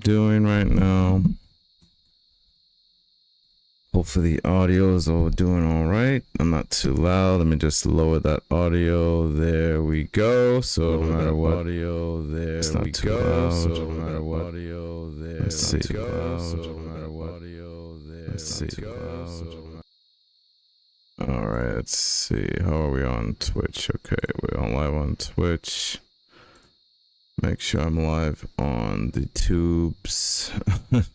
doing right now. Hopefully the audio is all doing all right. I'm not too loud. Let me just lower that audio. There we go. So no matter what audio, there it's not we too go. Loud. So no matter what audio, there let's see. Too loud. So no matter what audio, there let's see. Too loud. All right. Let's see. How are we on Twitch? Okay, we're on live on Twitch. Make sure I'm live on the tubes. Let's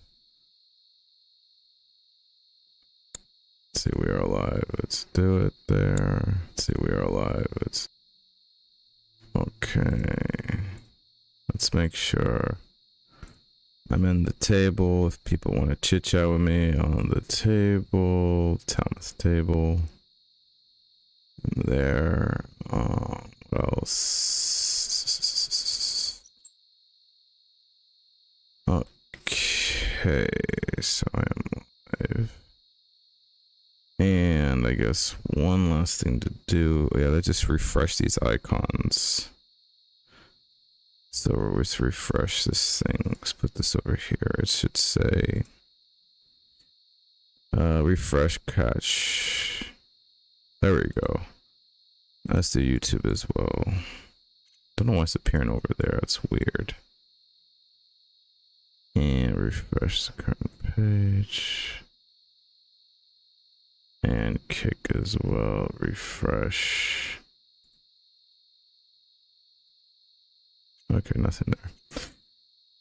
see, we are live. Let's do it there. Let's see, we are live. It's okay. Let's make sure I'm in the table. If people want to chit chat with me on the table, Thomas table. There. What else? Okay, so I am live. And I guess one last thing to do. Yeah, let's just refresh these icons. So let's refresh this thing. Let's put this over here. It should say refresh catch. There we go. That's the YouTube as well. Don't know why it's appearing over there. That's weird. And refresh the current page. And kick as well. Refresh. Okay, nothing there.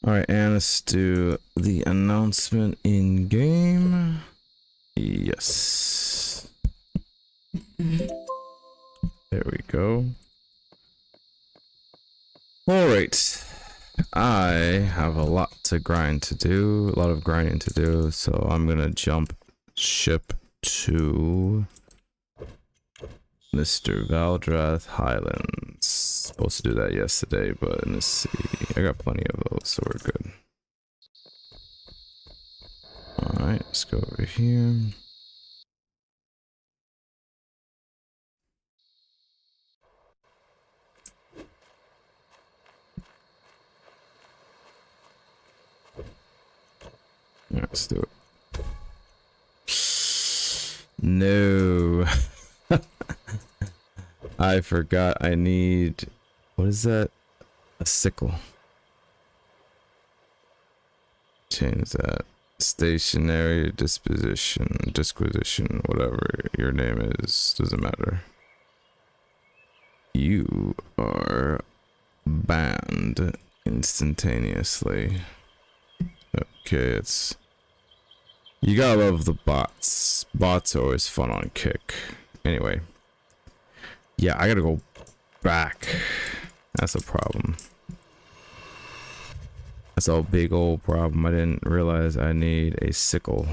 Alright, and let's do the announcement in game. Yes. There we go. Alright. I have a lot to grind to do. A lot of grinding to do. So I'm gonna jump ship to Mr. Valdrath Highlands. Supposed to do that yesterday, but let's see. I got plenty of those, so we're good. Alright, let's go over here. Alright, let's do it. No. I forgot I need, what is that? A sickle. Change that. Stationary disquisition, whatever your name is, doesn't matter. You are banned instantaneously. Okay, it's... You gotta love the bots. Bots are always fun on Kick. Anyway. Yeah, I gotta go back. That's a problem. That's a big old problem. I didn't realize I need a sickle.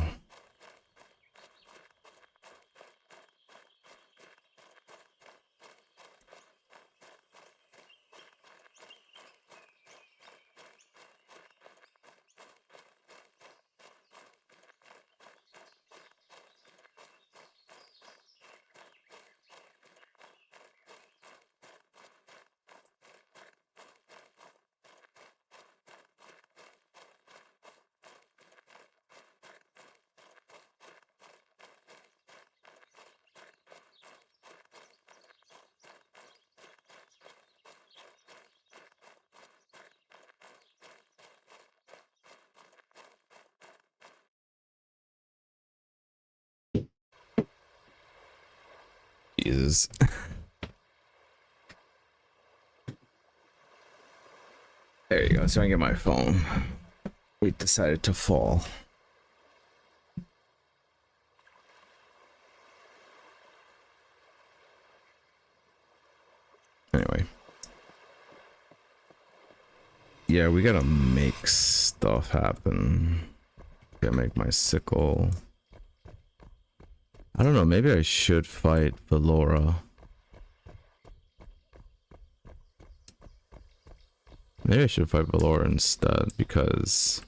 Jesus. There you go. So I get my phone. We decided to fall. Anyway. Yeah, we gotta make stuff happen. Gotta make my sickle. I don't know, maybe I should fight Valora. Maybe I should fight Valora instead, because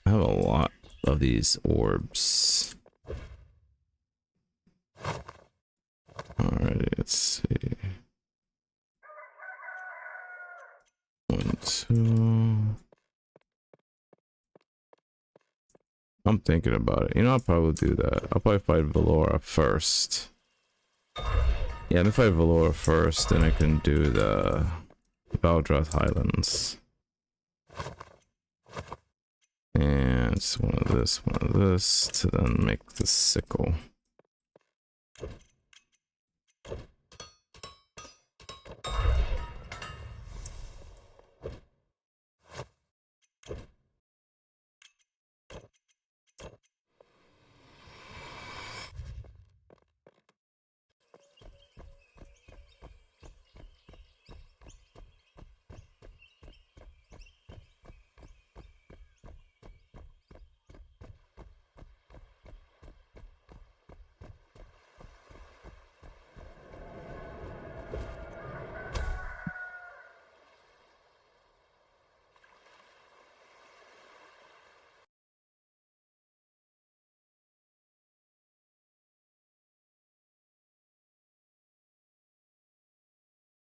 I have a lot of these orbs. Alrighty, let's see. 1, 2. I'm thinking about it. You know, I'll probably do that. I'll probably fight Valora first. Yeah, let me fight Valora first, then I can do the Valdroth Highlands. And it's one of this, to then make the sickle.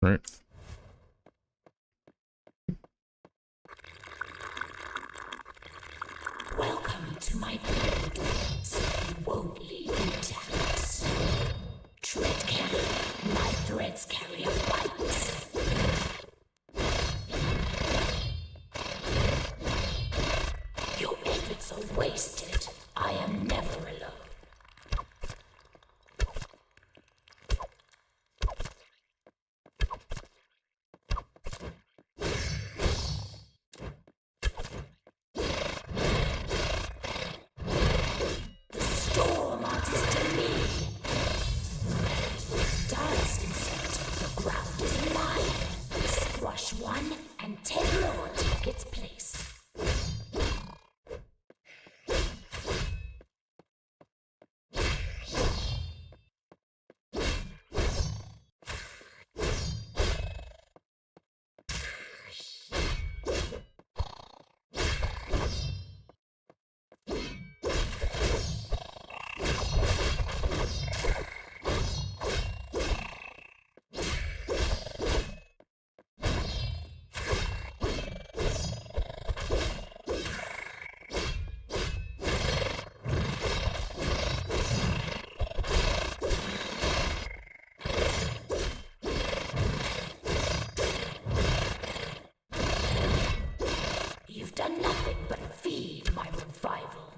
Right. Welcome to my paradise. You won't leave intact. Tread carefully. My threads carry a bite. Your efforts are wasted. I am never alone. One and 10 more take its place. You've done nothing but feed my revival.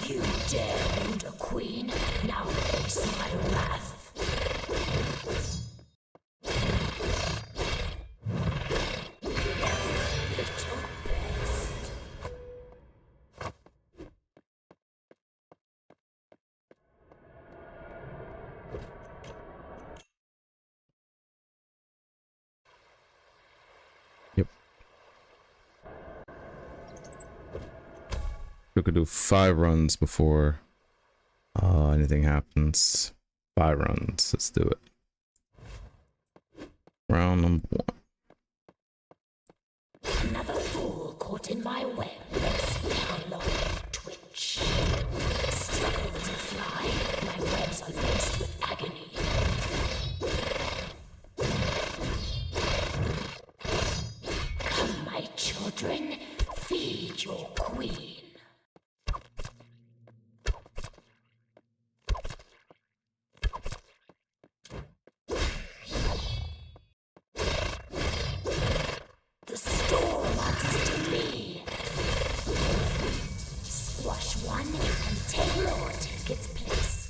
You dare wound a queen? Now face my wrath. Little best. Yep. We could do 5 runs before anything happens. 5 runs. Let's do it. Round number 1. Another fool caught in my web. Let's see how long you twitch. Struggle to fly. My webs are laced with agony. Come, my children, feed your queen. The storm artist in me. Squash one and 10 more take its place.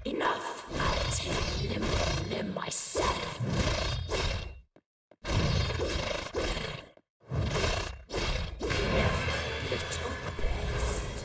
Enough! I'll take limb from limb myself. Never little best.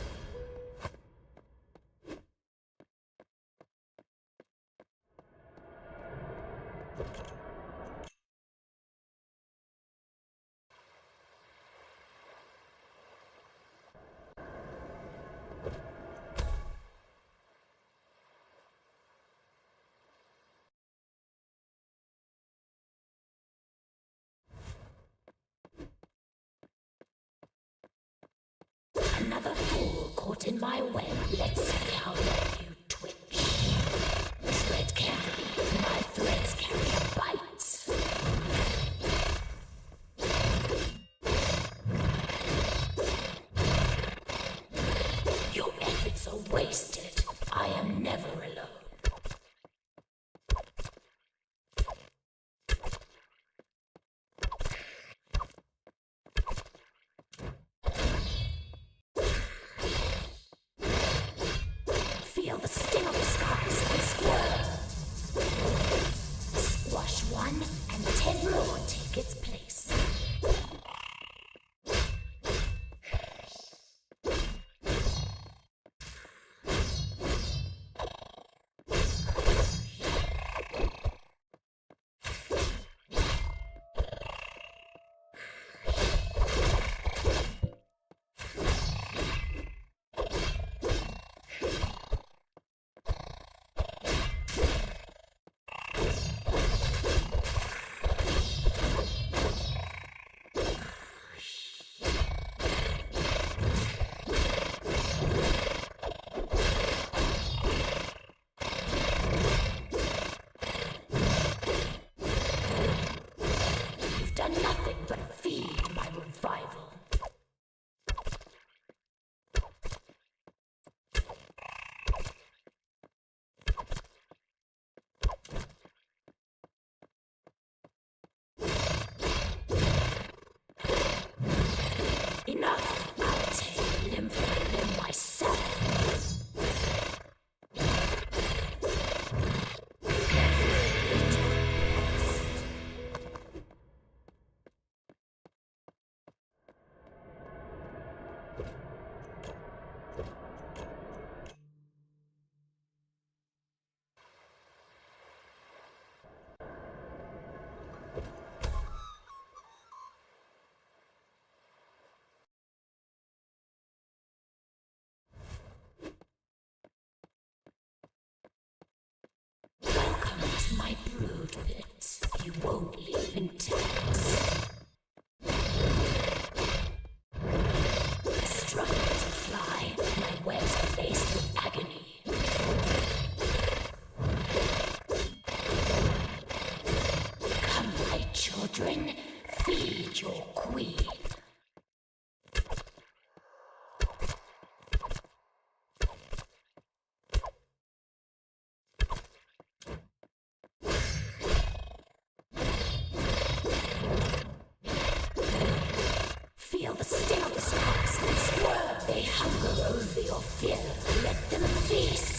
Another fool caught in my web. Let's see how long you twitch. Tread carefully. My threads carry a bite. Your efforts are wasted. I am never alone. Feel the sting of the skies and squirm. Squash one, and 10 more take its place. Nothing but feed my revival. Enough! I'll take limb from limb myself. Welcome to my brood pit. You won't leave intact. Struggle to fly. My webs are laced with agony. Come, my children. Feed your queen. Feel the sting of the stars and swerve. They hunger over your fear. Let them feast.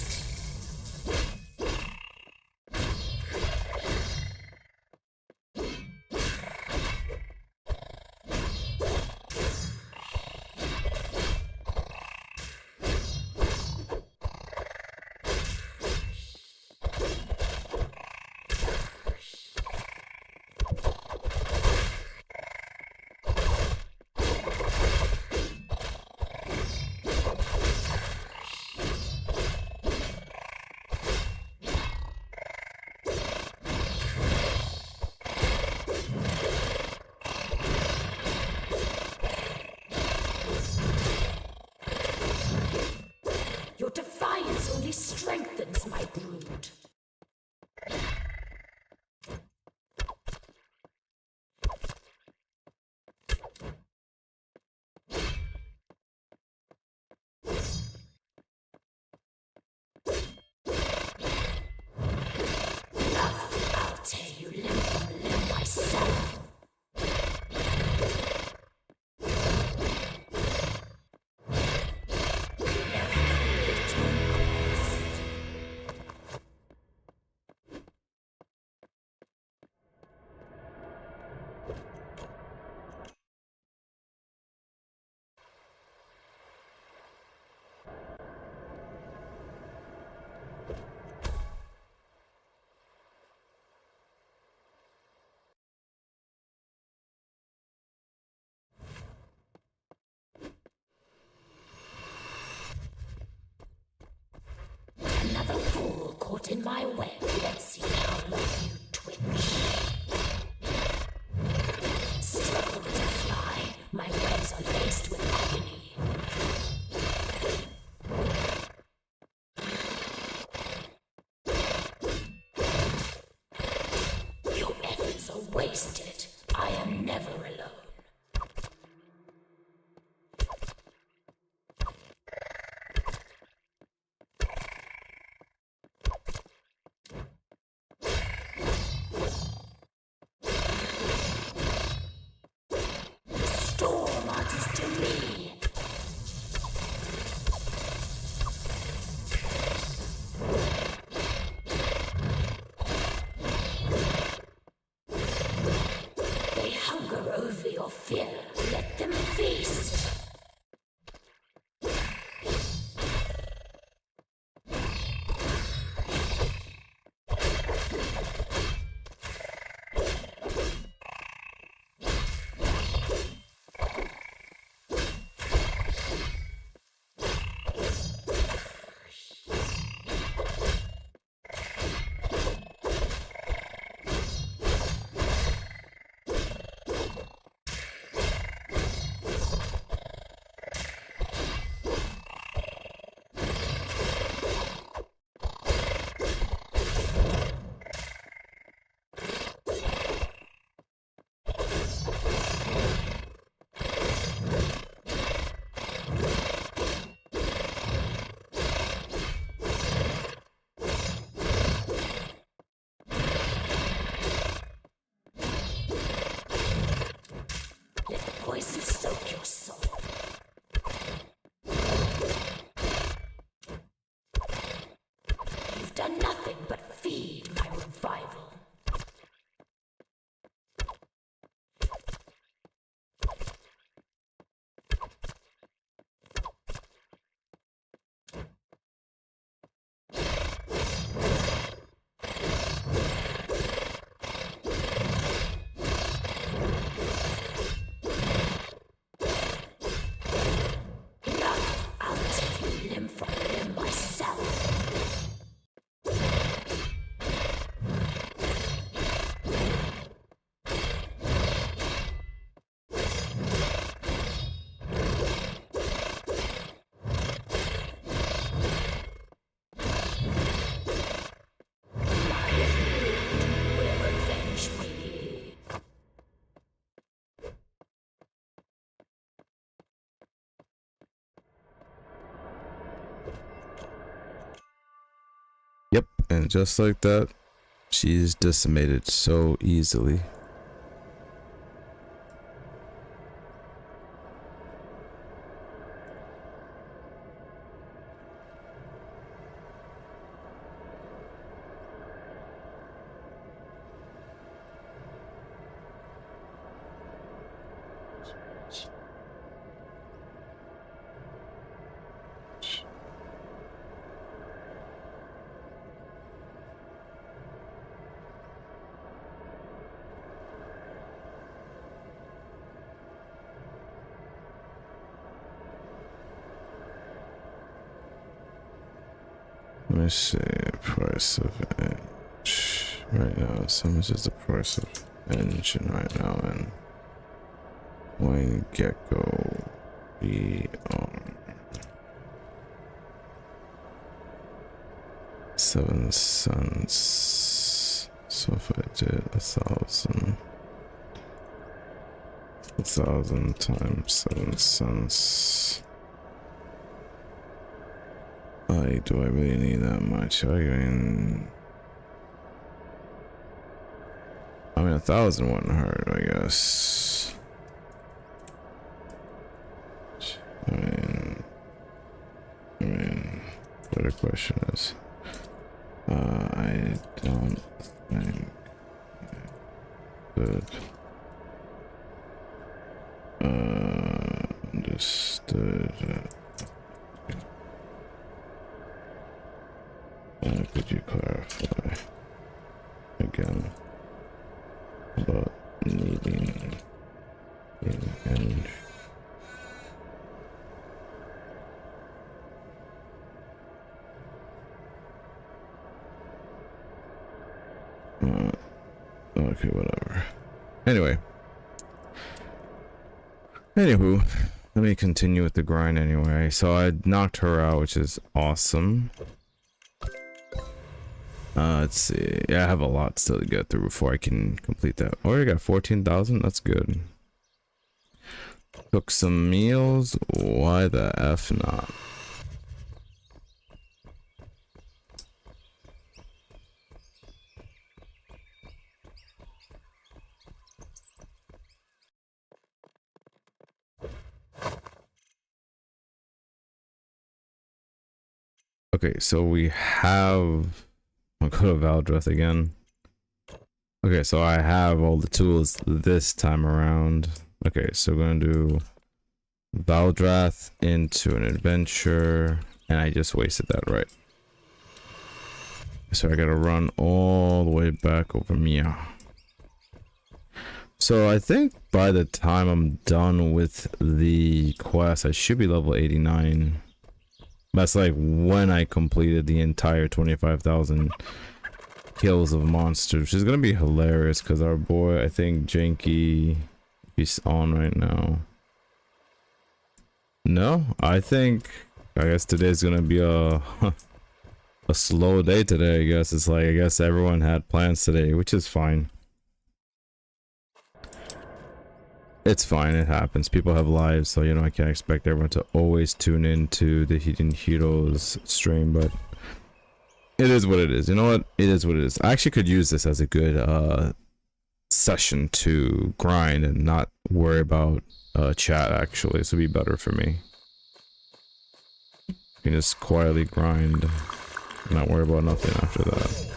Your defiance only strengthens my brood. Enough, I'll tear you limb from limb myself. caught in my web. Let's see how long you twitch. Struggle to fly. My webs are laced with agony. Your efforts are wasted. I am never alone. Storm answers to me. They hunger over your fear. Let them feast. Let the poison soak your soul. You've done nothing but feed my revival. Enough! I'll take you limb from limb myself. Will avenge me. Yep, and just like that, she's decimated so easily. Let me see, price of edge right now. So much is the price of engine right now, and when gecko be on 7 cents. So if I did 1,000 times 7 cents. Do I really need that much? I mean 1,000 wouldn't hurt, I guess. I mean, better question is, I don't think I could understood. Could you clarify again about needing and Okay, whatever. Anyway. Anywho, let me continue with the grind anyway. So I knocked her out, which is awesome. Let's see. Yeah, I have a lot still to get through before I can complete that. Oh, I got 14,000. That's good. Cook some meals. Why the F not? Okay, so we have... I'll go to Valdreth again. Okay, so I have all the tools this time around. Okay, so we're gonna do Valdreth into an adventure, and I just wasted that, right? So I gotta run all the way back over Mia. So I think by the time I'm done with the quest, I should be level 89. That's like when I completed the entire 25,000 kills of monsters, which is gonna be hilarious because our boy, I think Janky, he's on right now. No, I guess today's gonna be a a slow day today. I guess it's like, I guess everyone had plans today, which is fine. It's fine, it happens. People have lives, so you know I can't expect everyone to always tune into the Hidden Heroes stream, but it is what it is. You know what? It is what it is. I actually could use this as a good session to grind and not worry about chat, actually. This would be better for me. You can just quietly grind, not worry about nothing after that.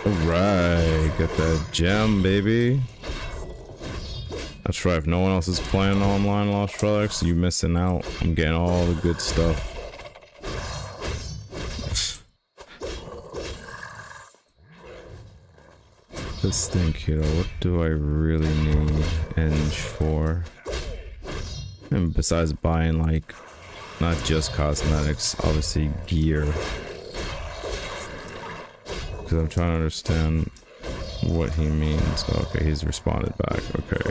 Alright, got that gem, baby. That's right, if no one else is playing online Lost Relics, you missing out. I'm getting all the good stuff. Let's think here, what do I really need Eng for? And besides buying, like, not just cosmetics, obviously gear. Because I'm trying to understand what he means. Okay, he's responded back. Okay.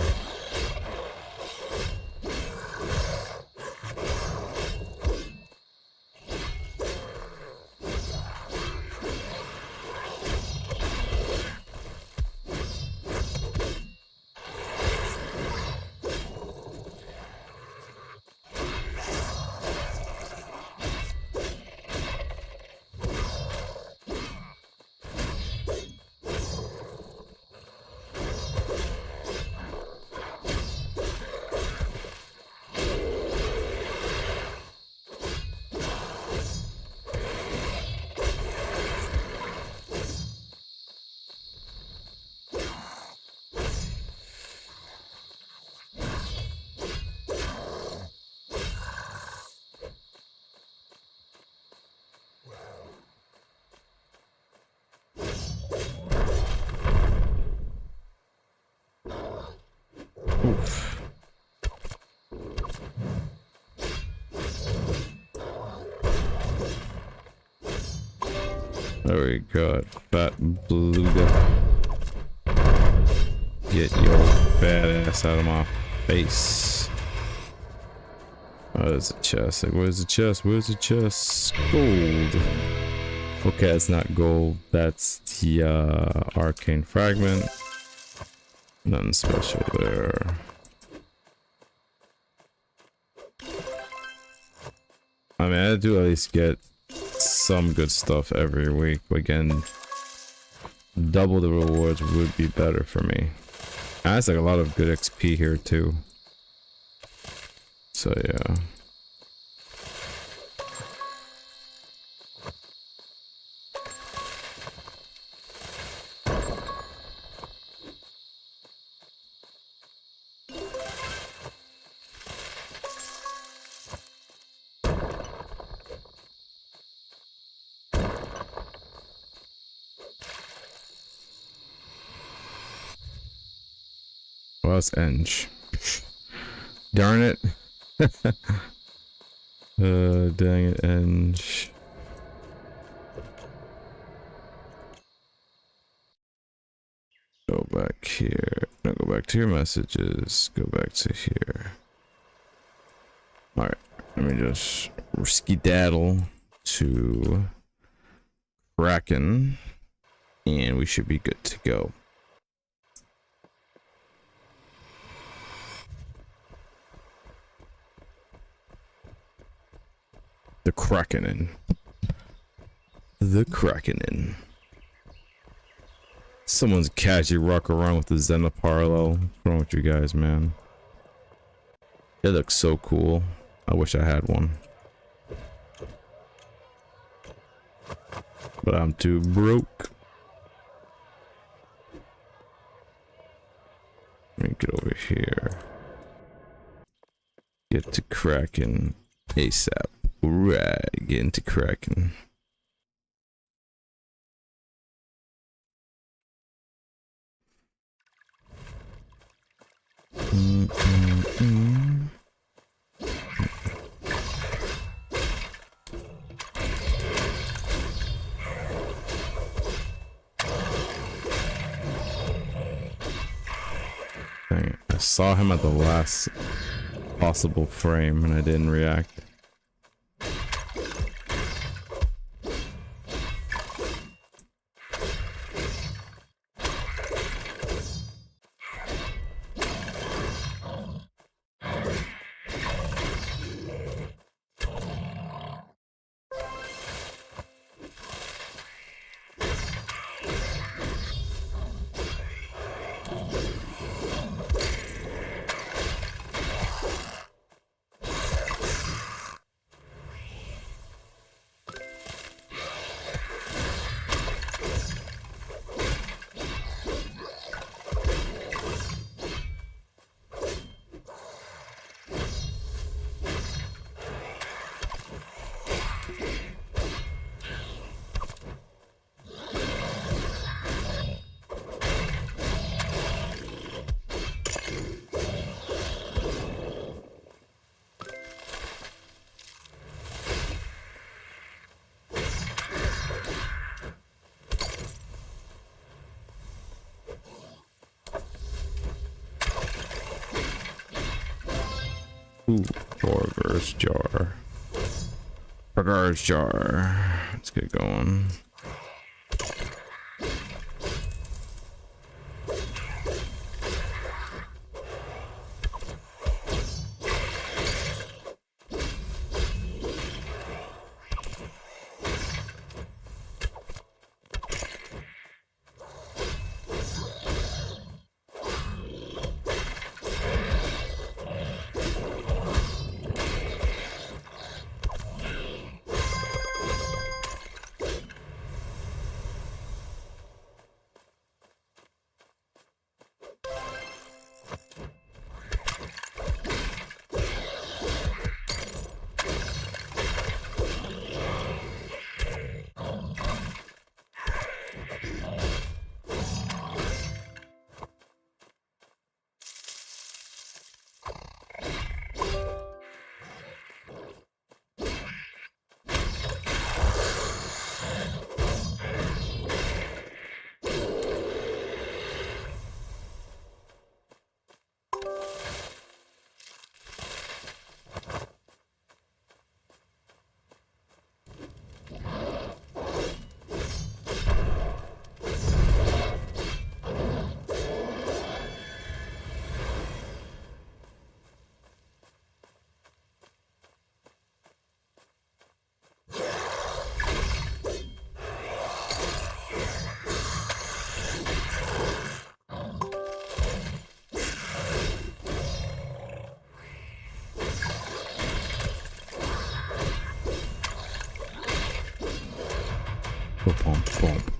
Oof. There we go, fat beluga. Get your fat ass out of my face. Oh, there's a chest. Like, where's the chest? Where's the chest? Gold. Okay, it's not gold. That's the arcane fragment. Nothing special there. I mean, I do at least get some good stuff every week. But again, double the rewards would be better for me. And that's like a lot of good XP here too. So yeah. how's Eng? Darn it. Dang it, Eng. Go back here. No, go back to your messages. Go back to here. Alright, let me just skedaddle to Kraken, and we should be good to go. The Kraken. The Kraken. Someone's casually rock around with the Zena parallel. What's wrong with you guys, man? It looks so cool. I wish I had one. But I'm too broke. Let me get over here. Get to Kraken ASAP. Right, get into Kraken. Dang it. I saw him at the last possible frame and I didn't react. Ooh, burgers jar. Burgers jar. Let's get going.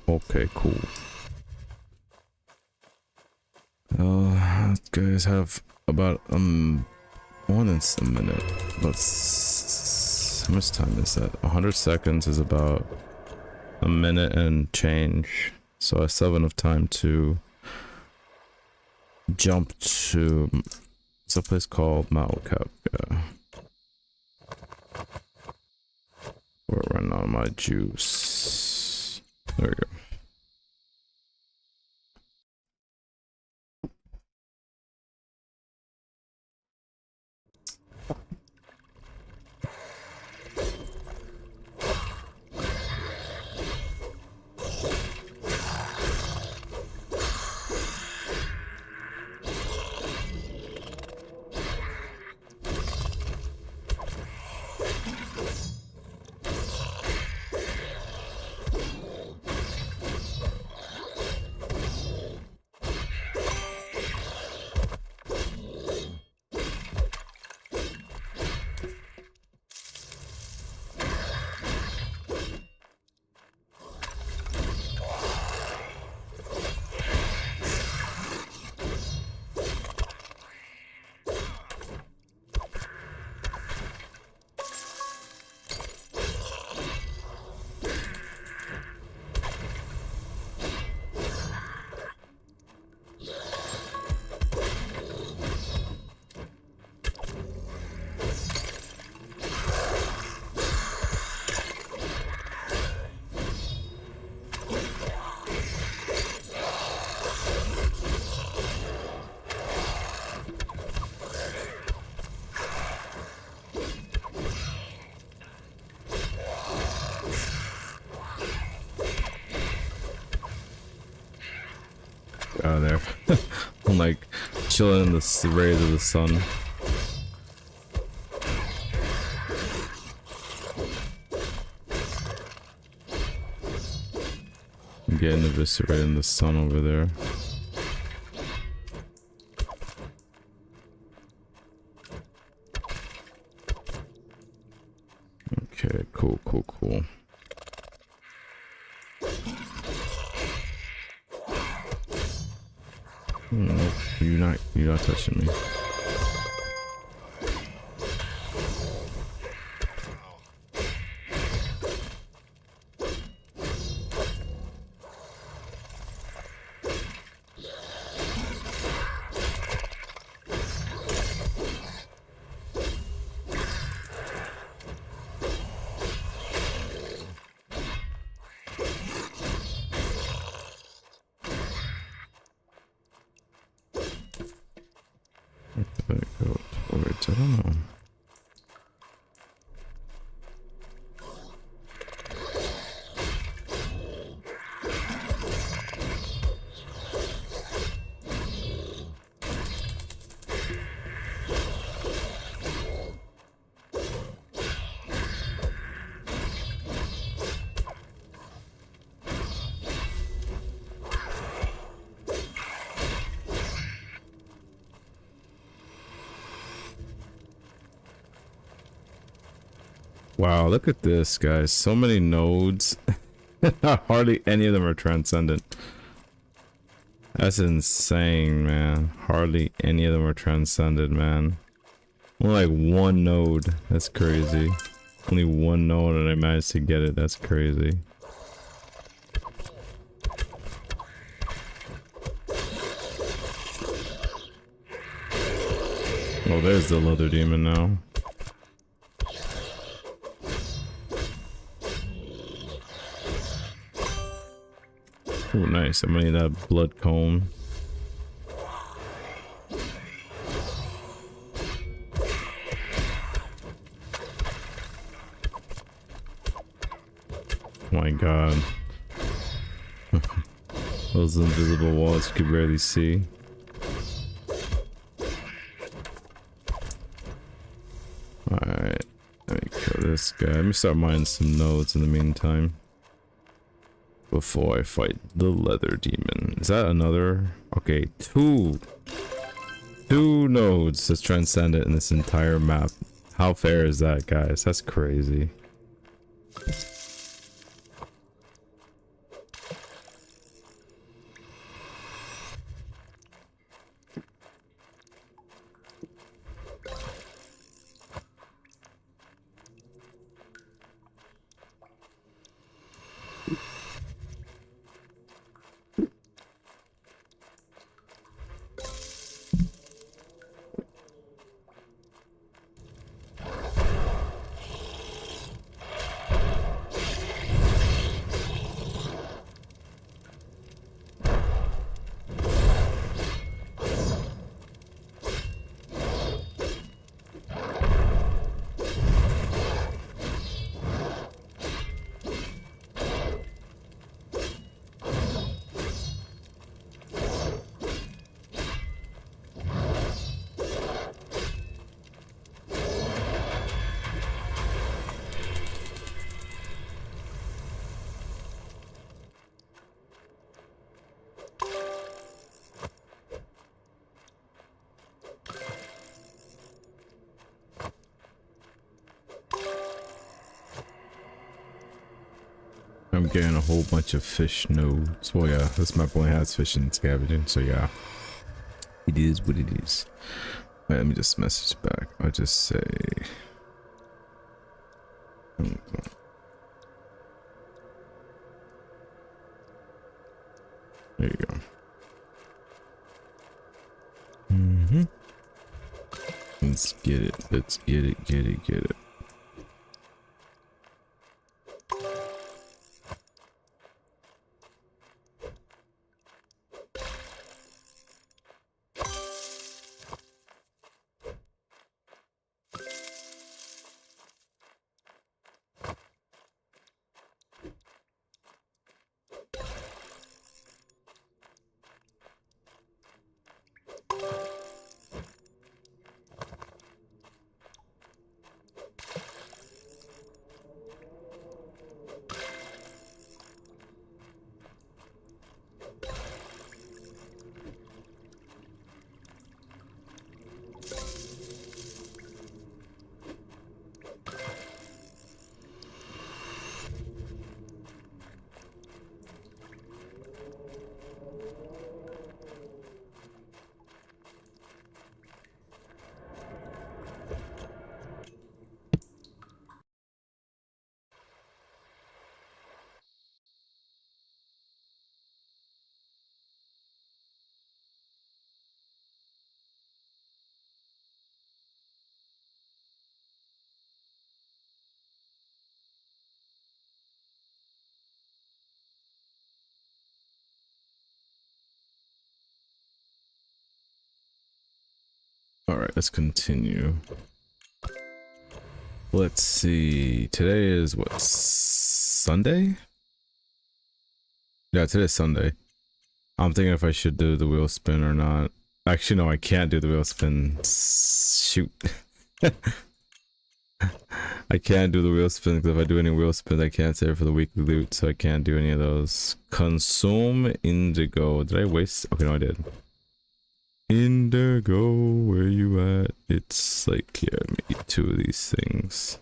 Okay, cool. Guys have about more than a minute. How much time is that? 100 seconds is about a minute and change. So I still have enough time to jump to it's a place called Malkapka. We're running out of my juice. There we go. Out of there. I'm like chilling in the rays of the sun. I'm getting eviscerated in the sun over there. Okay, cool. Nope, you're not touching me. There it goes. Alright, I don't know. Wow, look at this, guys. So many nodes. Hardly any of them are transcendent. That's insane, man. Hardly any of them are transcended, man. Only like one node. That's crazy. Only one node and I managed to get it. That's crazy. Oh, there's the leather demon now. Oh, nice. I'm gonna need that blood cone. Oh my god. Those invisible walls you could barely see. Alright. Let me kill this guy. Let me start mining some nodes in the meantime. Before I fight the leather demon. Is that another? Okay, two nodes that's transcendent in this entire map. How fair is that, guys? That's crazy. getting a whole bunch of fish nodes. Well, yeah, this map only has fish and scavenging, so yeah. It is what it is. Wait, let me just message back. I'll just say... There you go. Let's get it. Let's get it, get it, get it. Alright, let's continue. Let's see. Today is what? Sunday? Yeah, today's Sunday. I'm thinking if I should do the wheel spin or not. Actually, no, I can't do the wheel spin. Shoot. I can't do the wheel spin because if I do any wheel spins, I can't save for the weekly loot, so I can't do any of those. Consume indigo. Did I waste? Okay, no, I did. Indigo, where you at? It's like, yeah, maybe 2 of these things.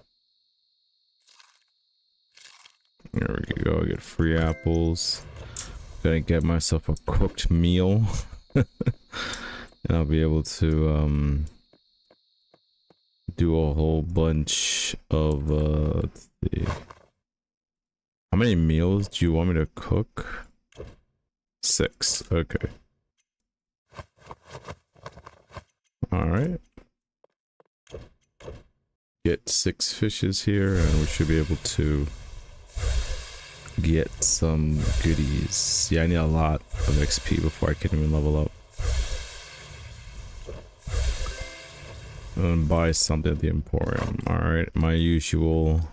There we go, I get free apples. Gonna get myself a cooked meal. And I'll be able to, do a whole bunch of, let's see. How many meals do you want me to cook? 6, okay. Alright. Get 6 fishes here and we should be able to get some goodies. Yeah, I need a lot of XP before I can even level up. And buy something at the Emporium. Alright, my usual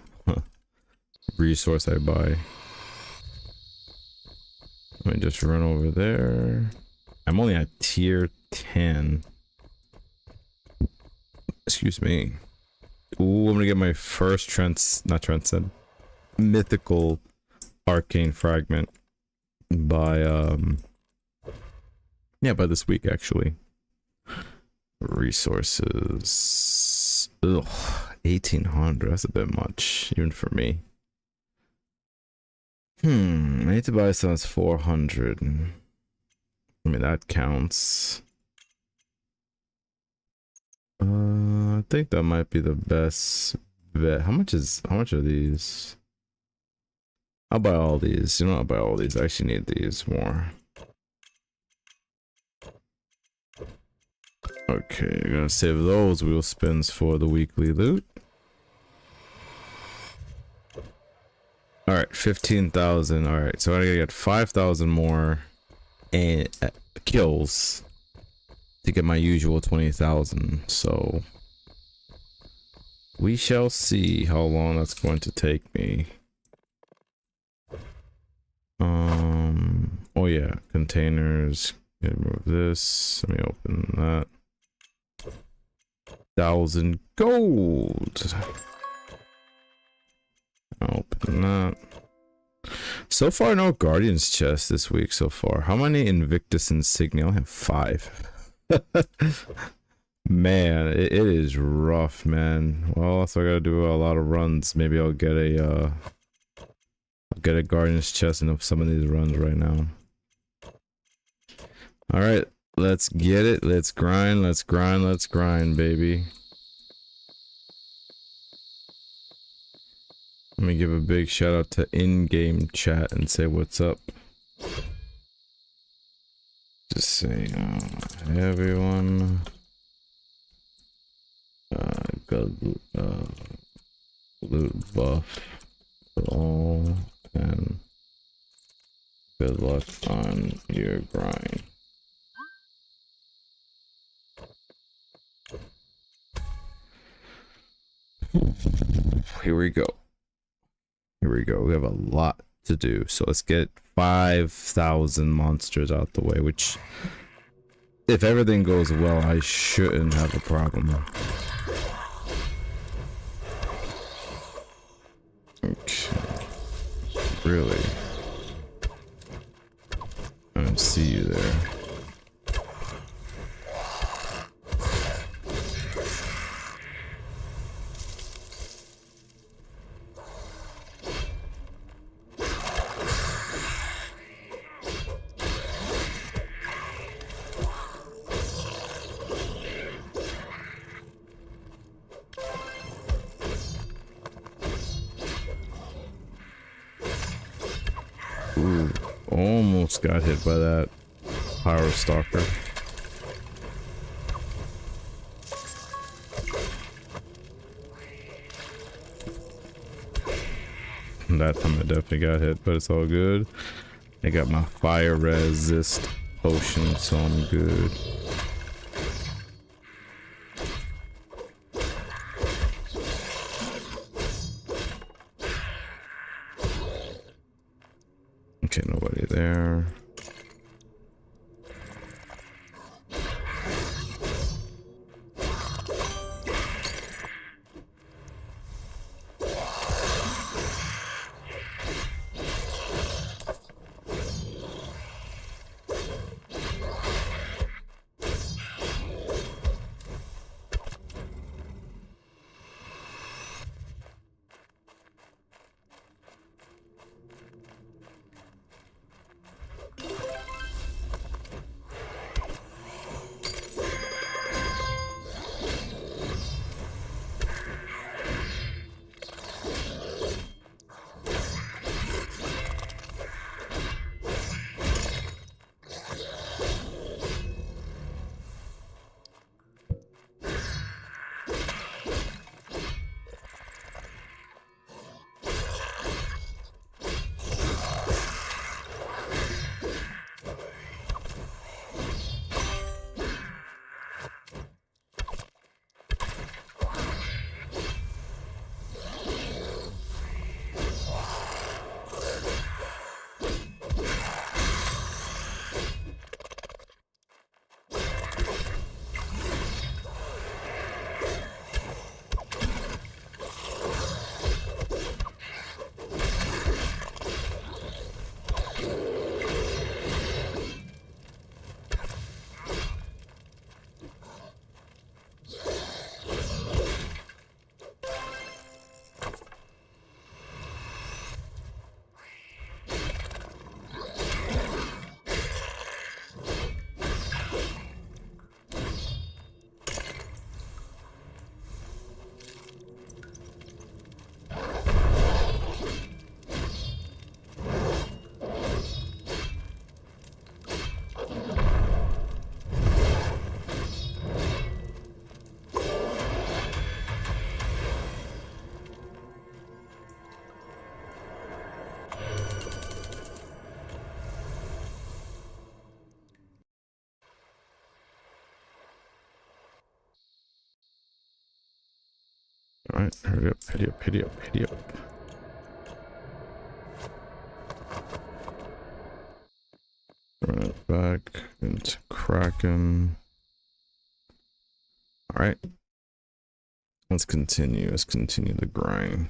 resource I buy. Let me just run over there. I'm only at tier 10. Excuse me. Ooh, I'm gonna get my first mythical arcane fragment by yeah, by this week actually. Resources. Ugh, 1800, that's a bit much, even for me. I need to buy some that's 400. I mean, that counts. I think that might be the best bet. How much are these? I'll buy all these. You know, I'll buy all these. I actually need these more. Okay, I'm gonna save those wheel spins for the weekly loot. Alright, 15,000. Alright, so I gotta get 5,000 more and kills to get my usual 20,000. So we shall see how long that's going to take me. Oh yeah, containers. Remove this. Let me open that. 1,000 gold. Open that. So far, no Guardian's chest this week so far. How many Invictus insignia? I have 5. Man, it is rough, man. Well, so I gotta do a lot of runs. Maybe I'll get a get a guardian's chest in some of these runs right now. All right, let's get it. Let's grind. Let's grind. Let's grind, baby. Let me give a big shout out to in-game chat and say what's up. Just say, hey everyone. Good loot buff for all, and good luck on your grind. Here we go. Here we go. We have a lot to do. So let's get 5,000 monsters out the way, which, if everything goes well, I shouldn't have a problem. Okay. Really? I don't see you there. Ooh, almost got hit by that power stalker. That time I definitely got hit, but it's all good. I got my fire resist potion, so I'm good. Okay, nobody there. Alright, hurry up, hurry up, hurry up, hurry up. Run it back into Kraken. Alright. Let's continue the grind.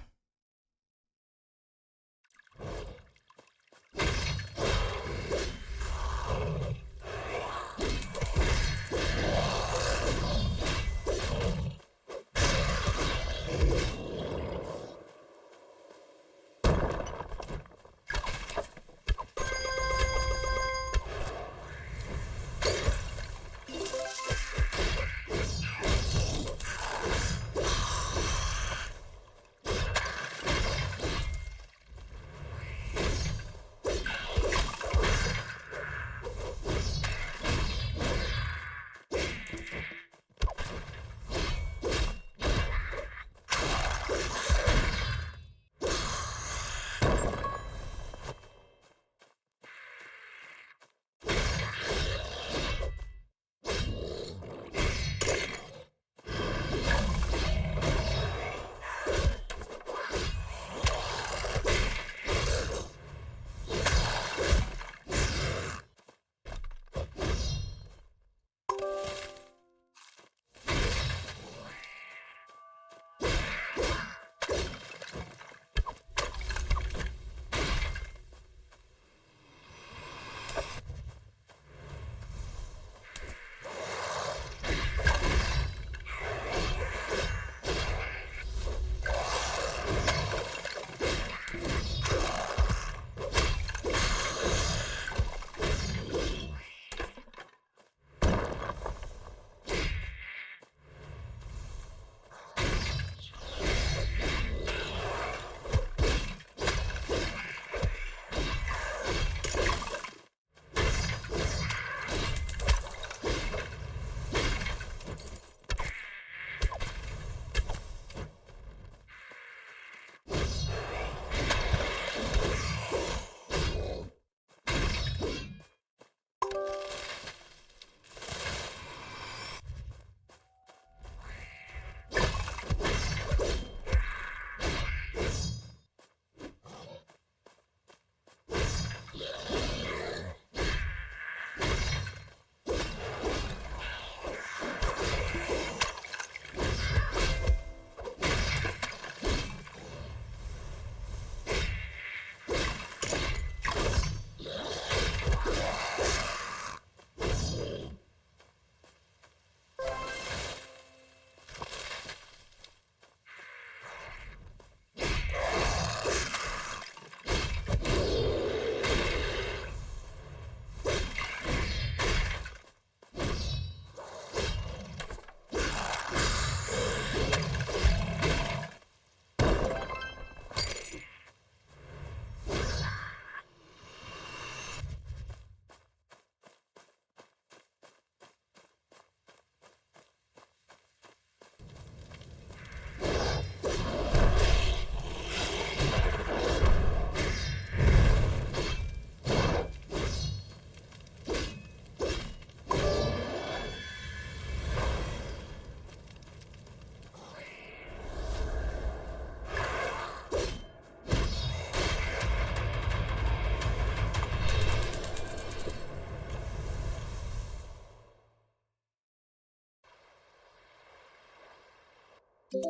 Let's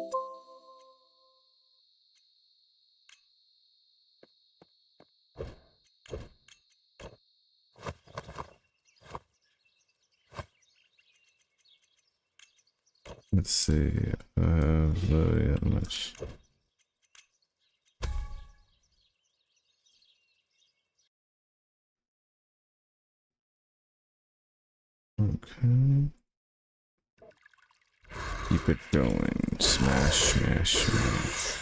see. I have literally that much. Okay. Keep it going. Smash, smash, smash.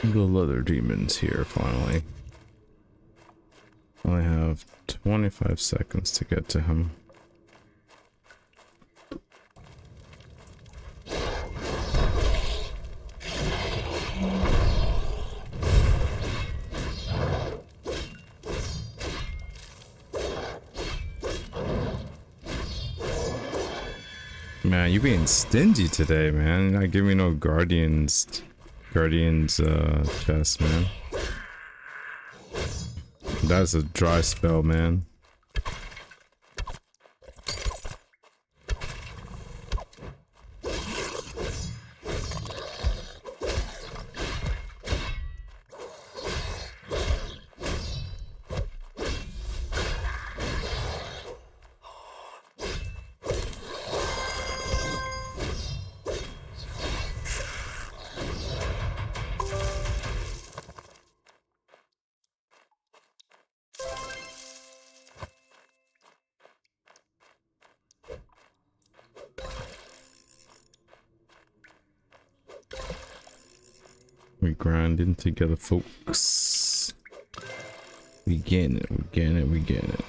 The leather demon's here finally. I have 25 seconds to get to him. Man, you being stingy today, man. You're not giving me no guardians chest, man. That's a dry spell, man. We grinding together, folks. We getting it, we getting it, we getting it.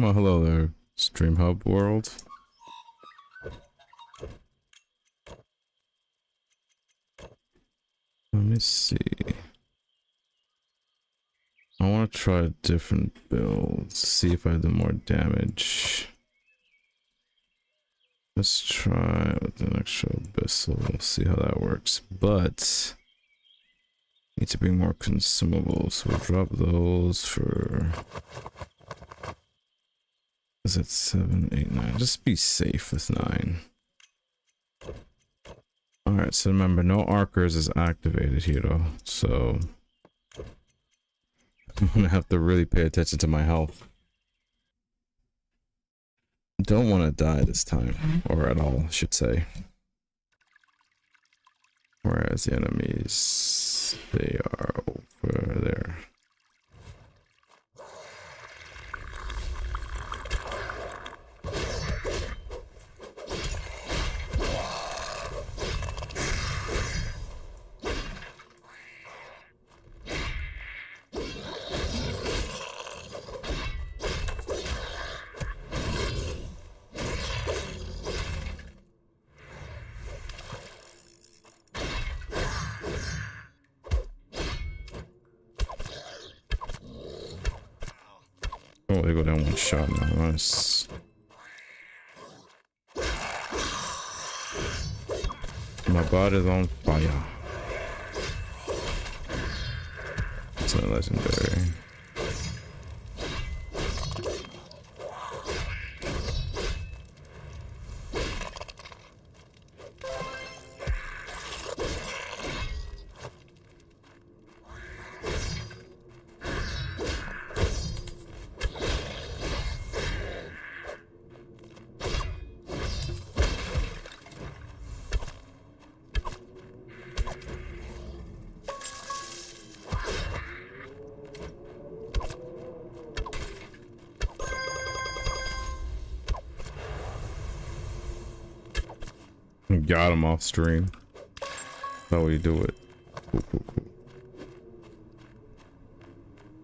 Well, hello there, Stream Hub world. Let me see. I want to try a different build, see if I do more damage. Let's try with an extra abyssal, we'll see how that works. But need to bring more consumables. We'll drop those for, is it 7, 8, 9? Just be safe with 9. Alright, so remember, no archers is activated here though, so I'm gonna have to really pay attention to my health. Don't want to die this time, or at all, I should say. Whereas the enemies, they are over there. Oh, they go down one shot now. Nice. My body's on fire. It's a legendary. Got him off stream. That's how we do it. Cool.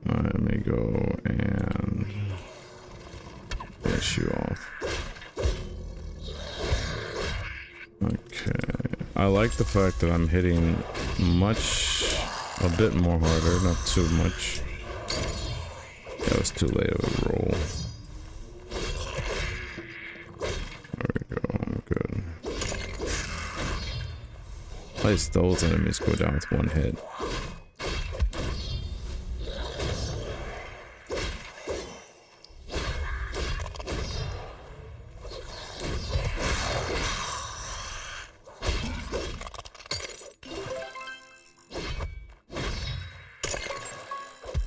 Alright, let me go and finish you off. Okay. I like the fact that I'm hitting a bit more harder, not too much. That was too late of a roll. At least those enemies go down with one hit.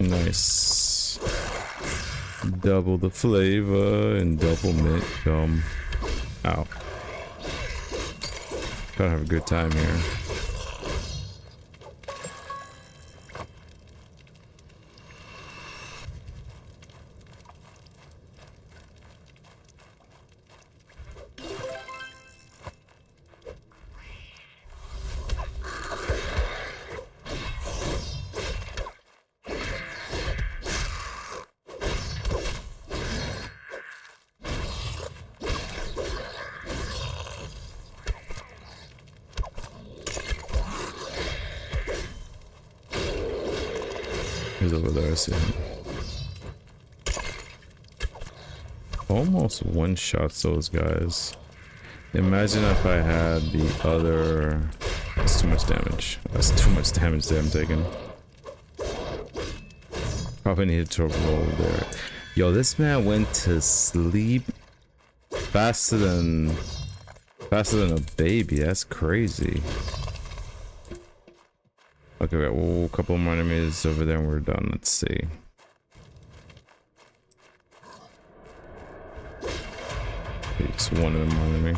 Nice. Double the flavor and double mint gum. Ow. Gotta have a good time here. He's over there, I see him. Almost one-shots those guys. Imagine if I had the other... That's too much damage. That's too much damage that I'm taking. Probably needed to roll there. Yo, this man went to sleep faster than a baby. That's crazy. Okay, we got a couple more enemies over there and we're done. Let's see. It's one of them on me.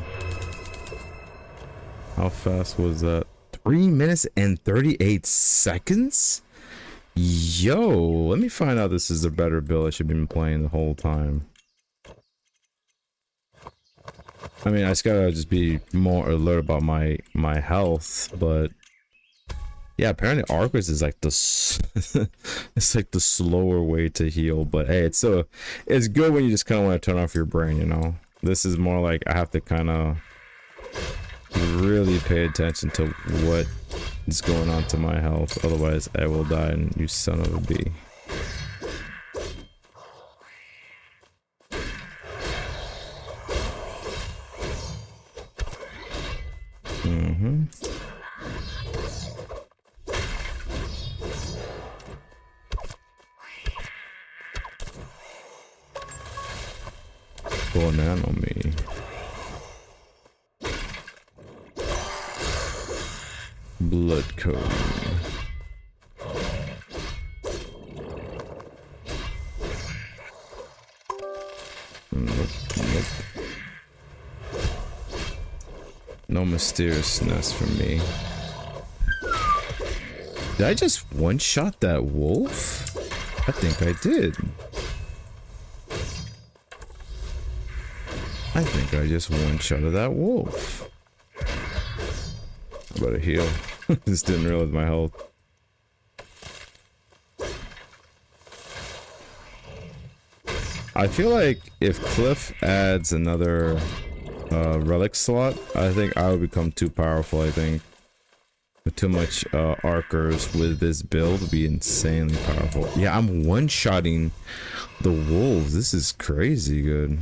How fast was that? 3 minutes and 38 seconds? Yo, let me find out this is the better build I should have been playing the whole time. I mean, I just gotta be more alert about my health, but Yeah, apparently Arcus is like the it's like the slower way to heal, but hey, it's good when you just kind of want to turn off your brain, you know. This is more like I have to kind of really pay attention to what is going on to my health, otherwise I will die, and you son of a bee. Banana me. Blood code. Nope, nope. No mysteriousness for me. Did I just one-shot that wolf? I think I did. I think I just one-shotted that wolf. I better heal. Just didn't realize my health. I feel like if Cliff adds another relic slot, I think I would become too powerful. I think with too much archers with this build would be insanely powerful. Yeah, I'm one-shotting the wolves. This is crazy good.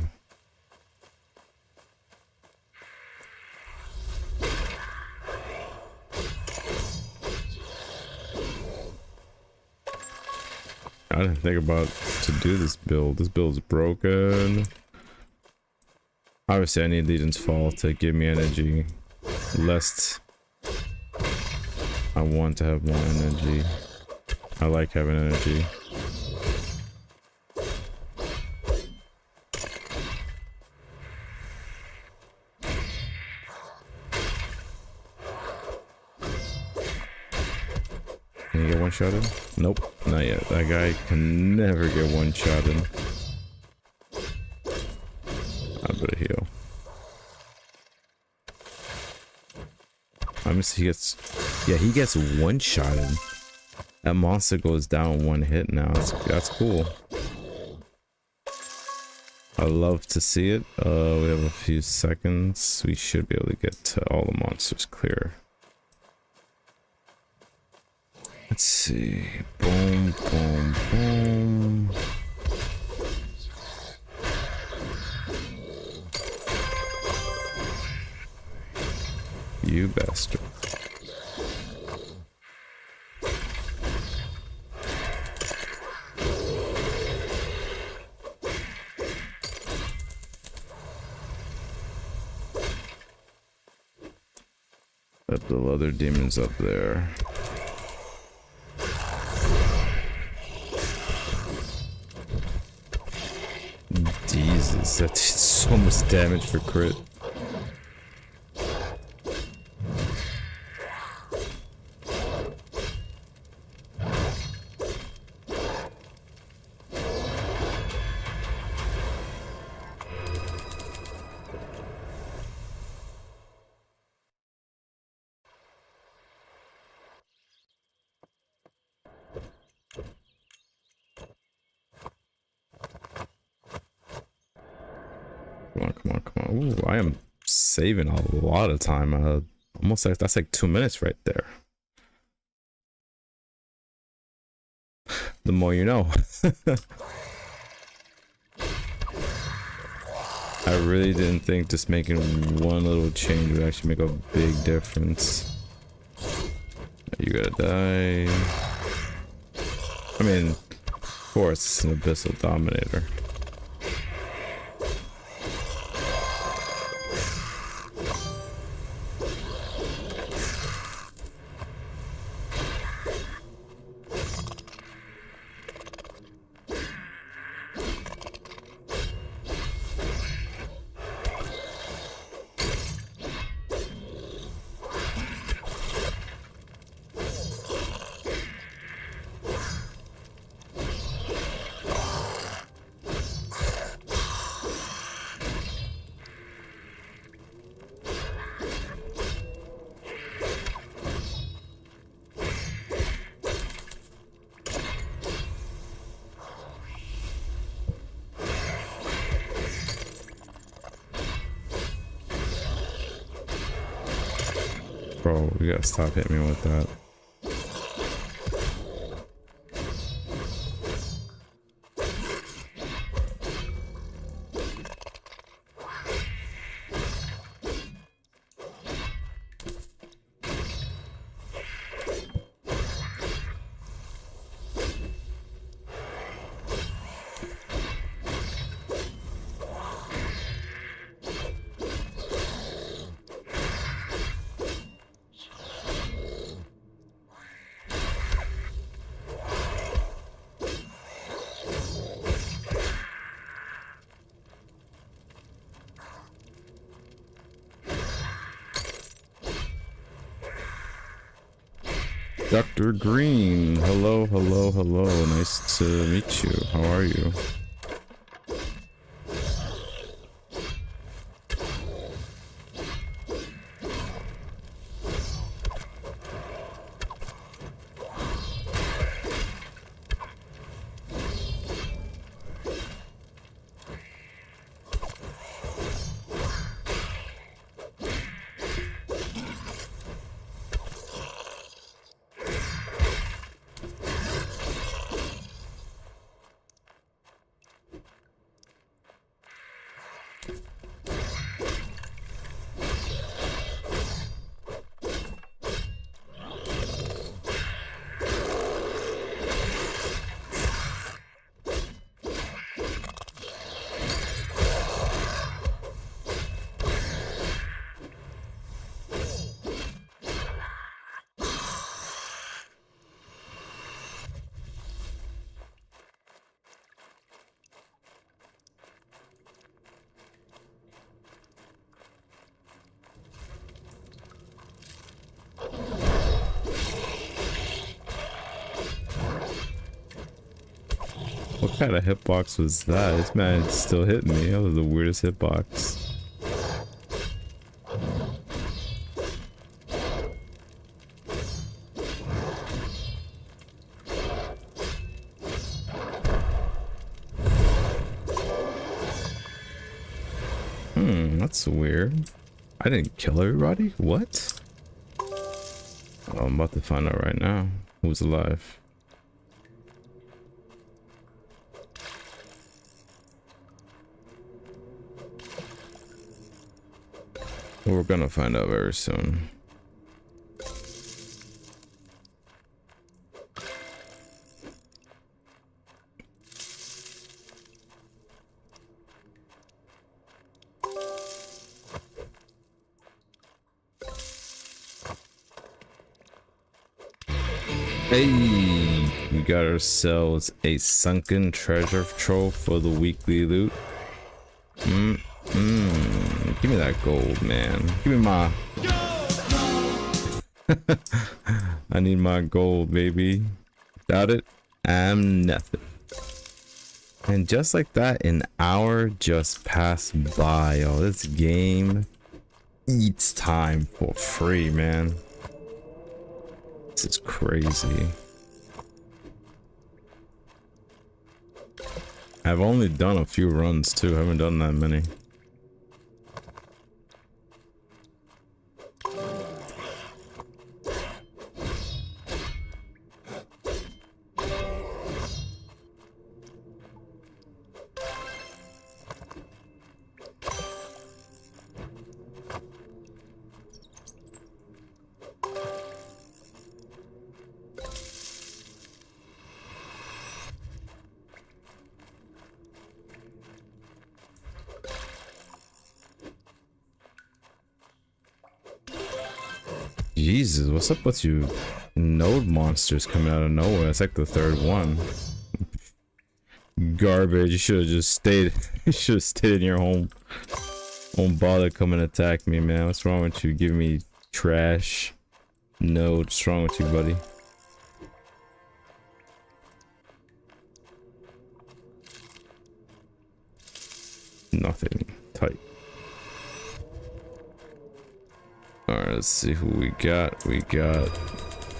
I didn't think about to do this build. This build's broken. Obviously, I need Legion's Fall to give me energy, lest I want to have more energy. I like having energy. Can you get one-shotted? Nope, not yet. That guy can never get one-shotted. I better heal. I miss he gets... Yeah, he gets one-shotted. That monster goes down one hit now. That's cool. I love to see it. We have a few seconds. We should be able to get to all the monsters clear. Let's see. Boom, boom, boom. You bastard. Got the other demons up there. Jesus, that did so much damage for crit. Come on, come on, come on. Ooh, I am saving a lot of time. Almost like that's like 2 minutes right there. The more you know. I really didn't think just making one little change would actually make a big difference. You gotta die. I mean, of course, it's an Abyssal Dominator. Bro, you gotta stop hitting me with that. Dr. Green, hello, hello, hello. Nice to meet you. How are you? What kind of hitbox was that? This man still hitting me. That was the weirdest hitbox. That's weird. I didn't kill everybody? What? Oh, I'm about to find out right now who's alive. We're gonna find out very soon. Hey, we got ourselves a sunken treasure trove for the weekly loot. Give me that gold, man. Give me my... I need my gold, baby. Without it, I'm nothing. And just like that, an hour just passed by. Oh, this game eats time for free, man. This is crazy. I've only done a few runs too. I haven't done that many. Jesus, what's up with you node monsters coming out of nowhere? It's like the third one. Garbage. You should have just stayed. You should have stayed in your home. Don't bother coming to attack me, man. What's wrong with you? Give me trash. No, what's wrong with you, buddy? Nothing. Tight. Alright, let's see who we got. We got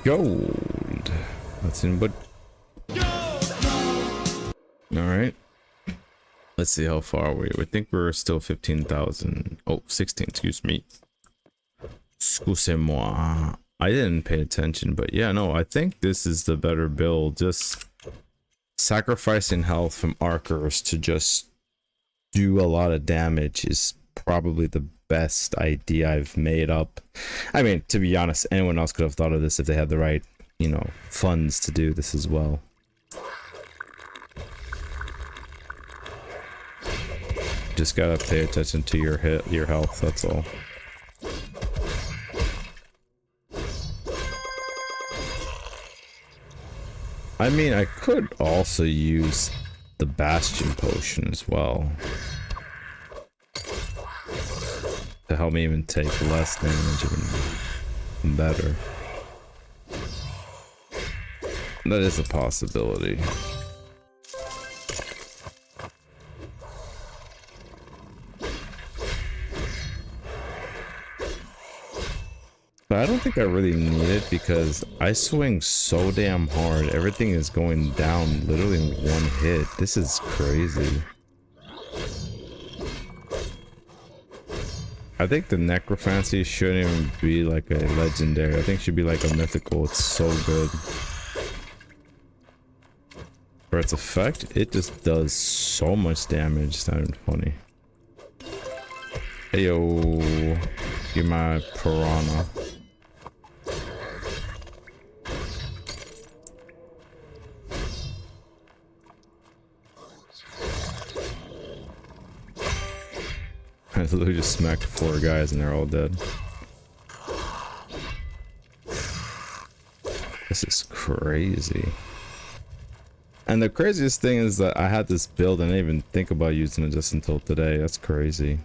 gold. That's in, but alright. Let's see how far we think we're still 15,000. Oh, 16, excuse me. Excusez-moi. I didn't pay attention, but yeah, no, I think this is the better build. Just sacrificing health from archers to just do a lot of damage is probably the best idea I've made up. I mean, to be honest, anyone else could have thought of this if they had the right, you know, funds to do this as well. Just gotta pay attention to your health, that's all. I mean, I could also use the Bastion potion as well to help me even take less damage, even better. That is a possibility. But I don't think I really need it because I swing so damn hard. Everything is going down literally in one hit. This is crazy. I think the necrophancy shouldn't even be like a legendary. I think it should be like a mythical. It's so good. For its effect, it just does so much damage. It's not even funny. Hey yo, you're my piranha. I literally just smacked 4 guys and they're all dead. This is crazy. And the craziest thing is that I had this build and I didn't even think about using it just until today. That's crazy.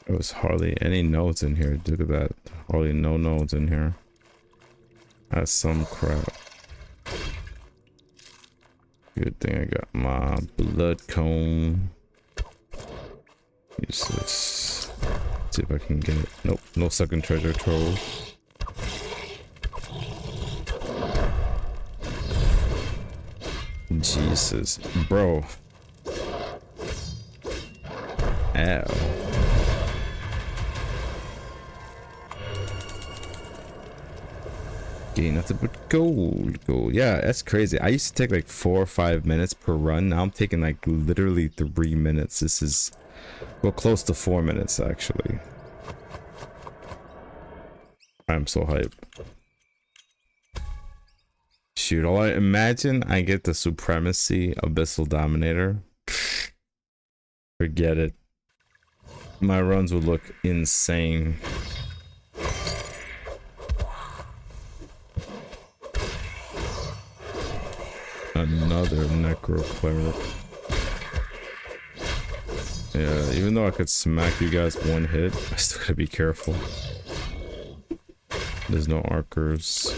There was hardly any nodes in here. Look at that. Hardly no nodes in here. That's some crap. Good thing I got my blood cone. Use this. See if I can get it. Nope, no second treasure trove. Jesus, bro. Ow. Getting nothing but gold. Yeah, that's crazy. I used to take like 4 or 5 minutes per run. Now I'm taking like literally 3 minutes. This is, well, close to 4 minutes actually. I'm so hyped. Shoot, all I imagine I get the supremacy Abyssal Dominator. Forget it. My runs would look insane. Another necro cleric. Yeah, even though I could smack you guys one hit, I still gotta be careful. There's no archers.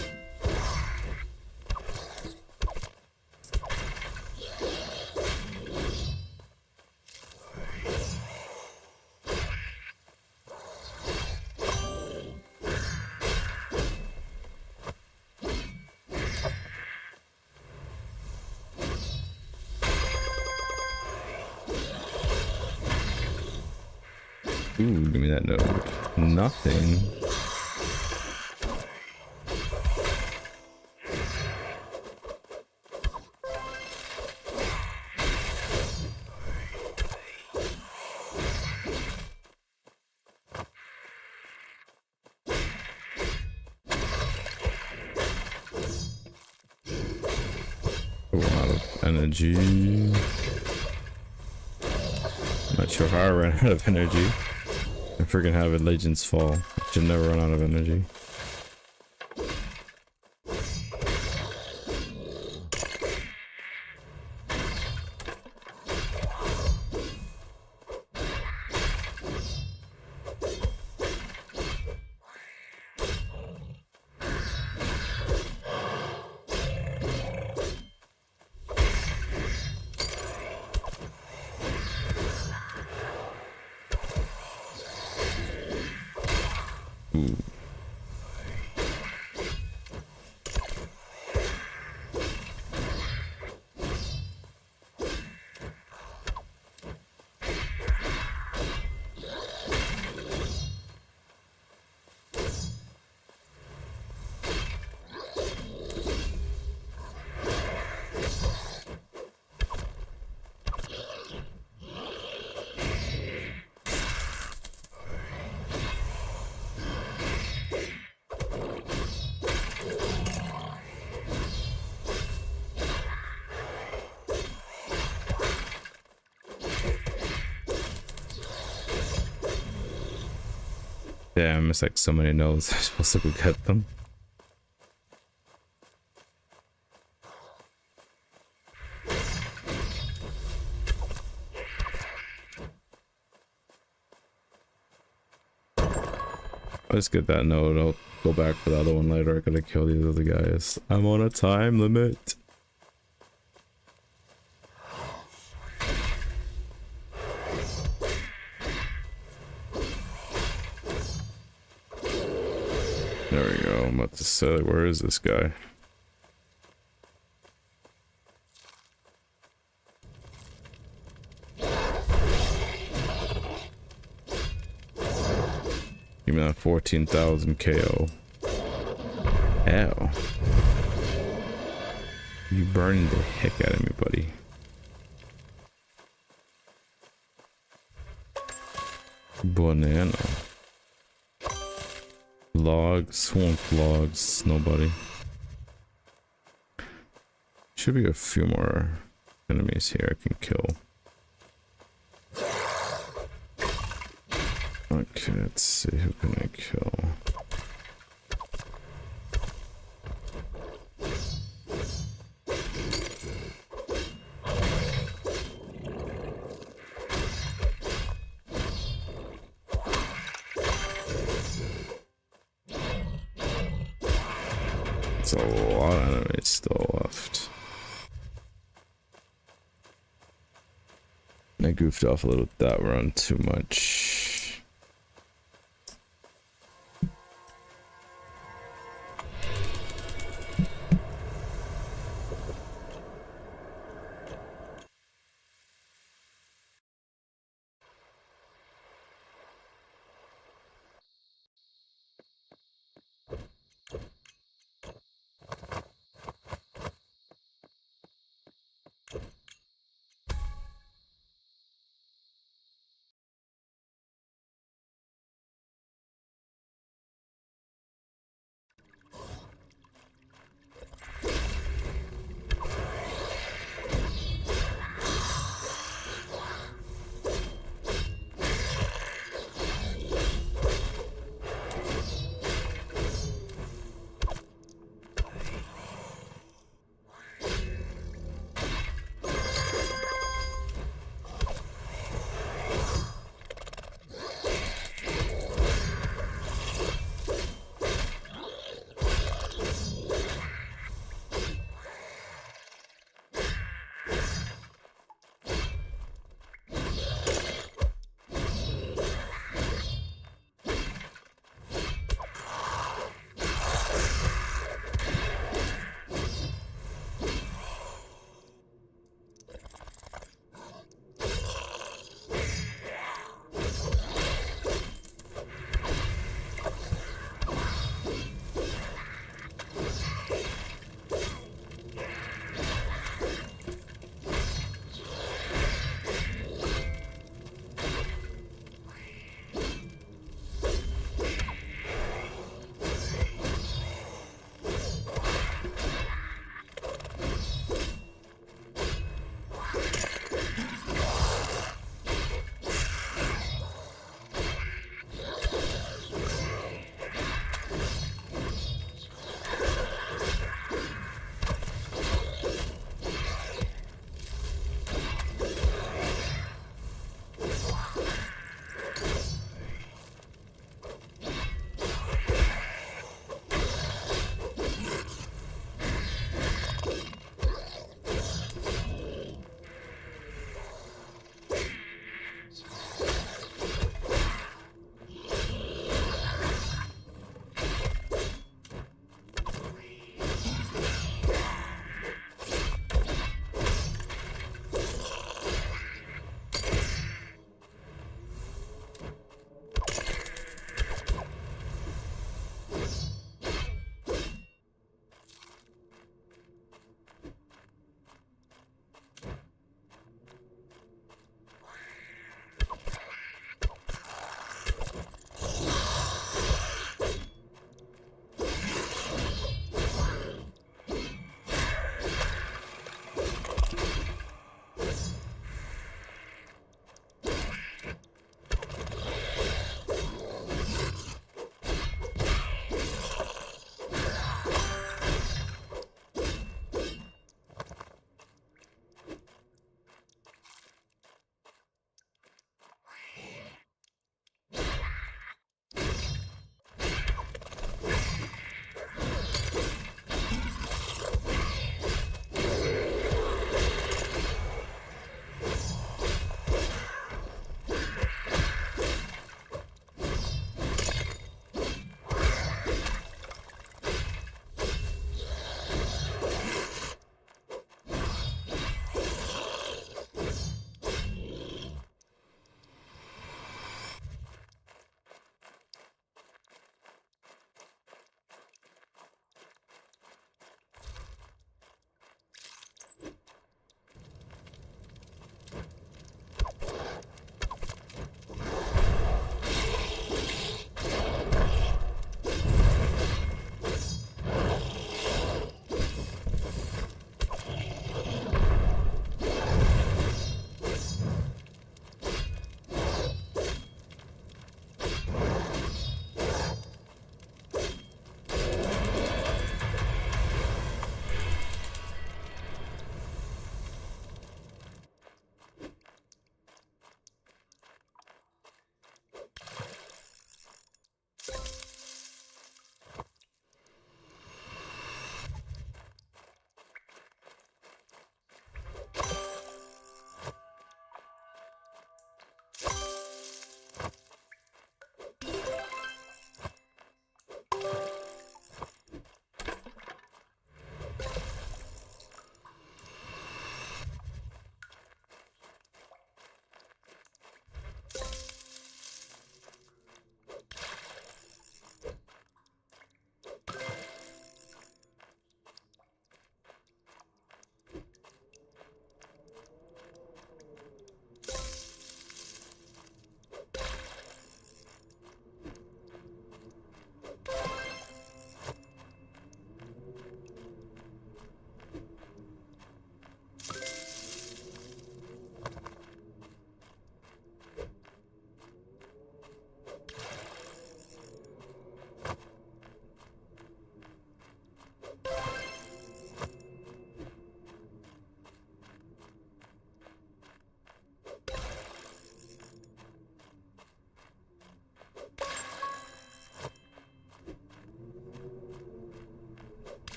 Ooh, give me that node. Nothing. Oh, I'm out of energy. Not sure how I ran out of energy. I freaking have a Legends Fall. I should never run out of energy. Ooh. Damn, it's like so many nodes. I'm supposed to go get them. Let's get that node. I'll go back for the other one later. I gotta kill these other guys. I'm on a time limit. There we go. I'm about to say, where is this guy? Give me that 14,000 KO. Ow. You burned the heck out of me, buddy. Banana. Logs, swamp logs, nobody. Should be a few more enemies here I can kill. Okay, let's see, who can I kill? It's a lot of enemies still left. I goofed off a little with that run too much.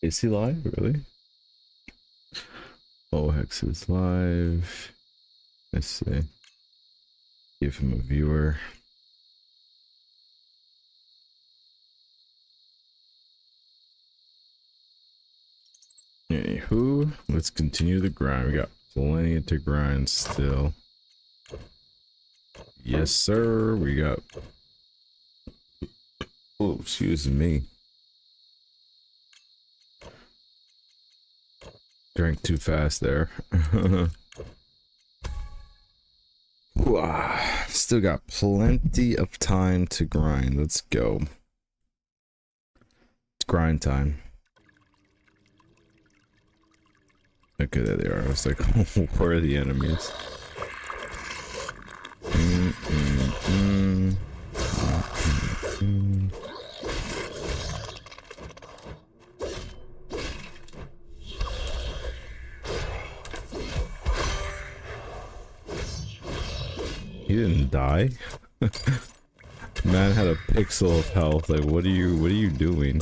Is he live? Really? Oh, Hex is live. Let's see. Give him a viewer. Anywho, let's continue the grind. We got plenty to grind still. Yes, sir. We got. Oh, excuse me. Drank too fast there. Still got plenty of time to grind. Let's go. It's grind time. Okay, there they are. I was like, where are the enemies? He didn't die. Man had a pixel of health. Like, what are you doing?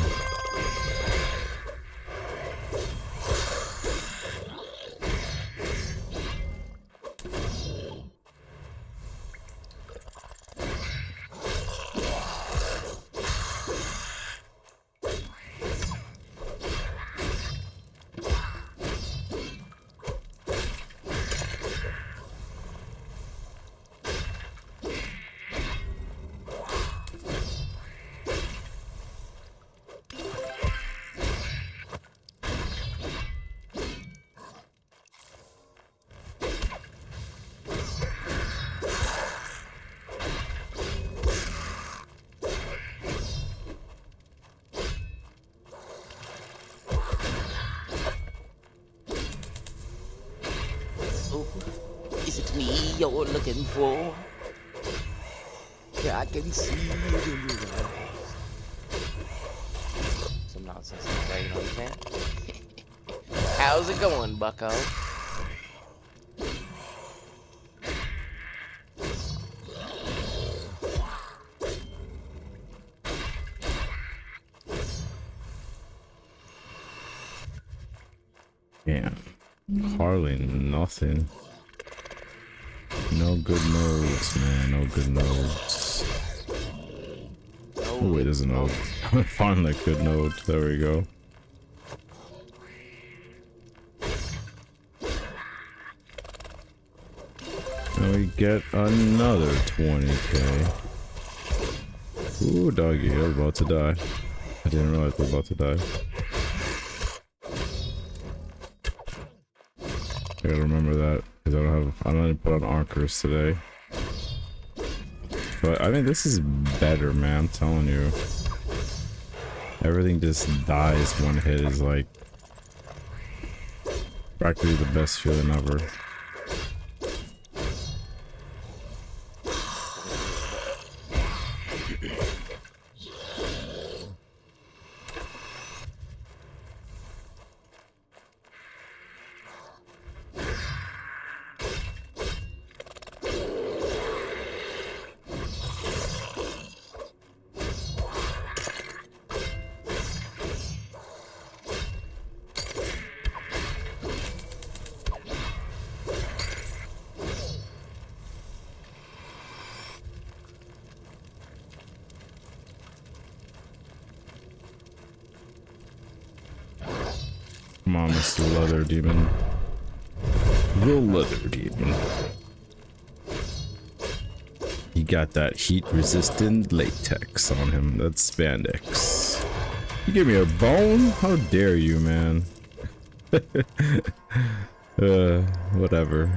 Is it me you're looking for? Yeah, I can see it in your eyes. Some nonsense in there, you know what I'm saying? How's it going, bucko? Yeah. Hardly nothing. No good nodes, man. No good nodes. Oh, wait, there's a node. Find that good node. There we go. And we get another 20k. Ooh, doggy. I was about to die. I didn't realize I was about to die. I gotta remember that because I don't put on archers today. But I mean, this is better, man. I'm telling you. Everything just dies one hit is like practically the best feeling ever. Come on, Mr. Leather Demon. The Leather Demon. He got that heat-resistant latex on him. That's spandex. You give me a bone? How dare you, man? Whatever.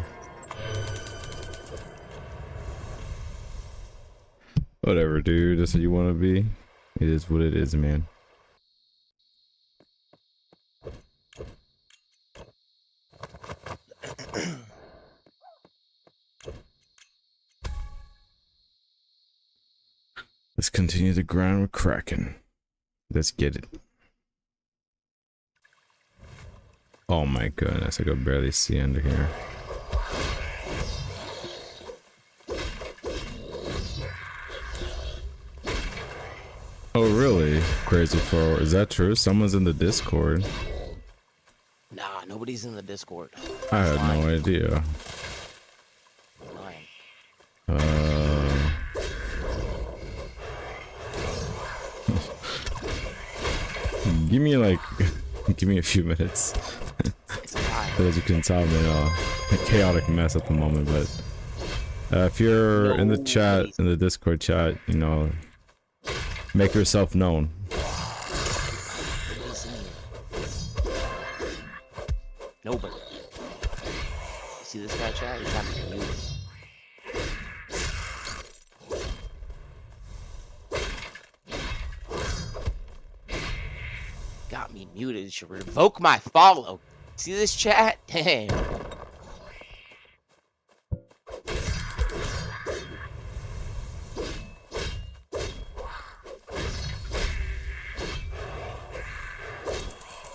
Whatever, dude. That's what you want to be. It is what it is, man. Let's continue the grind with Kraken. Let's get it. Oh my goodness, I could barely see under here. Oh, really? Crazy for is that true? Someone's in the Discord. Nah, nobody's in the Discord. I had no idea. Lying. Give me like, give me a few minutes. As you can tell, I'm in a chaotic mess at the moment. But if you're in the chat, in the Discord chat, you know, make yourself known. Nobody. See this guy, chat? He's not even muted. Got me muted. Should revoke my follow. See this chat? Damn.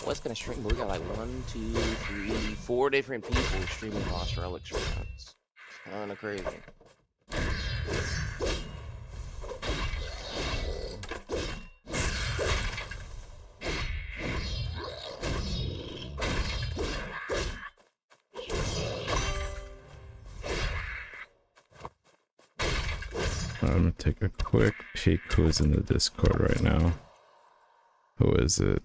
What's gonna stream? We got like 1, 2, 3, 4 different people streaming Lost Relics right now. It's kinda crazy. I'm gonna take a quick peek who's in the Discord right now. Who is it?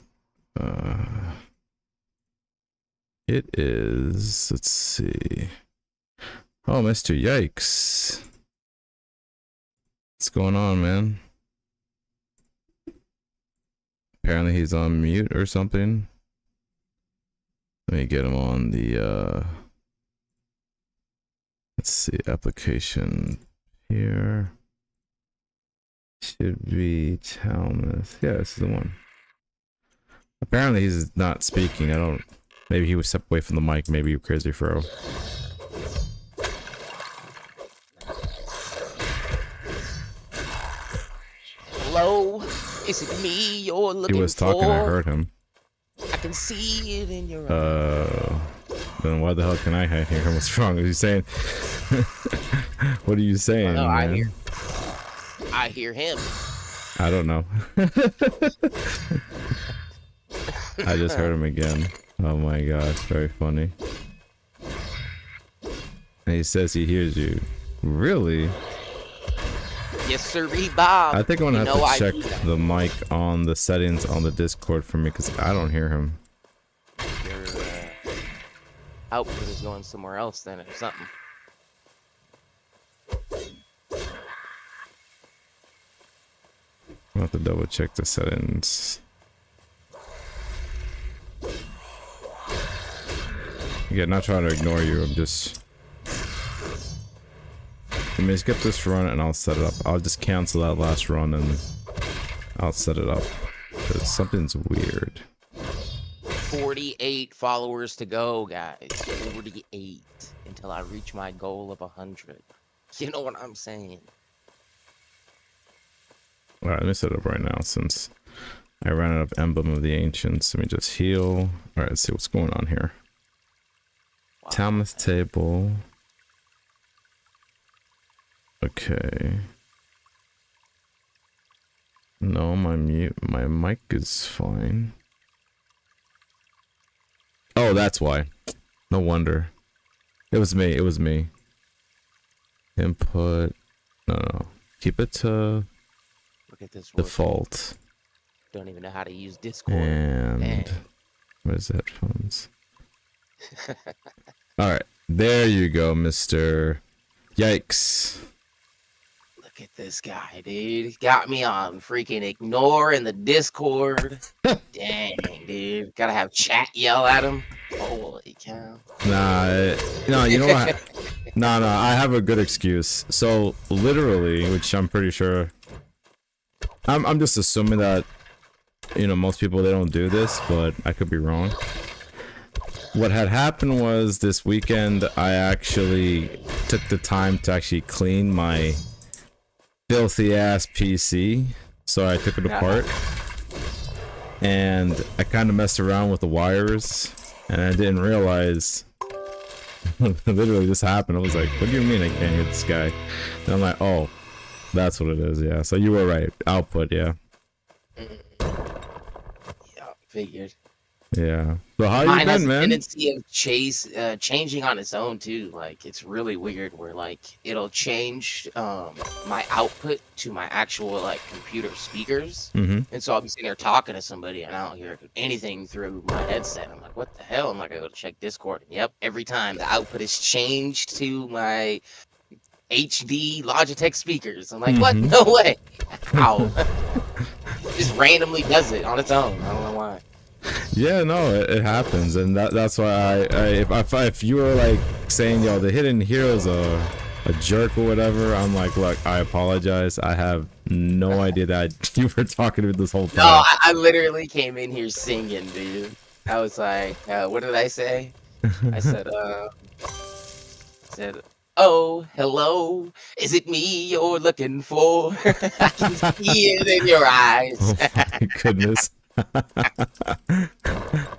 It is, let's see. Oh, Mr. Yikes. What's going on, man? Apparently he's on mute or something. Let me get him on the let's see, application here. Should be Talmus. Yeah, this is the one. Apparently he's not speaking. I don't. Maybe he was stepped away from the mic. Maybe you crazy fro. Hello, is it me you're looking for? He was talking. I heard him. I can see it in your eyes. Then why the hell can I hear him? What's wrong? Is he saying? What are you saying? No, man? I hear him. I don't know. I just heard him again. Oh my gosh, very funny. And he says he hears you. Really? Yes, sir, Bob. I think I'm gonna have to check the mic on the settings on the Discord for me because I don't hear him. Your output is going somewhere else then or something. I'll have to double check the settings. Again, not trying to ignore you. I'm just. Let me skip this run and I'll set it up. I'll just cancel that last run and I'll set it up. Because something's weird. 48 followers to go, guys. 48 until I reach my goal of 100. You know what I'm saying? Alright, let me set it up right now since I ran out of Emblem of the Ancients. Let me just heal. Alright, let's see what's going on here. Wow. Talmus table. Okay. No, my mic is fine. Oh, that's why. No wonder. It was me. Input. No. Keep it to Look at this default. Don't even know how to use Discord. And where's the headphones? Alright. There you go, Mr. Yikes. Look at this guy, dude. Got me on freaking ignore in the Discord. Dang, dude. Gotta have chat yell at him. Holy cow. No, you know what? No, I have a good excuse. So, literally, which I'm pretty sure... I'm just assuming that, you know, most people, they don't do this, but I could be wrong. What had happened was this weekend, I actually took the time to actually clean my filthy ass PC. So I took it apart and I kind of messed around with the wires and I didn't realize literally this happened. I was like, what do you mean I can't hear this guy? And I'm like, oh, that's what it is. Yeah. So you were right. Output. Yeah. Mm, yeah, figured. Yeah. So how you Mine has been, a man? tendency of changing on its own too. Like it's really weird where like it'll change my output to my actual like computer speakers. Mm-hmm. And so I'll be sitting there talking to somebody and I don't hear anything through my headset. I'm like, what the hell? I'm like, I go to check Discord. And yep, every time the output is changed to my HD Logitech speakers. I'm like, what? Mm-hmm. No way. How? Just randomly does it on its own. I don't know why. Yeah, no, it happens, and that's why if you were like saying, yo, the hidden hero's a jerk or whatever, I'm like, look, I apologize. I have no idea that you were talking to me this whole No, time. I literally came in here singing, dude. I was like, what did I say? I said, oh, hello, is it me you're looking for? I can see it in your eyes. Oh my goodness.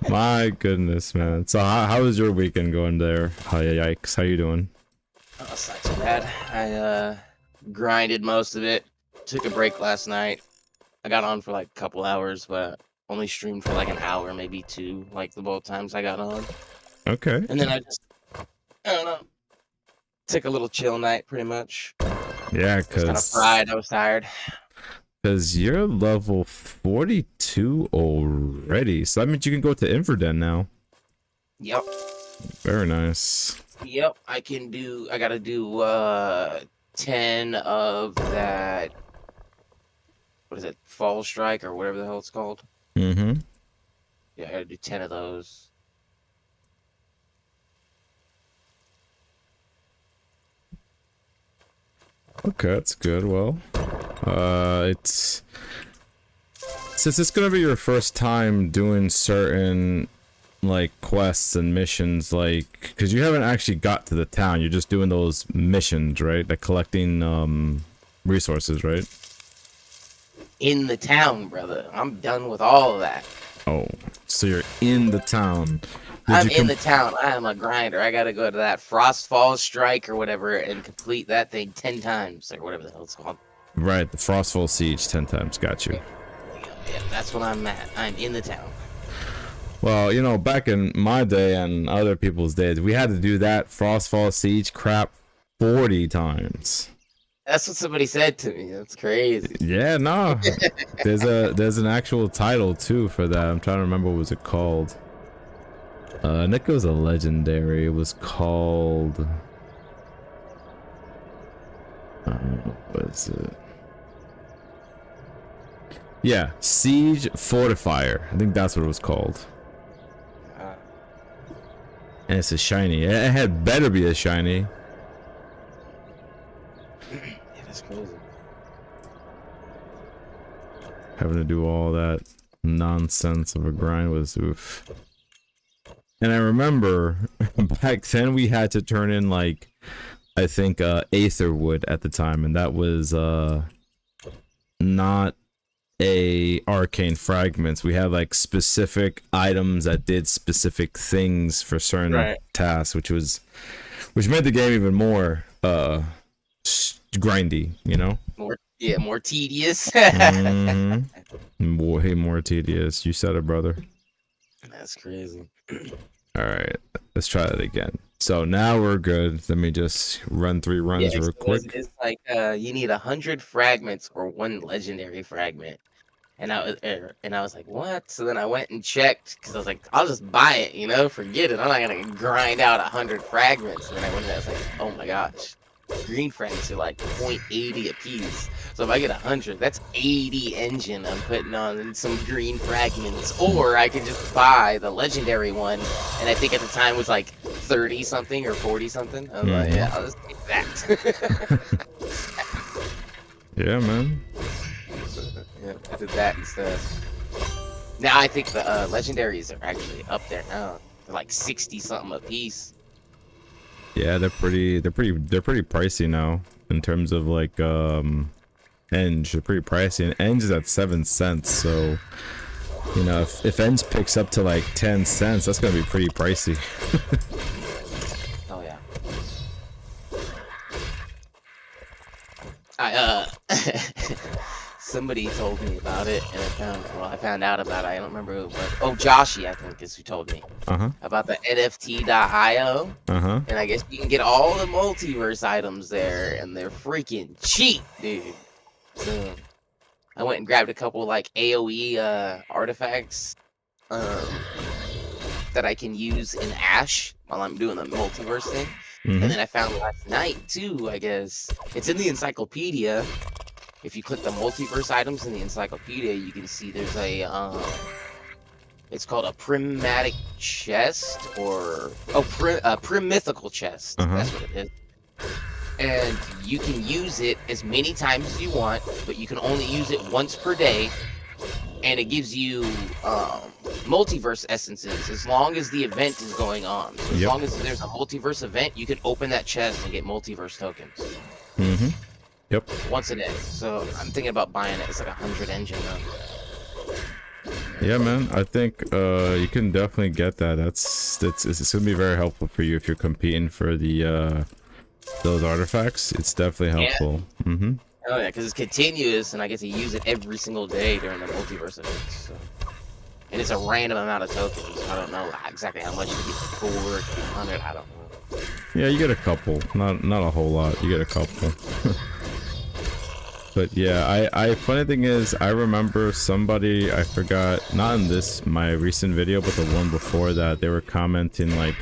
My goodness, man. So how was your weekend going there? Oh, yikes. How you doing? Oh, it's not too bad. I grinded most of it. Took a break last night. I got on for like a couple hours, but only streamed for like an hour, maybe two, like the both times I got on. Okay. And then I don't know, took a little chill night, pretty much. Yeah, I was kind of fried. I was tired. Because you're level 42 already. So that means you can go to Inverden now. Yep. Very nice. Yep. I gotta do 10 of that. What is it? Fall Strike or whatever the hell it's called. Mm-hmm. Yeah, I gotta do 10 of those. Okay, that's good. Well, it's since it's gonna be your first time doing certain like quests and missions, like because you haven't actually got to the town, you're just doing those missions, right? Like collecting resources, right? In the town, brother. I'm done with all of that. Oh, so you're in the town. I'm in the town. I am a grinder. I gotta go to that Frostfall Strike or whatever and complete that thing 10 times or whatever the hell it's called. Right, the Frostfall Siege 10 times. Got you. Yeah, that's what I'm at. I'm in the town. Well, you know, back in my day and other people's days, we had to do that Frostfall Siege crap 40 times. That's what somebody said to me. That's crazy. Yeah, no. there's an actual title too for that. I'm trying to remember what was it called. I think it was a legendary. It was called what is it? Yeah, Siege Fortifier. I think that's what it was called. And it's a shiny. It had better be a shiny. Yeah, that's crazy. Having to do all that nonsense of a grind was oof. And I remember back then we had to turn in like I think Aetherwood at the time, and that was not a arcane fragments. We had like specific items that did specific things for certain tasks, which made the game even more grindy, you know? More tedious. Mm-hmm. Way more tedious. You said it, brother. That's crazy. Alright, let's try that again. So now we're good. Let me just run 3 runs real quick. It's like you need 100 fragments or 1 legendary fragment. And I was like, what? So then I went and checked because I was like, I'll just buy it, you know, forget it. I'm not gonna grind out 100 fragments. And then I went and I was like, oh my gosh, green fragments are like 0.80 a piece. So if I get 100, that's 80 engine I'm putting on some green fragments. Or I can just buy the legendary one, and I think at the time it was like 30 something or 40 something. I was like, yeah, I'll just take that. Yeah, man. Yeah, I did that instead. Now I think the legendaries are actually up there now. They're like 60 something a piece. Yeah, they're pretty pricey now in terms of like Eng. They're pretty pricey, and Eng is at 7 cents. So you know, if Eng picks up to like 10 cents, that's gonna be pretty pricey. Oh yeah. somebody told me about it, and I found out about it. I don't remember who it was. Oh, Joshy, I think, is who told me about the NFT.io. And I guess you can get all the multiverse items there, and they're freaking cheap, dude. So I went and grabbed a couple like AoE artifacts that I can use in Ash while I'm doing the multiverse thing. And then I found last night too, I guess. It's in the encyclopedia. If you click the multiverse items in the encyclopedia, you can see there's a it's called a prismatic chest, or primythical chest. That's what it is. And you can use it as many times as you want, but you can only use it once per day. And it gives you multiverse essences as long as the event is going on. So as long as there's a multiverse event, you can open that chest and get multiverse tokens. Yep. Once a day. So I'm thinking about buying it. It's like 100 engine though. Yeah, man. I think you can definitely get that. It's gonna be very helpful for you if you're competing for the those artifacts. It's definitely helpful. Oh yeah, because it's continuous, and I get to use it every single day during the multiverse events. So. And it's a random amount of tokens. I don't know exactly how much you get. 400. I don't know. Yeah, you get a couple. Not a whole lot. You get a couple. But yeah, funny thing is, I remember somebody, I forgot, not in my recent video, but the one before that, they were commenting like,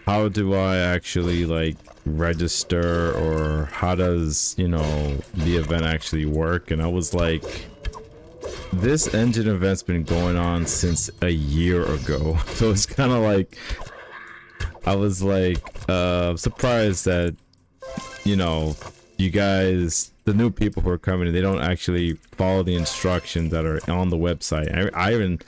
how do I actually like register, or how does, you know, the event actually work? And I was like, this engine event's been going on since a year ago. So it's kind of like, I was like surprised that, you know, you guys, the new people who are coming in, they don't actually follow the instructions that are on the website. I even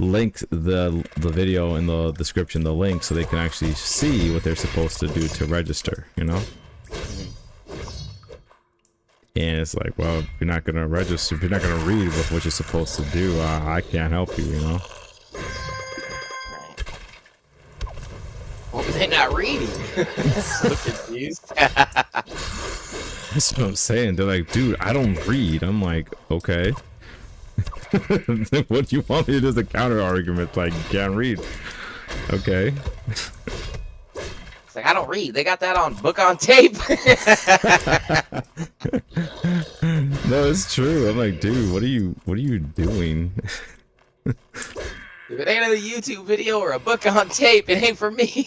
linked the video in the description, the link, so they can actually see what they're supposed to do to register, you know? And it's like, well, if you're not gonna register, if you're not gonna read what you're supposed to do, I can't help you, you know? What were they not reading? So confused. That's what I'm saying. They're like, dude, I don't read. I'm like, okay. What do you want me to do as a counter argument? Like, you can't read. Okay. It's like, I don't read. They got that on book on tape. No, it's true. I'm like, dude, what are you doing? If it ain't a YouTube video or a book on tape, it ain't for me.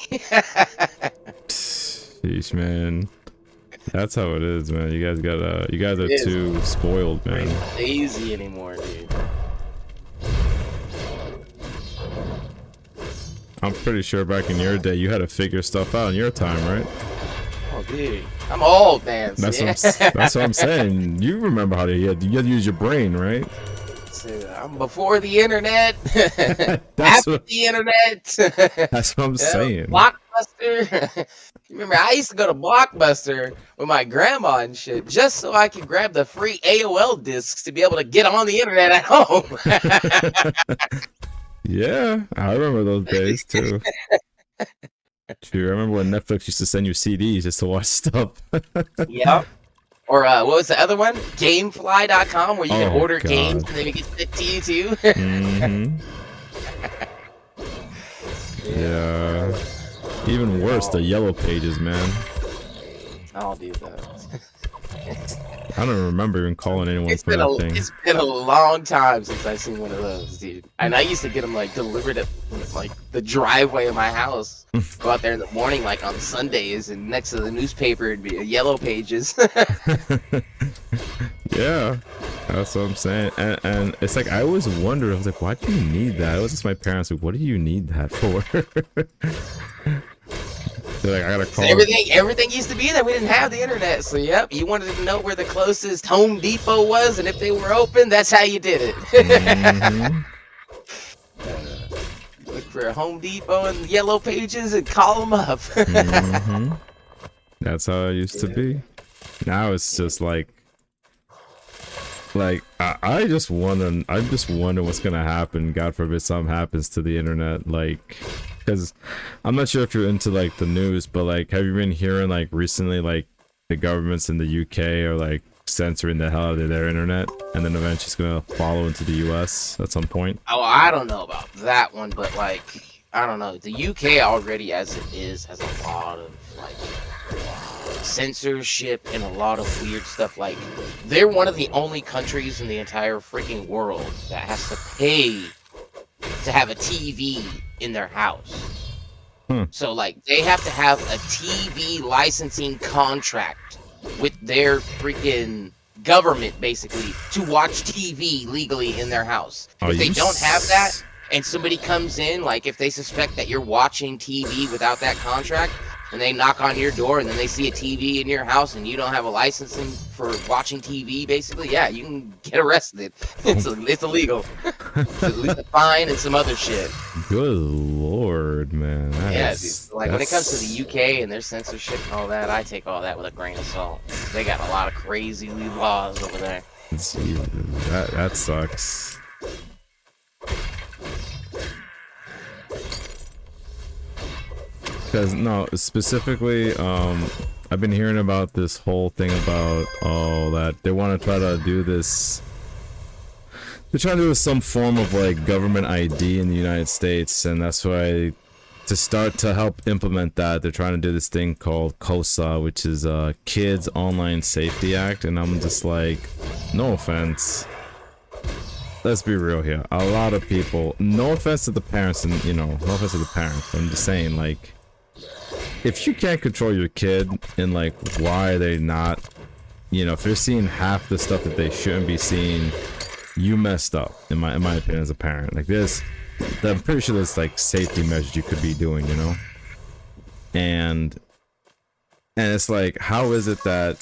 Sheesh, man. That's how it is, man. You guys are too spoiled, man. Ain't lazy anymore, dude. I'm pretty sure back in your day, you had to figure stuff out in your time, right? Oh, dude. I'm old, man. So that's what I'm saying. You remember how you had to use your brain, right? I'm before the internet. After the internet. That's what I'm saying. Blockbuster. Remember, I used to go to Blockbuster with my grandma and shit just so I could grab the free AOL discs to be able to get on the internet at home. Yeah, I remember those days too. Do you remember when Netflix used to send you CDs just to watch stuff? Yep. Or what was the other one? Gamefly.com, where you can order games and then we get sent to you too. Yeah. Even worse, the yellow pages, man. I'll do that. I don't remember even calling anyone for that thing. It's been a long time since I've seen one of those, dude. And I used to get them like delivered at like the driveway of my house. Go out there in the morning, like on Sundays, and next to the newspaper it'd be a yellow pages. Yeah, that's what I'm saying. And it's like, I always wondered, I was like, why do you need that? It was just my parents like, what do you need that for? They're like, I gotta call. Everything used to be there. We didn't have the internet, so yep. You wanted to know where the closest Home Depot was, and if they were open, that's how you did it. Look for a Home Depot and Yellow Pages and call them up. That's how it used to be. Now it's just like I just wonder what's gonna happen. God forbid something happens to the internet, like, because I'm not sure if you're into like the news, but like, have you been hearing like recently, like the governments in the UK are like censoring the hell out of their internet, and then eventually it's gonna follow into the US at some point. Oh, I don't know about that one, but like, I don't know. The UK already, as it is, has a lot of like censorship and a lot of weird stuff. Like, they're one of the only countries in the entire freaking world that has to pay to have a TV in their house. So like, they have to have a TV licensing contract with their freaking government, basically, to watch TV legally in their house. If they don't have that, and somebody comes in, like if they suspect that you're watching TV without that contract, and they knock on your door and then they see a TV in your house and you don't have a licensing for watching TV, basically, yeah, you can get arrested. It's illegal. It's at least a fine and some other shit. Good lord, man. Yeah, dude. Like when it comes to the UK and their censorship and all that, I take all that with a grain of salt. They got a lot of crazy laws over there. That sucks. Because no, specifically, I've been hearing about this whole thing about that they want to try to do this. They're trying to do some form of like government ID in the United States, and that's why to start to help implement that, they're trying to do this thing called COSA, which is Kids Online Safety Act, and I'm just like, no offense. Let's be real here. A lot of people, no offense to the parents, and no offense to the parents, but I'm just saying, like, if you can't control your kid and like why are they not, if they're seeing half the stuff that they shouldn't be seeing, you messed up in my opinion as a parent. Like this, I'm pretty sure there's like safety measures you could be doing, and it's like, how is it that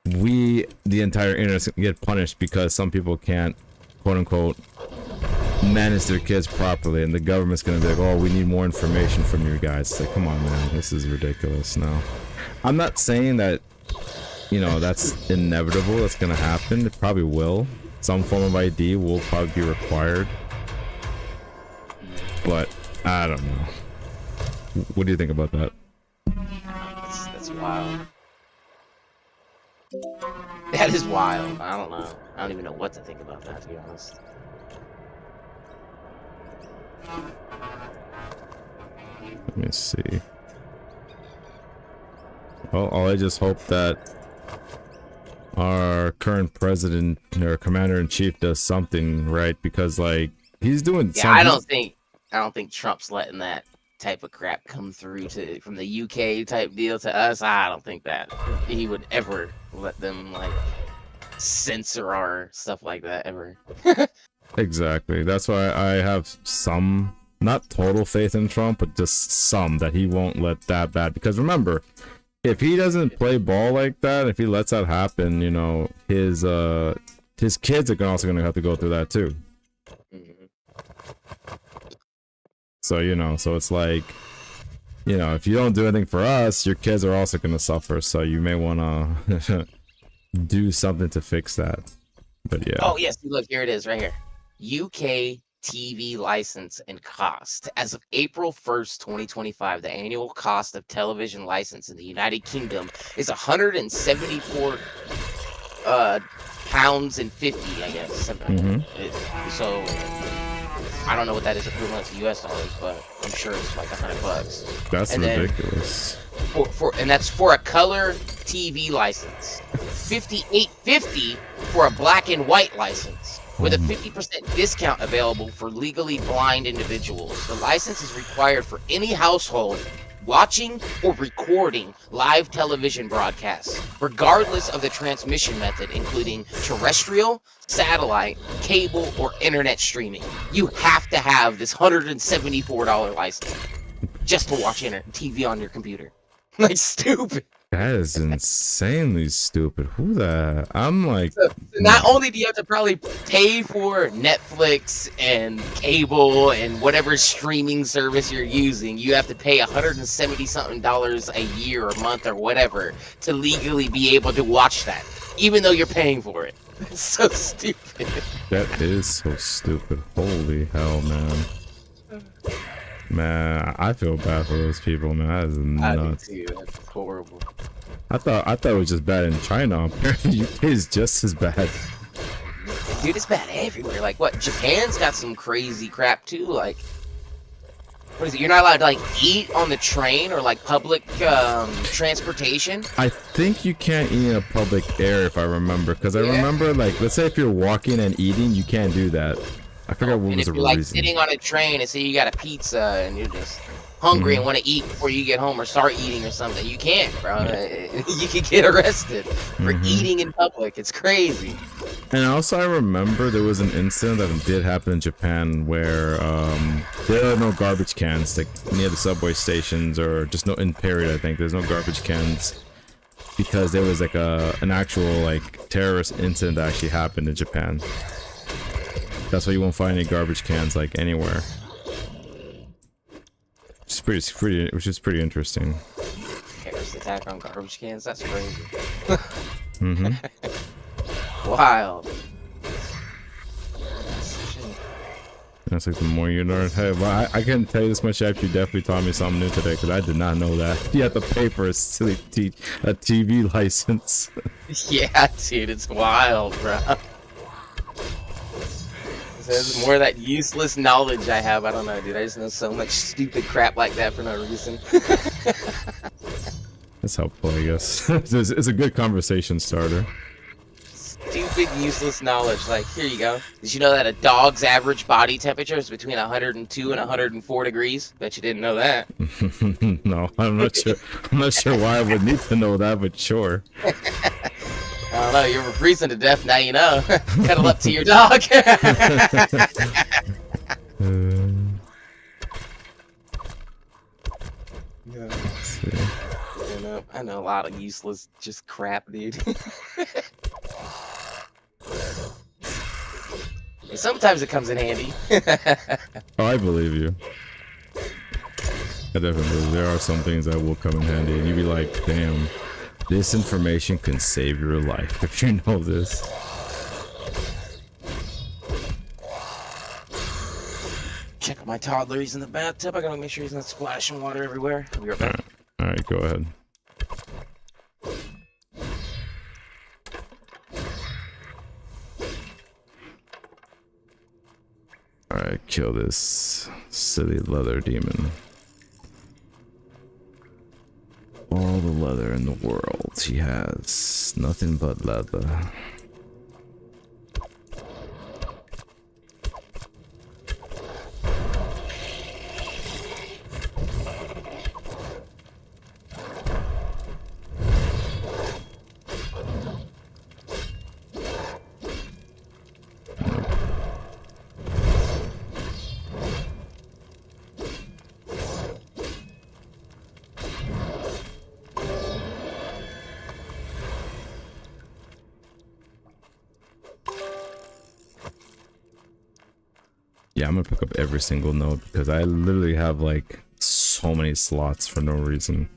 the entire internet get punished because some people can't, quote unquote, manage their kids properly, and the government's gonna be like, oh, we need more information from you guys. It's like, come on, man, this is ridiculous. No, I'm not saying that that's inevitable, that's gonna happen. It probably will. Some form of ID will probably be required, but I don't know. What do you think about that? That's wild. That is wild. I don't know. I don't even know what to think about that, to be honest. Let me see. Well, I just hope that our current president or commander-in-chief does something right, because like he's doing something. I don't think Trump's letting that type of crap come through from the UK type deal to us. I don't think that he would ever let them like censor our stuff like that ever. Exactly. That's why I have some, not total faith in Trump, but just some, that he won't let that bad. Because remember, if he doesn't play ball like that, if he lets that happen, his kids are also going to have to go through that too. So, so it's like, if you don't do anything for us, your kids are also going to suffer. So you may want to do something to fix that. But yeah. Oh, yes. Look, here it is right here. UK TV license and cost. As of April 1st, 2025, the annual cost of television license in the United Kingdom is 174 pounds and 50, I guess. So I don't know what that is equivalent to US dollars, but I'm sure it's like $100. That's ridiculous. And that's for a color TV license. $58.50 for a black and white license, with a 50% discount available for legally blind individuals. The license is required for any household watching or recording live television broadcasts, regardless of the transmission method, including terrestrial, satellite, cable, or internet streaming. You have to have this $174 license just to watch TV on your computer. Like, stupid. That is insanely stupid. Who the... I'm like... So not only do you have to probably pay for Netflix and cable and whatever streaming service you're using, you have to pay $170-something a year or month or whatever to legally be able to watch that, even though you're paying for it. It's so stupid. That is so stupid. Holy hell, man. Man, I feel bad for those people, man. That is nuts. I do too. That's horrible. I thought it was just bad in China. Apparently, UK is just as bad. Dude, it's bad everywhere. Like, what? Japan's got some crazy crap too. Like, what is it? You're not allowed to like eat on the train or like public transportation. I think you can't eat in a public air if I remember, because I remember like, let's say if you're walking and eating, you can't do that. I forgot what And was if the you're like reason. sitting on a train and say you got a pizza and you're just hungry and want to eat before you get home or start eating or something, you can't, bro. You could get arrested for eating in public. It's crazy. And also, I remember there was an incident that did happen in Japan where there are no garbage cans like near the subway stations, or just no in period. I think there's no garbage cans because there was like an actual like terrorist incident that actually happened in Japan. That's why you won't find any garbage cans like anywhere. Which is pretty interesting. Terrorist attack on garbage cans. That's crazy. Wild. That's like the more you learn. Hey, well, I can tell you this much. Actually, definitely taught me something new today because I did not know that. You have to pay for a silly a TV license. Yeah, dude, it's wild, bro. There's more of that useless knowledge I have. I don't know, dude. I just know so much stupid crap like that for no reason. That's helpful, I guess. It's a good conversation starter. Stupid, useless knowledge. Like, here you go. Did you know that a dog's average body temperature is between 102 and 104 degrees? Bet you didn't know that. No, I'm not sure. I'm not sure why I would need to know that, but sure. I don't know, you're freezing to death, now you know. Cuddle up to your dog. Let's see. I know a lot of useless just crap, dude. Sometimes it comes in handy. Oh, I believe you. I definitely believe there are some things that will come in handy, and you'd be like, damn, this information can save your life if you know this. Check out my toddler, he's in the bathtub. I gotta make sure he's not splashing water everywhere. I'll be right back. Alright, go ahead. Alright, kill this silly leather demon. All the leather in the world he has. Nothing but leather. Yeah, I'm gonna pick up every single node because I literally have like so many slots for no reason.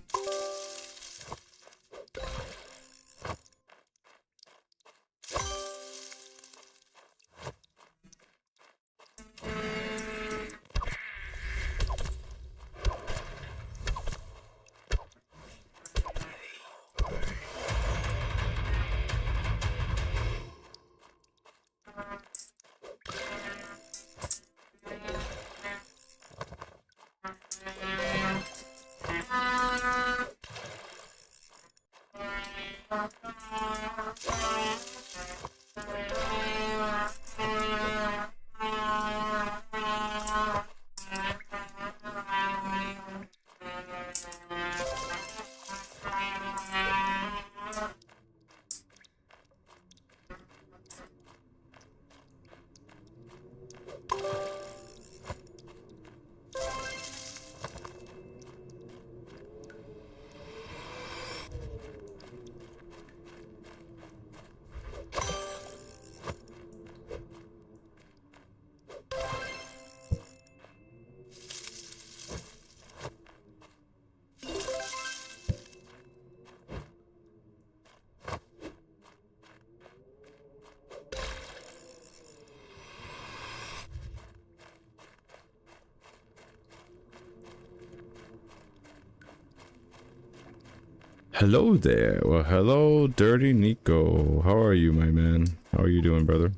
Hello there. Well, hello, Dirty Nico. How are you, my man? How are you doing, brother?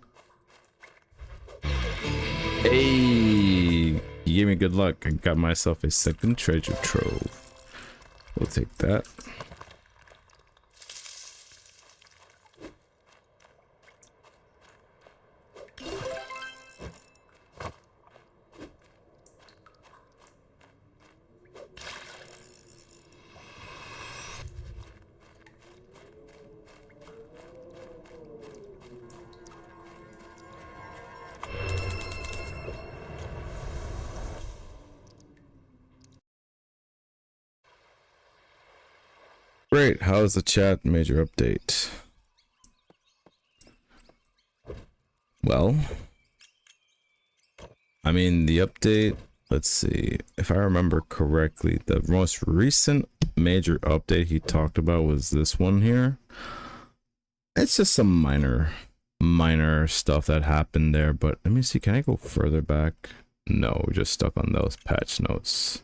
Hey, you gave me good luck. I got myself a second treasure trove. We'll take that. Great. How's the chat? Major update. Well, I mean, the update, let's see. If I remember correctly, the most recent major update he talked about was this one here. It's just some minor stuff that happened there, but let me see. Can I go further back? No, we're just stuck on those patch notes.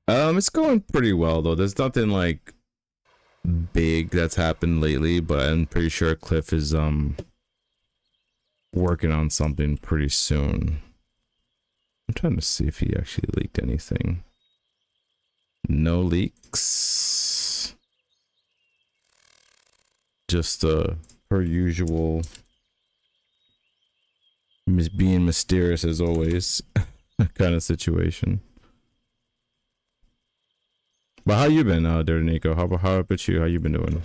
It's going pretty well though. There's nothing like big that's happened lately, but I'm pretty sure Cliff is working on something pretty soon. I'm trying to see if he actually leaked anything. No leaks. Just per usual, being mysterious as always kind of situation. But how you been, Dirty Nico? How about you? How you been doing?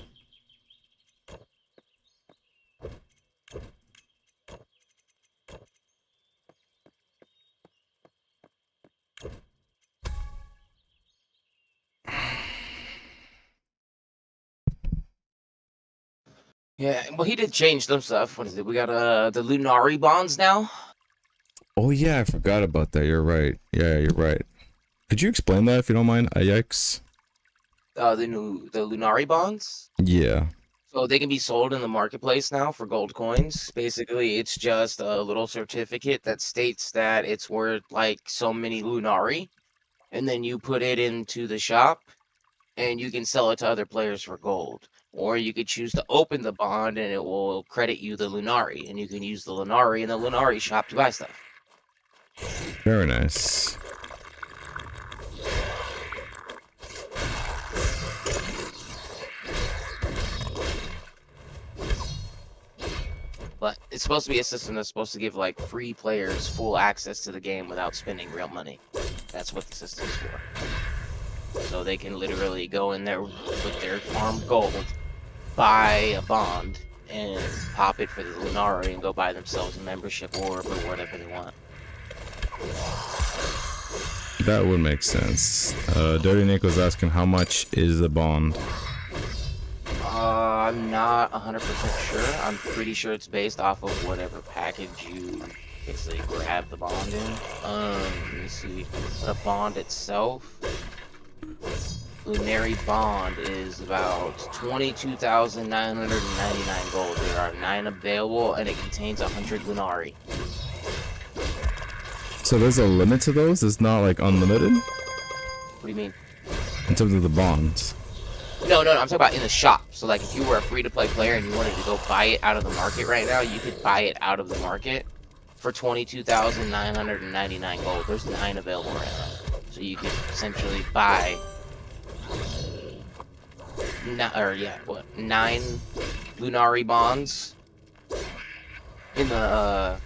Yeah, well, he did change some stuff. What is it? We got the Lunari bonds now. Oh yeah, I forgot about that. You're right. Yeah, you're right. Could you explain that if you don't mind, Ajax? The Lunari bonds. Yeah. So they can be sold in the marketplace now for gold coins. Basically, it's just a little certificate that states that it's worth like so many Lunari, and then you put it into the shop, and you can sell it to other players for gold. Or you could choose to open the bond, and it will credit you the Lunari, and you can use the Lunari in the Lunari shop to buy stuff. Very nice. But it's supposed to be a system that's supposed to give like free players full access to the game without spending real money. That's what the system's for. So they can literally go in there with their farm gold, buy a bond, and pop it for the Lunari and go buy themselves a membership orb or whatever they want. That would make sense. Dirty Nico's asking how much is the bond? I'm not 100% sure. I'm pretty sure it's based off of whatever package you basically grab the bond in. Let me see. The bond itself, Lunari bond is about 22,999 gold. There are 9 available, and it contains 100 Lunari. So there's a limit to those? It's not like unlimited? What do you mean? In terms of the bonds. No, I'm talking about in the shop. So like if you were a free-to-play player and you wanted to go buy it out of the market right now, you could buy it out of the market for 22,999 gold. There's 9 available right now. So you could essentially buy 9 Lunari bonds in the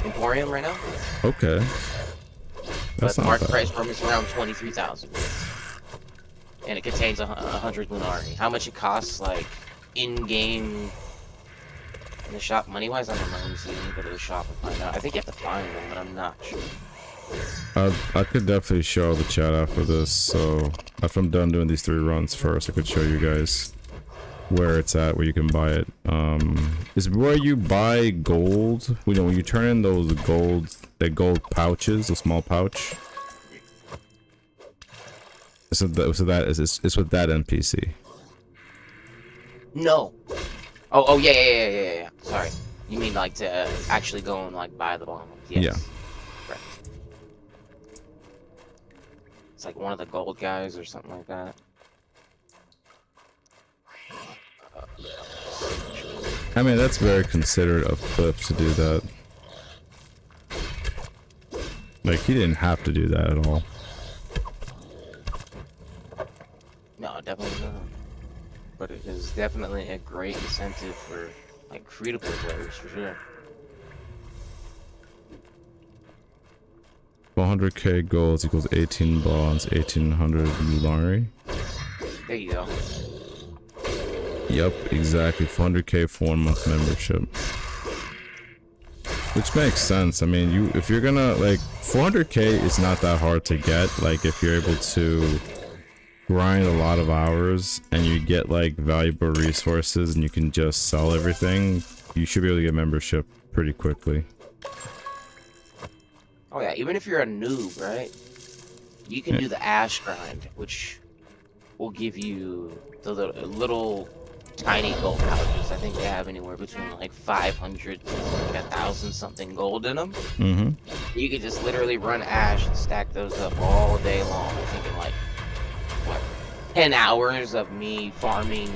Emporium right now. Okay. But the market price for them is around 23,000. And it contains 100 Lunari. How much it costs, like, in-game in the shop money-wise? I don't know. Let me see. Let me go to the shop and find out. I think you have to find them, but I'm not sure. I could definitely show the chat after this, so if I'm done doing these 3 runs first, I could show you guys where it's at, where you can buy it. Is where you buy gold. You know, when you turn in those gold pouches, a small pouch. So that is it's with that NPC. No. Oh yeah. Sorry. You mean like to actually go and like buy the bomb? Yes. Yeah. Right. It's like one of the gold guys or something like that. I mean, that's very considerate of Cliff to do that. Like, he didn't have to do that at all. No, definitely not. But it is definitely a great incentive for like free-to-play players for sure. 400k goals equals 18 bonds, 1800 Lunari. There you go. Yep, exactly. 400k for 1 month membership. Which makes sense. I mean, if you're gonna, like, 400k is not that hard to get. Like, if you're able to grind a lot of hours and you get, like, valuable resources and you can just sell everything, you should be able to get membership pretty quickly. Oh yeah, even if you're a noob, right? You can do the ash grind, which will give you the little tiny gold pouches. I think they have anywhere between like 500 to like 1,000 something gold in them. Mm-hmm. You could just literally run ash and stack those up all day long. I'm thinking like, what, 10 hours of me farming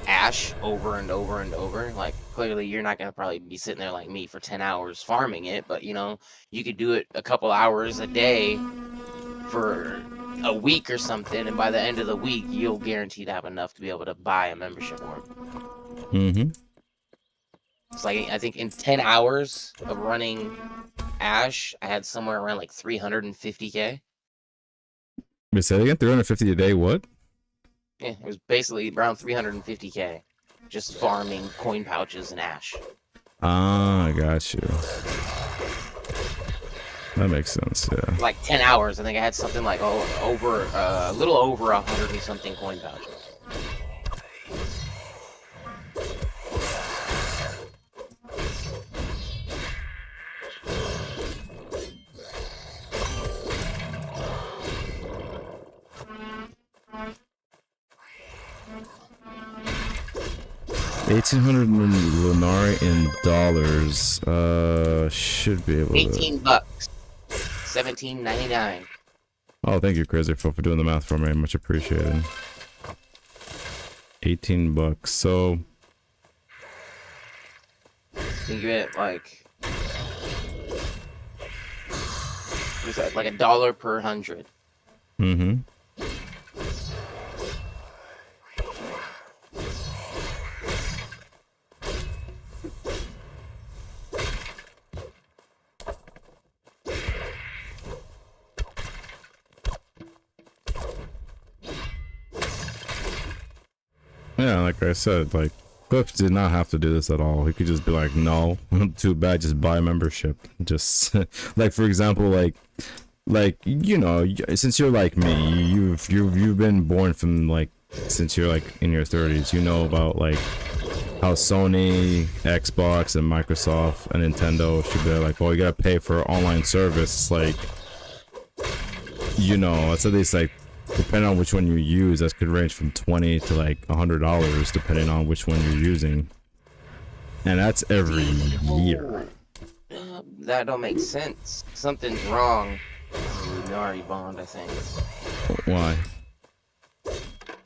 ash over and over and over. Like, clearly you're not gonna probably be sitting there like me for 10 hours farming it, but you know, you could do it a couple hours a day for a week or something, and by the end of the week you'll guarantee to have enough to be able to buy a membership orb. Mm-hmm. It's like, I think in 10 hours of running ash, I had somewhere around like 350k. Wait, say it again? 350 a day, what? Yeah, it was basically around 350k just farming coin pouches and ash. Ah, I got you. That makes sense, yeah. Like 10 hours, I think I had something like a little over 100 and something coin pouches. $1,800 Lunari in dollars. Should be able to. $18. $17.99. Oh, thank you, Crazy, for doing the math for me. Much appreciated. $18. So. Think of it like, what is that? Like $1 per 100. Mm-hmm. Yeah, like I said, like, Cliff did not have to do this at all. He could just be like, no, too bad, just buy membership. Just, like, for example, like, you know, since you're like me, you've been born from, like, since you're, like, in your 30s, you know about, like, how Sony, Xbox, and Microsoft, and Nintendo should be like, oh, you gotta pay for online service. It's like, you know, it's at least, like, depending on which one you use, that could range from $20 to like $100, depending on which one you're using, and that's every year. That don't make sense. Something's wrong with Lunari Bond, I think. Why?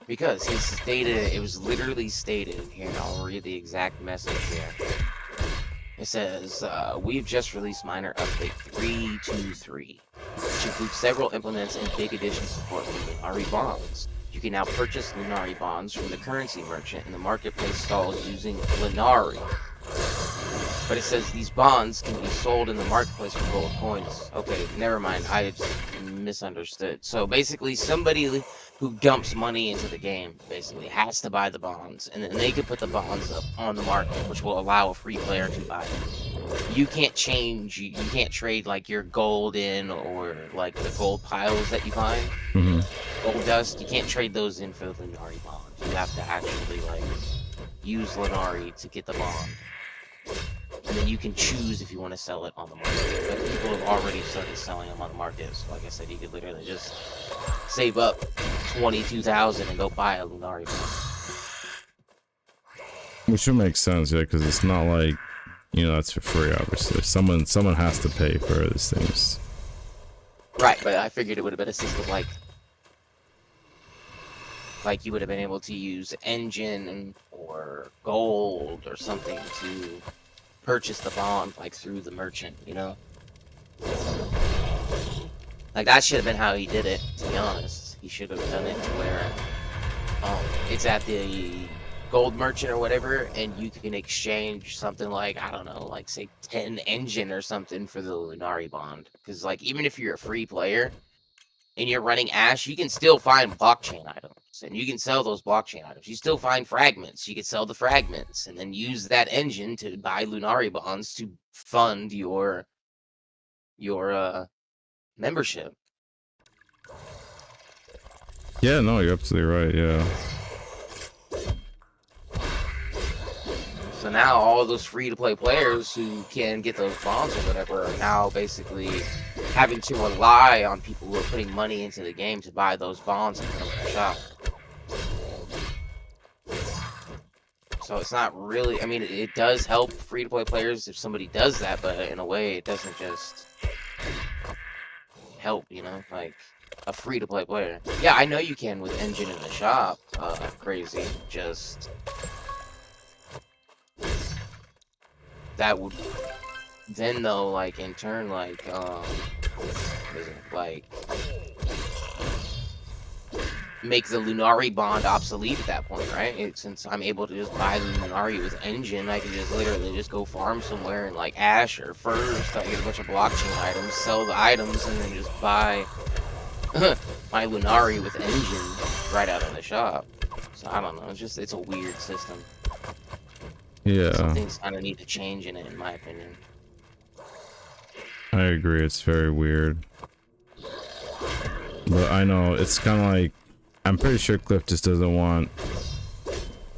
Because he stated, it was literally stated here, I'll read the exact message here. It says, we've just released minor update 323, which includes several implements and big addition support for Lunari bonds. You can now purchase Lunari bonds from the currency merchant in the marketplace stalls using Lunari. But it says these bonds can be sold in the marketplace for gold coins. Okay, never mind, I just misunderstood. So basically, somebody who dumps money into the game basically has to buy the bonds, and then they can put the bonds up on the market, which will allow a free player to buy them. You can't change, you can't trade like your gold in, or like the gold piles that you find. Mm-hmm. Gold dust, you can't trade those in for the Lunari bond. You have to actually like use Lunari to get the bond. And then you can choose if you want to sell it on the market. But people have already started selling them on the market. So like I said, you could literally just save up 22,000 and go buy a Lunari bond. Which would make sense, yeah, because it's not like, you know, that's for free, obviously. Someone has to pay for these things. Right, but I figured it would have been a system like like you would have been able to use engine or gold or something to purchase the bond, like through the merchant, you know? Like that should have been how he did it, to be honest. He should have done it to where it's at the gold merchant or whatever, and you can exchange something like, I don't know, like say 10 engine or something for the Lunari bond. Because like even if you're a free player and you're running Ash, you can still find blockchain items, and you can sell those blockchain items. You still find fragments. You can sell the fragments, and then use that engine to buy Lunari bonds to fund your membership. Yeah, no, you're absolutely right. Yeah. So now all those free-to-play players who can get those bonds or whatever are now basically having to rely on people who are putting money into the game to buy those bonds and put them in their shop. So it's not really, I mean, it does help free-to-play players if somebody does that, but in a way it doesn't just help, you know, like a free-to-play player. Yeah, I know you can with engine in the shop, crazy, just that would then though, like in turn, like make the Lunari bond obsolete at that point, right? Since I'm able to just buy the Lunari with engine, I can just literally just go farm somewhere in like Ash or First, I get a bunch of blockchain items, sell the items, and then just buy my Lunari with engine right out of the shop. So I don't know, it's a weird system. Yeah. Some things kind of need to change in it, in my opinion. I agree, it's very weird. But I know, it's kind of like, I'm pretty sure Cliff just doesn't want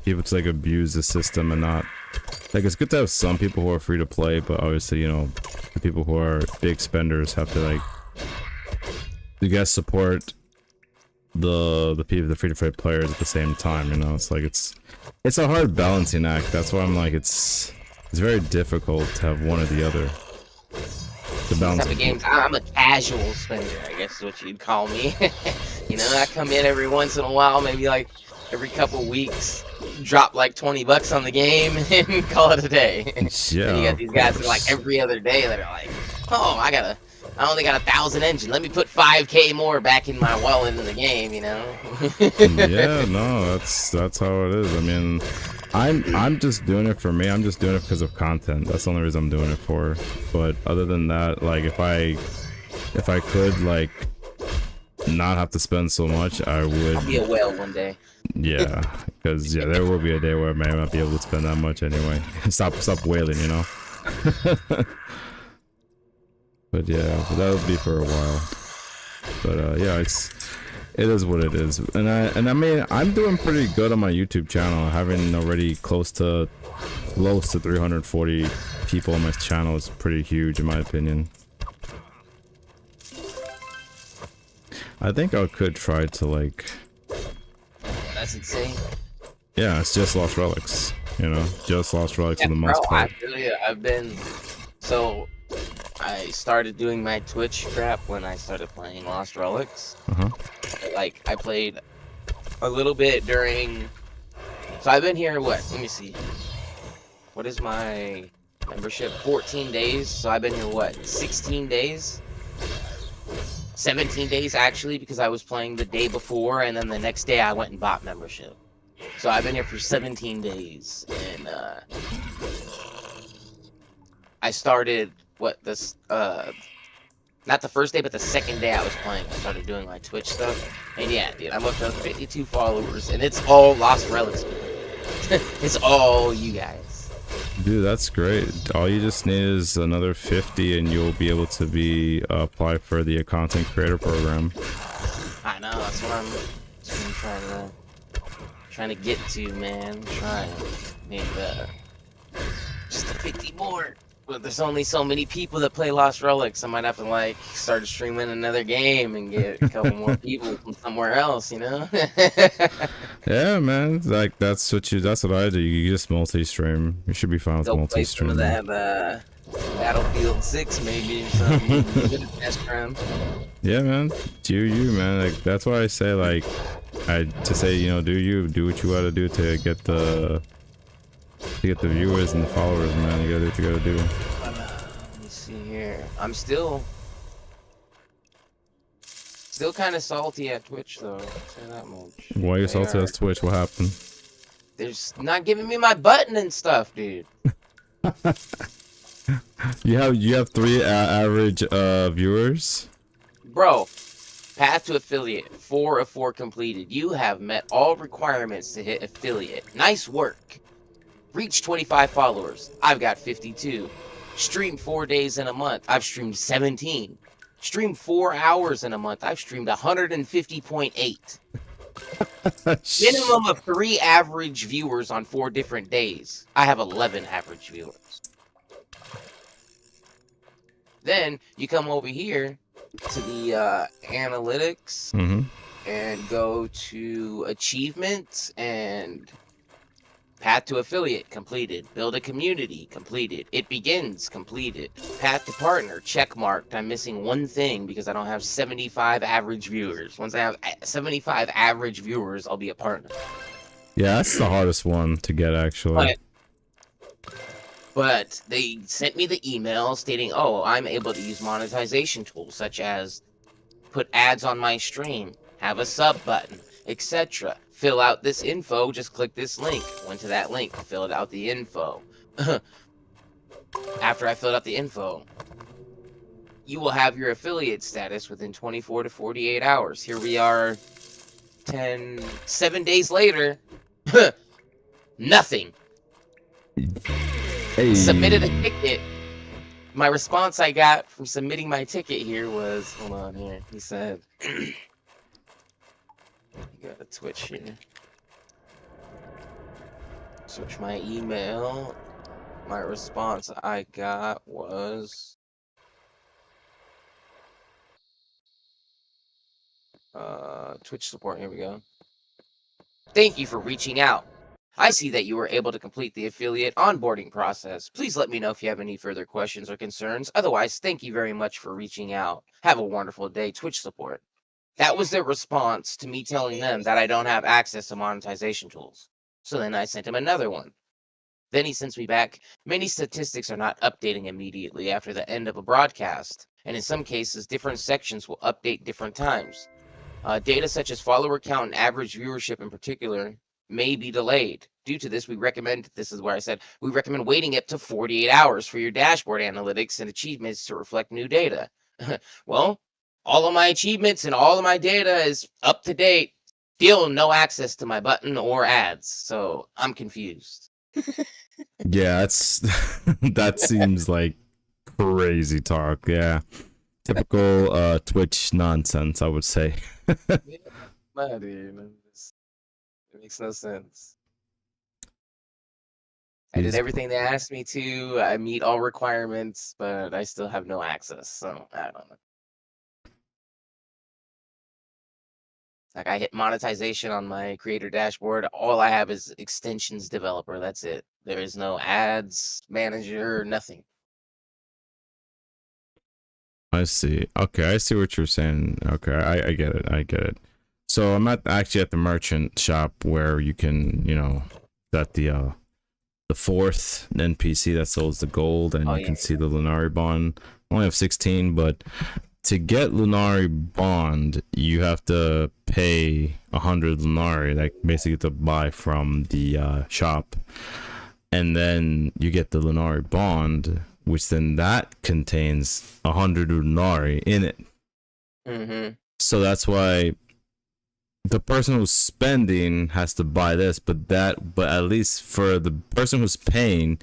people to like abuse the system and not, like it's good to have some people who are free to play, but obviously, you know, the people who are big spenders have to like, you guys support the people, the free to play players at the same time, you know. It's like it's a hard balancing act. That's why I'm like, it's very difficult to have one or the other. The balance Type of games, I'm a casual spender, I guess is what you'd call me. You know, I come in every once in a while, maybe like every couple weeks, drop like 20 bucks on the game and call it a day. Yeah. And you got these guys that like every other day that are like, oh, I only got 1,000 engine. Let me put 5K more back in my wallet in the game, you know? Yeah, no, that's how it is. I mean, I'm just doing it for me. I'm just doing it because of content. That's the only reason I'm doing it for. But other than that, like if I could like not have to spend so much, I would. I'll be a whale one day. Yeah, because yeah, there will be a day where I may not be able to spend that much anyway. Stop whaling, you know. But yeah, that would be for a while. But yeah, it is what it is. And I mean, I'm doing pretty good on my YouTube channel. Having already close to 340 people on my channel is pretty huge in my opinion. I think I could try to like. That's insane. Yeah, it's just Lost Relics. You know, just Lost Relics for the most part. I've been so. I started doing my Twitch crap when I started playing Lost Relics. Like, I played a little bit during... So I've been here, what? Let me see. What is my membership? 14 days. So I've been here, what? 16 days? 17 days, actually, because I was playing the day before, and then the next day I went and bought membership. So I've been here for 17 days, and, I started... not the first day, but the second day I was playing, I started doing my Twitch stuff. And yeah, dude, I'm up to 52 followers, and it's all Lost Relics. It's all you guys. Dude, that's great. All you just need is another 50 and you'll be able to be apply for the content creator program. I know, that's what I'm trying to get to, man. Trying. Maybe just 50 more. But there's only so many people that play Lost Relics. I might have to like start streaming another game and get a couple more people from somewhere else, you know? Yeah, man. Like that's what I do. You just multi-stream. You should be fine with multi-stream. Play some of that Battlefield 6 maybe or something. Yeah, man. You man. Like that's why I say like to say, you know, do what you gotta do to get the viewers and the followers, man. You gotta do what you gotta do. Let me see here. I'm still kind of salty at Twitch, though. I'll say that much. Why are you salty as Twitch? What happened? They're just not giving me my button and stuff, dude. You have 3 average viewers. Bro, path to affiliate. 4 of 4 completed. You have met all requirements to hit affiliate. Nice work. Reach 25 followers. I've got 52. Stream 4 days in a month. I've streamed 17. Stream 4 hours in a month. I've streamed 150.8. Minimum of 3 average viewers on 4 different days. I have 11 average viewers. Then you come over here to the analytics and go to achievements and path to affiliate completed. Build a community completed. It begins completed. Path to partner check marked. I'm missing one thing because I don't have 75 average viewers. Once I have 75 average viewers, I'll be a partner. Yeah, that's the hardest one to get, actually. But they sent me the email stating, oh, I'm able to use monetization tools such as put ads on my stream, have a sub button, etc. Fill out this info, just click this link. Went to that link, filled out the info. After I filled out the info, you will have your affiliate status within 24 to 48 hours. Here we are 7 days later. Nothing. Hey. Submitted a ticket. My response I got from submitting my ticket here was, hold on here. He said, you got a Twitch here. Search my email. My response I got was, Twitch support. Here we go. Thank you for reaching out. I see that you were able to complete the affiliate onboarding process. Please let me know if you have any further questions or concerns. Otherwise, thank you very much for reaching out. Have a wonderful day, Twitch support. That was their response to me telling them that I don't have access to monetization tools. So then I sent him another one. Then he sends me back, many statistics are not updating immediately after the end of a broadcast, and in some cases, different sections will update different times. Data such as follower count and average viewership in particular may be delayed. Due to this, we recommend waiting up to 48 hours for your dashboard analytics and achievements to reflect new data. Well, all of my achievements and all of my data is up to date. Still no access to my button or ads, so I'm confused. Yeah, that seems like crazy talk. Yeah, typical Twitch nonsense, I would say. Yeah, dude, it makes no sense. I did everything they asked me to. I meet all requirements, but I still have no access. So I don't know. Like I hit monetization on my creator dashboard. All I have is extensions developer. That's it. There is no ads manager, nothing. I see. Okay, I see what you're saying. Okay, I get it. I get it. So I'm actually at the merchant shop where you can, you know, that the 4th NPC that sells the gold, and you can see the Lunari bond. I only have 16, but to get Lunari bond, you have to pay 100 Lunari, like basically to buy from the shop, and then you get the Lunari bond, which then that contains 100 Lunari in it. So that's why the person who's spending has to buy this, but at least for the person who's paying,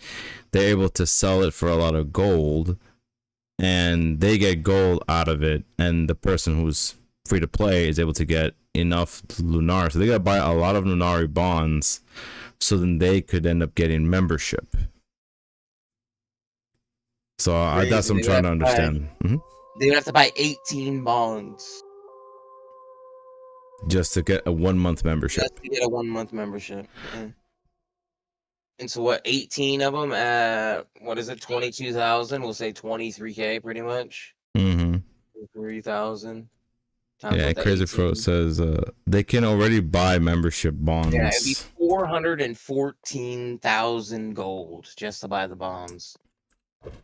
they're able to sell it for a lot of gold, and they get gold out of it, and the person who's free to play is able to get enough Lunari. So they gotta buy a lot of Lunari bonds, so then they could end up getting membership. So that's what I'm trying to understand. They would have to buy 18 bonds. Just to get a 1 month membership. Just to get a 1 month membership. Yeah. And so what, 18 of them at, what is it, 22,000? We'll say 23K pretty much. 3,000. times Yeah, what and the Crazy Fro 18. says they can already buy membership Yeah, it'd be bonds. 414,000 gold just to buy the bonds.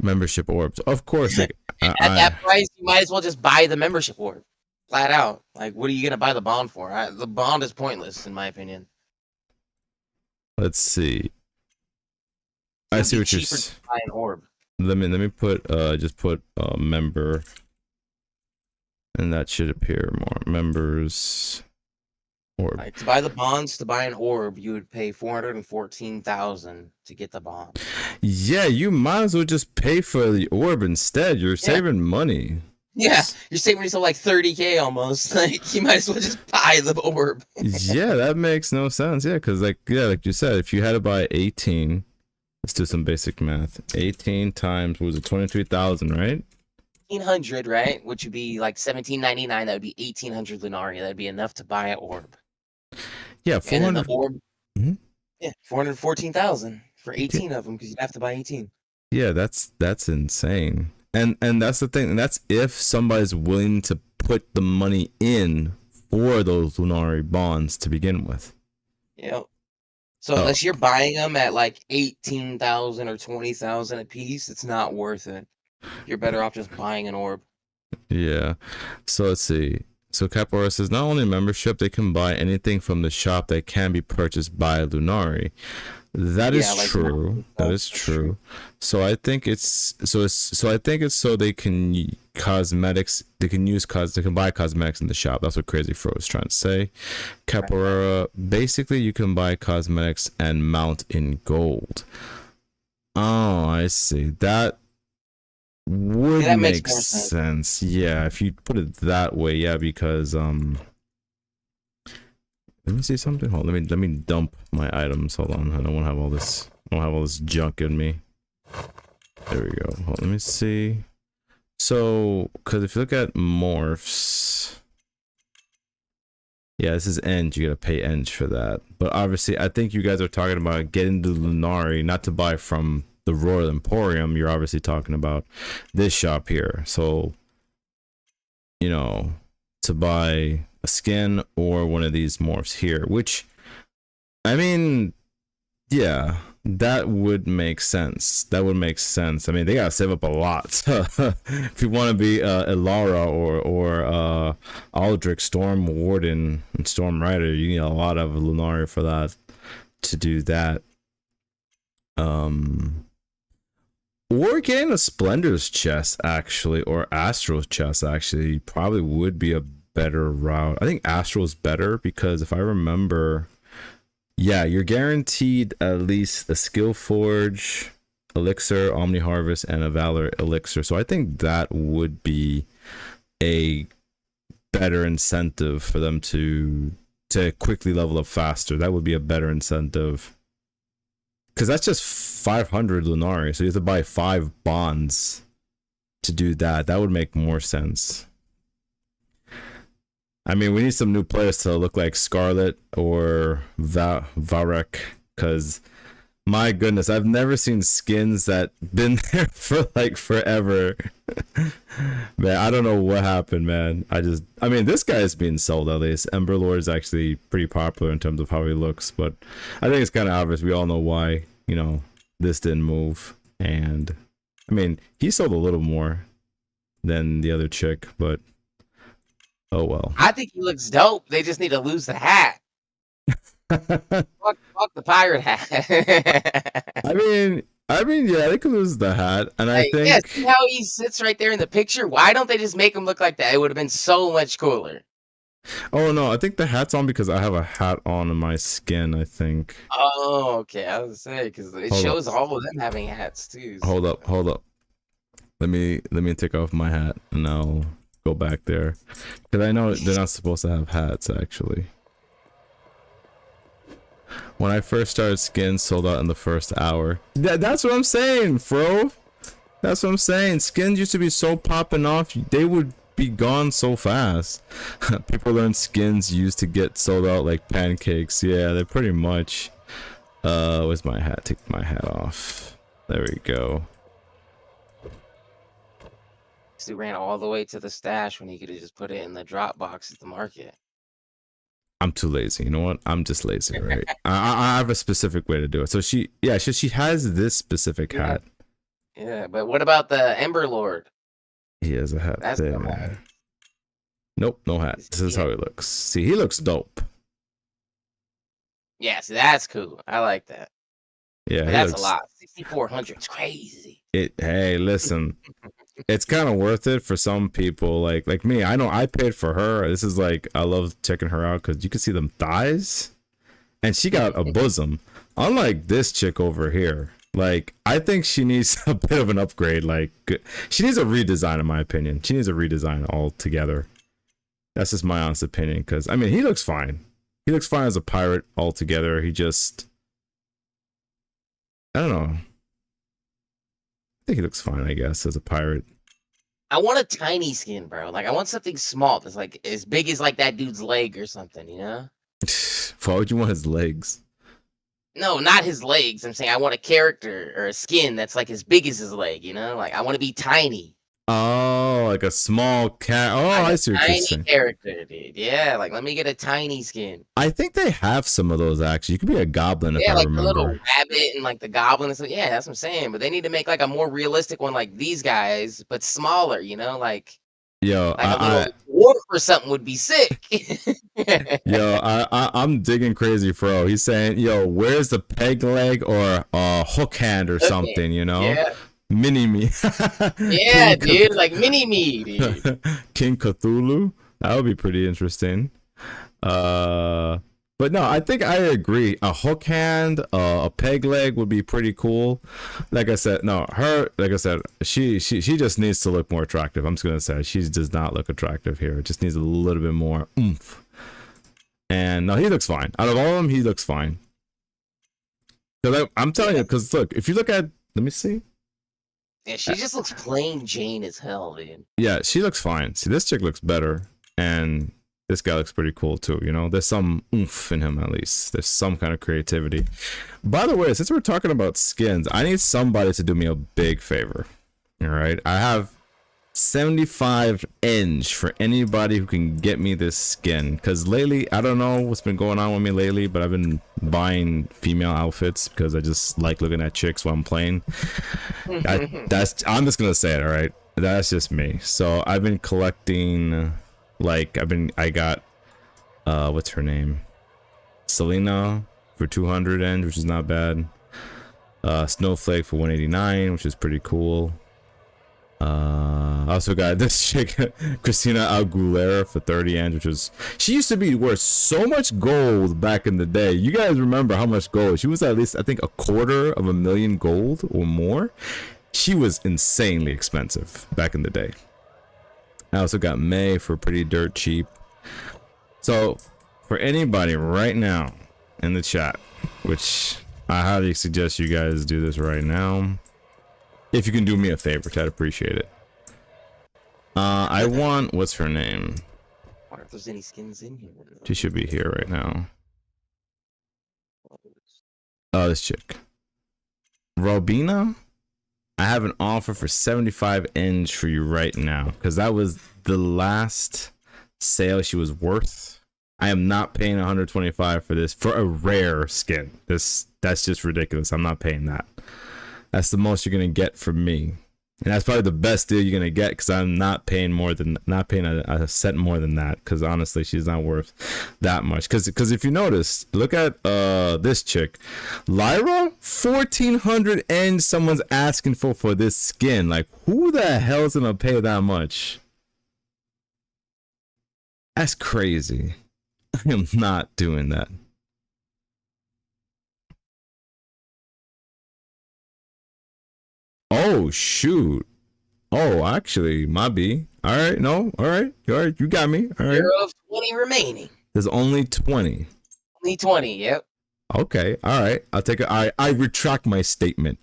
Membership orbs. Of course, like And at I that price, you might as well just buy the membership orb, flat out. Like, what are you gonna buy the bond for? The bond is pointless, in my opinion. let's see. I It'd see be what you're cheaper to buy an orb. let me put just put member, and that should appear more members orb. Like, to buy the bonds, to buy an orb, you would pay 414,000 to get the bond. Yeah, you might as well just pay for the orb instead. You're Yeah. saving money. Yeah, you're saving yourself like 30K almost. Like, you might as well just buy the orb. Yeah, that makes no sense. Yeah, because like you said, if you had to buy 18, let's do some basic math. 18 times, what was it, 23,000, right? 1,800, right? Which would be like 1799. That would be 1,800 Lunaria. That'd be enough to buy an orb. Yeah, And then the 400. orb, Mhm. yeah, 414,000 for 18 of them because you'd have to buy 18. Yeah, that's insane. And that's the thing. And that's if somebody's willing to put the money in for those Lunari bonds to begin with. Yep. So unless you're buying them at like 18,000 or 20,000 a piece, it's not worth it. You're better off just buying an orb. Yeah. So let's see. So Capora says not only membership, they can buy anything from the shop that can be purchased by Lunari. That is like true. That is true. So I think it's so they can cosmetics. They can use they can buy cosmetics in the shop. That's what Crazy Fro is trying to say. Capoeira, basically, you can buy cosmetics and mount in gold. Oh, I see. That would that makes make more sense. sense. Yeah, if you put it that way, yeah, because let me see something. Hold on, let me dump my items. Hold on. I don't want to have all this. I don't have all this junk in me. There we go. Hold on, let me see. So, because if you look at morphs, yeah, this is Eng. You gotta pay Eng for that. But obviously, I think you guys are talking about getting the Lunari, not to buy from the Royal Emporium. You're obviously talking about this shop here. So, you know, to buy a skin or one of these morphs here, which, I mean, yeah, that would make sense. That would make sense. I mean, they gotta save up a lot. If you want to be Ilara or Aldrich Storm Warden and Storm Rider, you need a lot of Lunari for that, to do that. Or getting a Splendor's chest, actually, or Astral's chest, actually, probably would be a better route. I think Astral's better because if I remember, yeah, you're guaranteed at least a Skill Forge elixir, Omni Harvest, and a Valor elixir. So I think that would be a better incentive for them to quickly level up faster. That would be a better incentive. Because that's just 500 Lunari, so you have to buy 5 bonds to do that. That would make more sense. I mean, we need some new players to look like Scarlet or Varek, because my goodness, I've never seen skins that been there for like forever. Man, I don't know what happened, man. I mean, this guy is being sold at least. Ember Lord is actually pretty popular in terms of how he looks, but I think it's kind of obvious. We all know why, you know, this didn't move. And I mean, he sold a little more than the other chick, but oh well. I think he looks dope. They just need to lose the hat. fuck the pirate hat. I mean, yeah, they could lose the hat, and I think yeah, see how he sits right there in the picture. Why don't they just make him look like that? It would have been so much cooler. Oh no, I think the hat's on because I have a hat on in my skin, I think. Oh, okay. I was gonna say because it shows all of them having hats too. So. Hold up. Let me take off my hat and I'll go back there because I know they're not supposed to have hats actually. When I first started, skins sold out in the first hour. That's what I'm saying, bro. That's what I'm saying. Skins used to be so popping off, they would be gone so fast. People learn skins used to get sold out like pancakes. Yeah, they're pretty much. Where's my hat? Take my hat off. There we go. 'Cause he ran all the way to the stash when he could have just put it in the drop box at the market. I'm too lazy. You know what? I'm just lazy, right? I have a specific way to do it. So she has this specific Yeah. hat. Yeah, but what about the Ember Lord? He has a hat That's there. the hat. Nope, no hat. This is how he looks. See, he looks dope. Yeah, see, that's cool. I like that. Yeah, But he that's looks, a lot. 6,400 is crazy. Hey, listen, it's kind of worth it for some people. Like me, I know I paid for her. This is like, I love checking her out because you can see them thighs, and she got a bosom. Unlike this chick over here, like I think she needs a bit of an upgrade. Like she needs a redesign, in my opinion. She needs a redesign altogether. That's just my honest opinion. Because I mean, he looks fine. He looks fine as a pirate altogether. He just, I don't know. I think he looks fine, I guess, as a pirate. I want a tiny skin, bro. Like I want something small that's like as big as like that dude's leg or something, you know? Why would you want his legs? No, not his legs. I'm saying I want a character or a skin that's like as big as his leg, you know? Like I want to be tiny. Oh, like a small cat. Oh, Like I a see what you're tiny saying. character, dude. Yeah, like let me get a tiny skin. I think they have some of those actually. You could be a goblin if Yeah, I like the little remember. rabbit and like the goblin and stuff. Yeah, that's what I'm saying. But they need to make like a more realistic one like these guys, but smaller, you know? Like Yo, a little dwarf or something would be sick. I'm digging crazy, bro. He's saying, yo, where's the peg leg or hook hand or something, you know? Yeah. Mini me. Yeah, dude, like mini me, dude. King Cthulhu. That would be pretty interesting. But no, I think I agree. A hook hand, a peg leg would be pretty cool. Like I said, no, her. Like I said, she just needs to look more attractive. I'm just gonna say she does not look attractive here. It just needs a little bit more oomph. And no, he looks fine. Out of all of them, he looks fine. Cause I'm telling you, cause look, if you look at, let me see. Yeah, she just looks plain Jane as hell, dude. Yeah, she looks fine. See, this chick looks better, and this guy looks pretty cool too. You know, there's some oomph in him at least. There's some kind of creativity. By the way, since we're talking about skins, I need somebody to do me a big favor. All right, I have 75 enge for anybody who can get me this skin. Cause lately, I don't know what's been going on with me lately, but I've been buying female outfits because I just like looking at chicks while I'm playing. I'm just gonna say it. All right, that's just me. So I've been collecting. Like I got what's her name, Selena for 200 enge, which is not bad. Snowflake for 189, which is pretty cool. I also got this chick Christina Aguilera for 30 enge, which was, she used to be worth so much gold back in the day. You guys remember how much gold she was? At least I think 250,000 gold or more. She was insanely expensive back in the day. I also got May for pretty dirt cheap. So for anybody right now in the chat, which I highly suggest you guys do this right now, if you can do me a favor, I'd appreciate it. I want, what's her name? I wonder if there's any skins in here. She should be here right now. Oh, this chick, Robina. I have an offer for 75 enge for you right now because that was the last sale she was worth. I am not paying 125 for this for a rare skin. That's just ridiculous. I'm not paying that. That's the most you're gonna get from me, and that's probably the best deal you're gonna get because I'm not paying a cent more than that. Because honestly, she's not worth that much. Because if you notice, look at this chick, Lyra, 1400 enge. Someone's asking for this skin. Like, who the hell's gonna pay that much? That's crazy. I am not doing that. Oh shoot. Oh, actually, might be. All right, no, all right, you got me. All right. There of 20 remaining. There's only 20. Only 20, yep. Okay, all right. I'll take it. I retract my statement.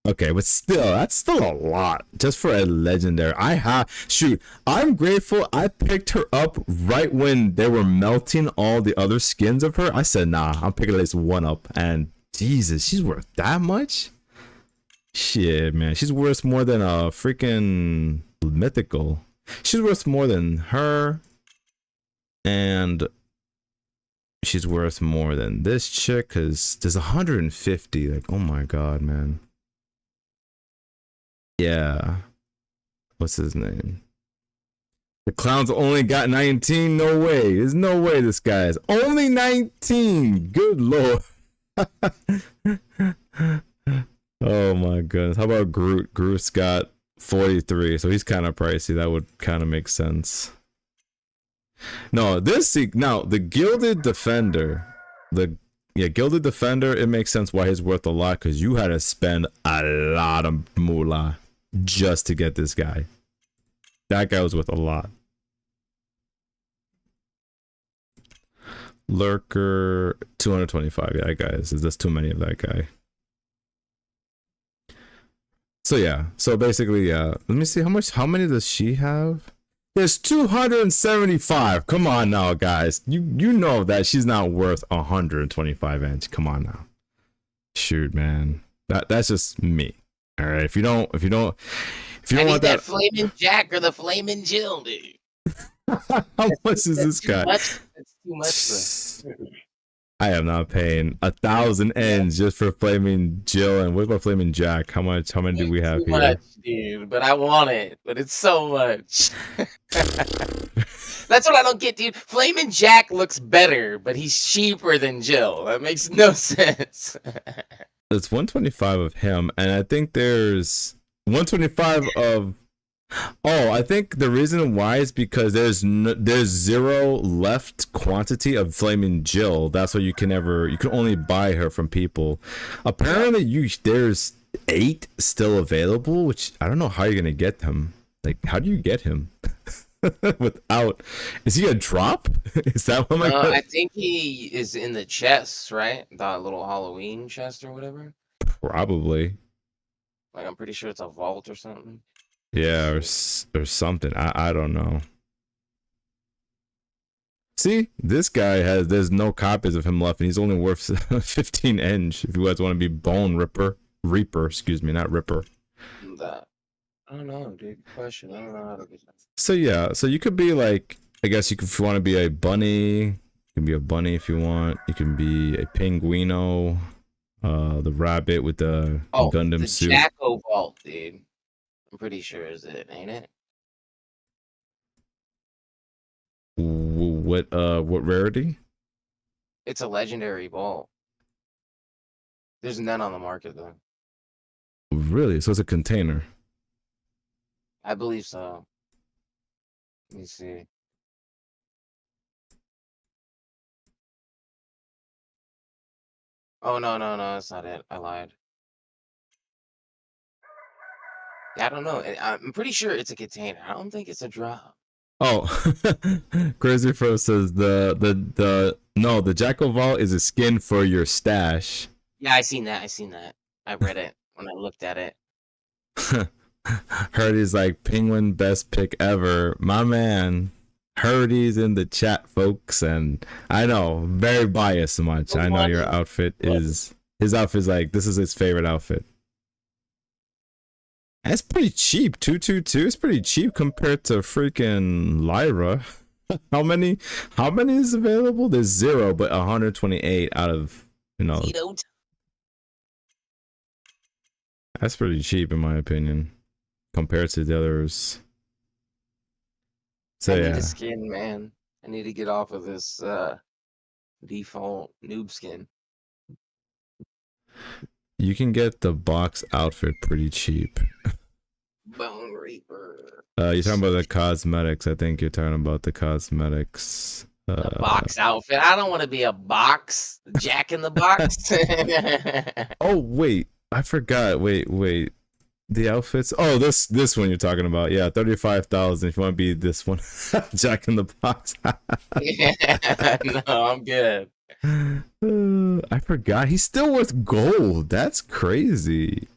Okay, but still, that's still a lot just for a legendary. I'm grateful I picked her up right when they were melting all the other skins of her. I said, nah, I'm picking at least one up, and Jesus, she's worth that much? Shit, man. She's worth more than a freaking mythical. She's worth more than her. And she's worth more than this chick because there's 150. Like, oh my god, man. Yeah. What's his name? The clown's only got 19. No way. There's no way this guy is only 19. Good lord. Oh my goodness. How about Groot? Groot's got 43, so he's kind of pricey. That would kind of make sense. No, the Gilded Defender, Gilded Defender, it makes sense why he's worth a lot because you had to spend a lot of moolah just to get this guy. That guy was worth a lot. Lurker 225. Yeah, that guy is. There's too many of that guy. So yeah. So basically, let me see how many does she have? There's 275. Come on now, guys. You know that she's not worth 125 inch. Come on now. Shoot, man. That's just me. All right. If you don't want that Flaming Jack or the Flaming Jill, dude. How much is this guy? That's too much. I am not paying 1,000 ends just for Flaming Jill. And what about Flaming Jack? How many do we have too here? Much, dude. But I want it. But it's so much. That's what I don't get, dude. Flaming Jack looks better, but he's cheaper than Jill. That makes no sense. It's 125 of him, and I think there's 125 of. Oh, I think the reason why is because there's zero left quantity of Flaming Jill. That's why you can only buy her from people. Apparently, there's 8 still available, which I don't know how you're gonna get them. Like, how do you get him? Without, is he a drop? Is that what I think he is in the chest, right? That little Halloween chest or whatever. Probably. Like, I'm pretty sure it's a vault or something. Yeah, or something. I don't know. See, this guy there's no copies of him left, and he's only worth 15 inch. If you guys want to be Bone Reaper, excuse me, not Ripper. I don't know, dude. Question. I don't know how to get that. So yeah, so you could be like, I guess if you want to be a bunny, you can be a bunny if you want. You can be a Pinguino, the rabbit with the Gundam suit. The Jacko Vault, dude. I'm pretty sure is it, ain't it? What rarity? It's a legendary vault. There's none on the market though. Really? So it's a container. I believe so. Let me see. Oh no, that's not it. I lied. Yeah, I don't know. I'm pretty sure it's a container. I don't think it's a drop. Oh, Crazy Fro says the Jacko Vault is a skin for your stash. Yeah, I seen that. I read it when I looked at it. Herdy's like, Penguin best pick ever. My man. Herdy's in the chat, folks, and I know, very biased much. I know your outfit is his outfit's like, this is his favorite outfit. That's pretty cheap. 222 is pretty cheap compared to freaking Lyra. How many is available? There's 0, but 128 out of, That's pretty cheap in my opinion compared to the others. So I need a skin, man. I need to get off of this default noob skin. You can get the box outfit pretty cheap. Bone Reaper. You're talking about the cosmetics. I think you're talking about the cosmetics. The box outfit. I don't want to be a box. Jack in the Box. Oh, wait. I forgot. Wait. The outfits. Oh, this one you're talking about. Yeah, 35,000 if you want to be this one. Jack in the Box. Yeah, no, I'm good. I forgot. He's still worth gold. That's crazy.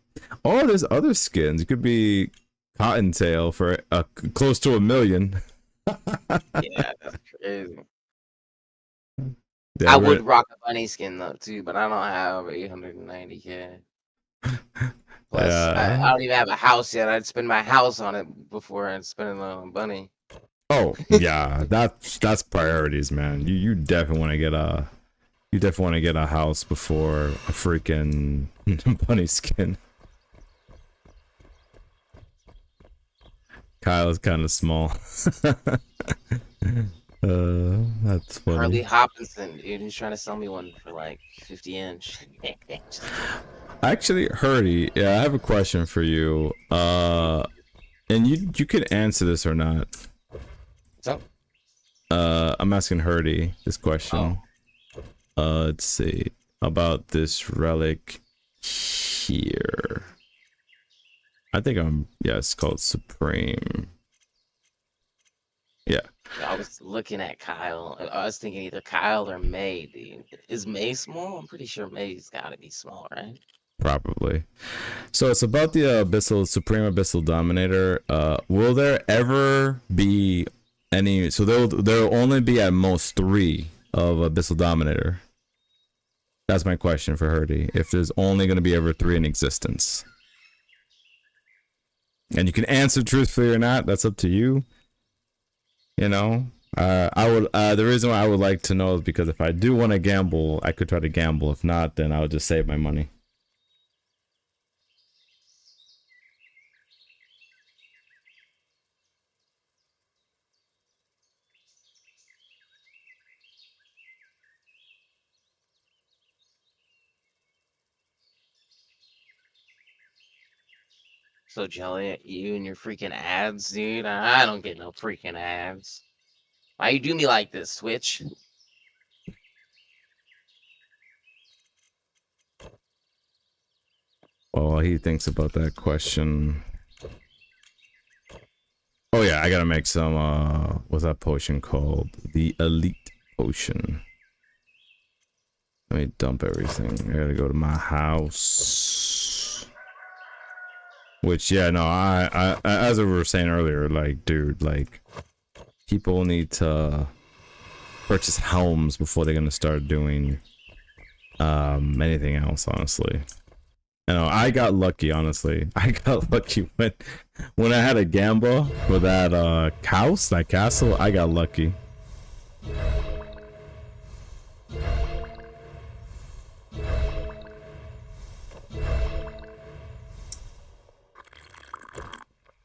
Oh, there's other skins. You could be Cottontail for close to $1 million. Yeah, that's crazy. Yeah, I would rock a bunny skin though too, but I don't have 890K. Plus, I don't even have a house yet. I'd spend my house on it before I'd spend it on bunny. Oh yeah, that's priorities, man. You definitely want to get a house before a freaking bunny skin. Kyle is kind of small. That's funny. Harley Hopkinson, dude, who's trying to sell me one for like 50 inch. Actually, Hurdy, yeah, I have a question for you. And you could answer this or not. What's up? I'm asking Hurdy this question. Let's see about this relic here. I think it's called Supreme. Yeah. I was looking at Kyle. I was thinking either Kyle or May, dude. Is May small? I'm pretty sure May's gotta be small, right? Probably. So it's about the Supreme Abyssal Dominator. Will there ever be any? So there'll only be at most 3 of Abyssal Dominator. That's my question for Hurdy. If there's only going to be ever 3 in existence, and you can answer truthfully or not, that's up to you. You know, I would. The reason why I would like to know is because if I do want to gamble, I could try to gamble. If not, then I would just save my money. So jelly at you and your freaking ads, dude. I don't get no freaking ads. Why you do me like this, Twitch? Well, while he thinks about that question. Oh yeah, I gotta make some what's that potion called? The Elite Potion. Let me dump everything. I gotta go to my house. Which yeah, no, I as we were saying earlier, like dude, like people need to purchase helms before they're gonna start doing anything else, honestly. You know, I got lucky, honestly. I got lucky when I had a gamble for that house, that castle. I got lucky.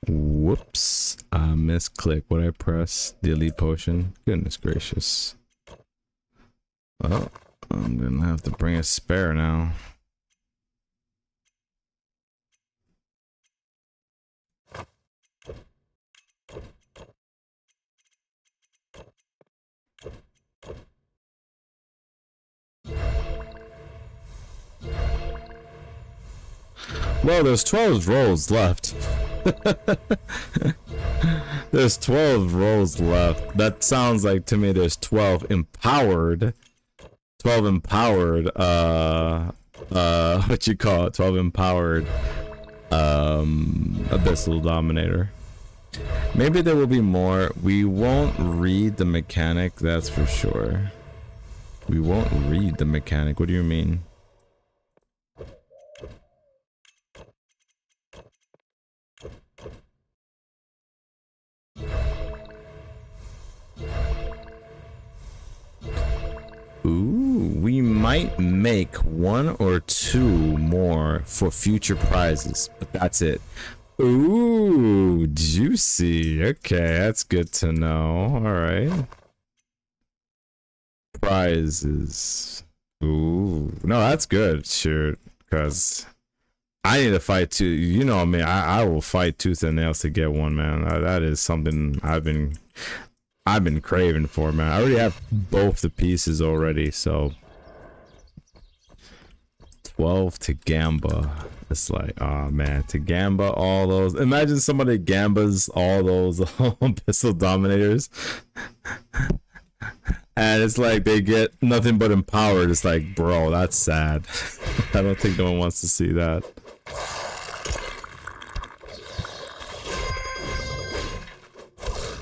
Whoops, I misclicked. What I press? The Elite Potion. Goodness gracious. Well, I'm gonna have to bring a spare now. Well, there's 12 rolls left. There's 12 rolls left. That sounds like to me there's 12 empowered. 12 empowered, what you call it? 12 empowered, Abyssal Dominator. Maybe there will be more. We won't read the mechanic, that's for sure. We won't read the mechanic. What do you mean? Ooh, we might make 1 or 2 more for future prizes, but that's it. Ooh, juicy. Okay, that's good to know. All right. Prizes. Ooh, no, that's good. Sure, because I need to fight too. You know me. I will fight tooth and nails to get one, man. That is something I've been craving for, man. I already have both the pieces already, so 12 to Gamba. It's like, oh man, to Gamba all those. Imagine somebody Gambas all those Abyssal Dominators. And it's like they get nothing but empowered. It's like, bro, that's sad. I don't think no one wants to see that.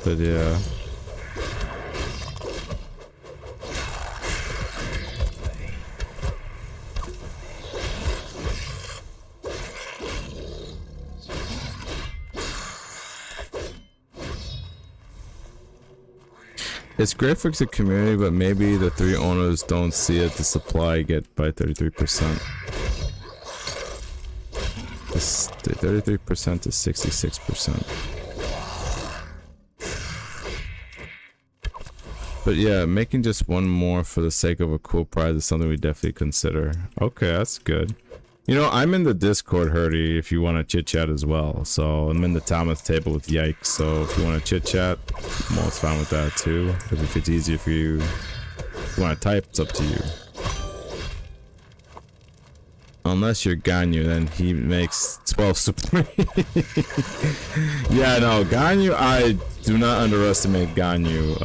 But yeah. It's great for the community, but maybe the 3 owners don't see it. The supply get by 33%. This 33% to 66%. But yeah, making just one more for the sake of a cool prize is something we definitely consider. Okay, that's good. You know, I'm in the Discord, Hurdy, if you want to chit chat as well. So I'm in the Thomas table with Yikes. So if you want to chit chat, I'm always fine with that too. If it's easier for you, if you want to type, it's up to you. Unless you're Ganyu, then he makes 12 supreme. Yeah, no, Ganyu, I do not underestimate Ganyu.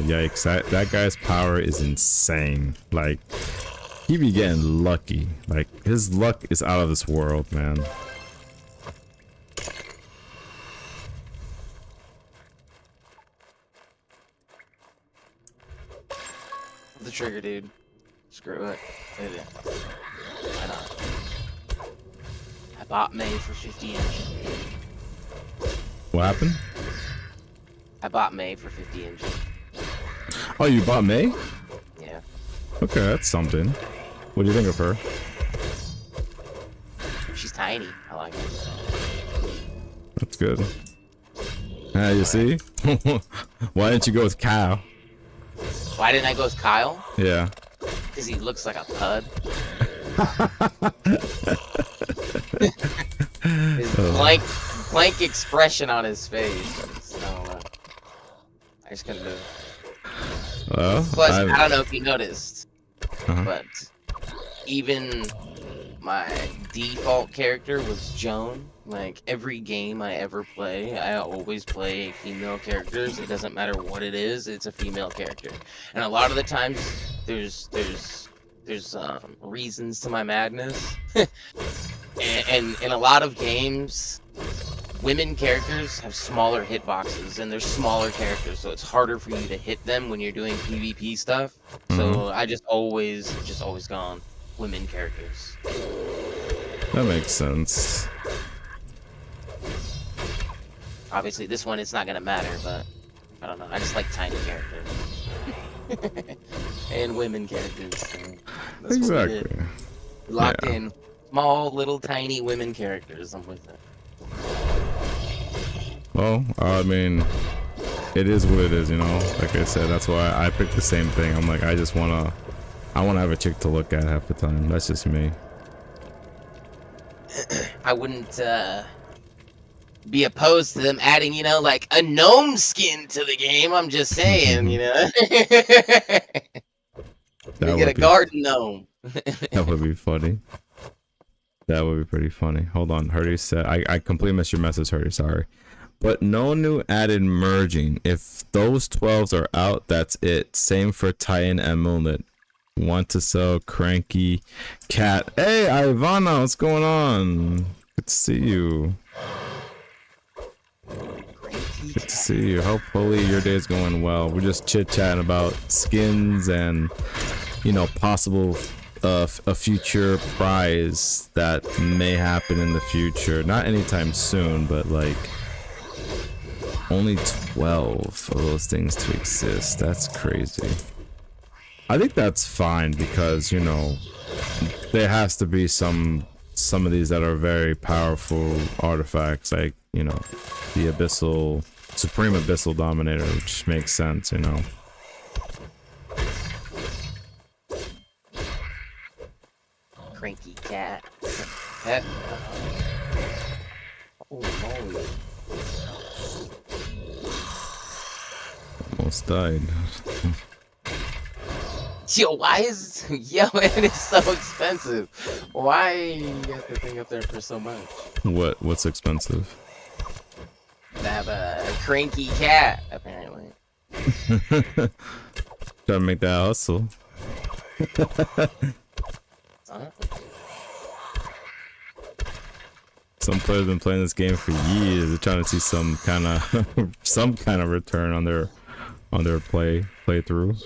Yikes, that guy's power is insane. Like, he be getting lucky. Like, his luck is out of this world, man. The trigger, dude. Screw it. Hit it. Why not? I bought May for 50 inches. What happened? I bought May for 50 inches. Oh, you bought May? Yeah. Okay, that's something. What do you think of her? She's tiny. I like her. That's good. Ah, you see? Why didn't you go with Kyle? Why didn't I go with Kyle? Yeah. Because he looks like a pud. His blank expression on his face. So, I just couldn't do it. Well, Plus, I don't know if you noticed, Uh-huh. but even my default character was Joan. Like, every game I ever play, I always play female characters. It doesn't matter what it is, it's a female character. And a lot of the times, there's reasons to my madness. and in a lot of games, women characters have smaller hitboxes, and they're smaller characters, so it's harder for you to hit them when you're doing PvP stuff. So I just always gone women characters. That makes sense. Obviously, this one it's not gonna matter, but I don't know. I just like tiny characters and women characters. So that's Exactly. what we did. We locked in small, little, tiny women characters. I'm with it. Well, I mean, it is what it is, you know. Like I said, that's why I picked the same thing. I'm like, I wanna have a chick to look at half the time. That's just me. I wouldn't be opposed to them adding, you know, like a gnome skin to the game. I'm just saying, you know. We get a garden gnome. That would be funny. That would be pretty funny. Hold on, Hurdy said, I completely missed your message, Hurdy, sorry. But no new added merging. If those 12s are out, that's it. Same for Titan Amulet. Want to sell Cranky Cat. Hey, Ivana, what's going on? Good to see you. Good to see you. Hopefully your day's going well. We're just chit-chatting about skins and, you know, possible a future prize that may happen in the future. Not anytime soon, but like only 12 of those things to exist. That's crazy. I think that's fine because, you know, there has to be some of these that are very powerful artifacts, like, you know, the Supreme Abyssal Dominator, which makes sense, you know. Cranky cat. Pet. Oh, moly. Almost died. Yo, why is it is so expensive? Why you got the thing up there for so much? What's expensive? To have a cranky cat, apparently. Trying to make that hustle. Huh? Some players have been playing this game for years. They're trying to see some kind of return on their playthrough.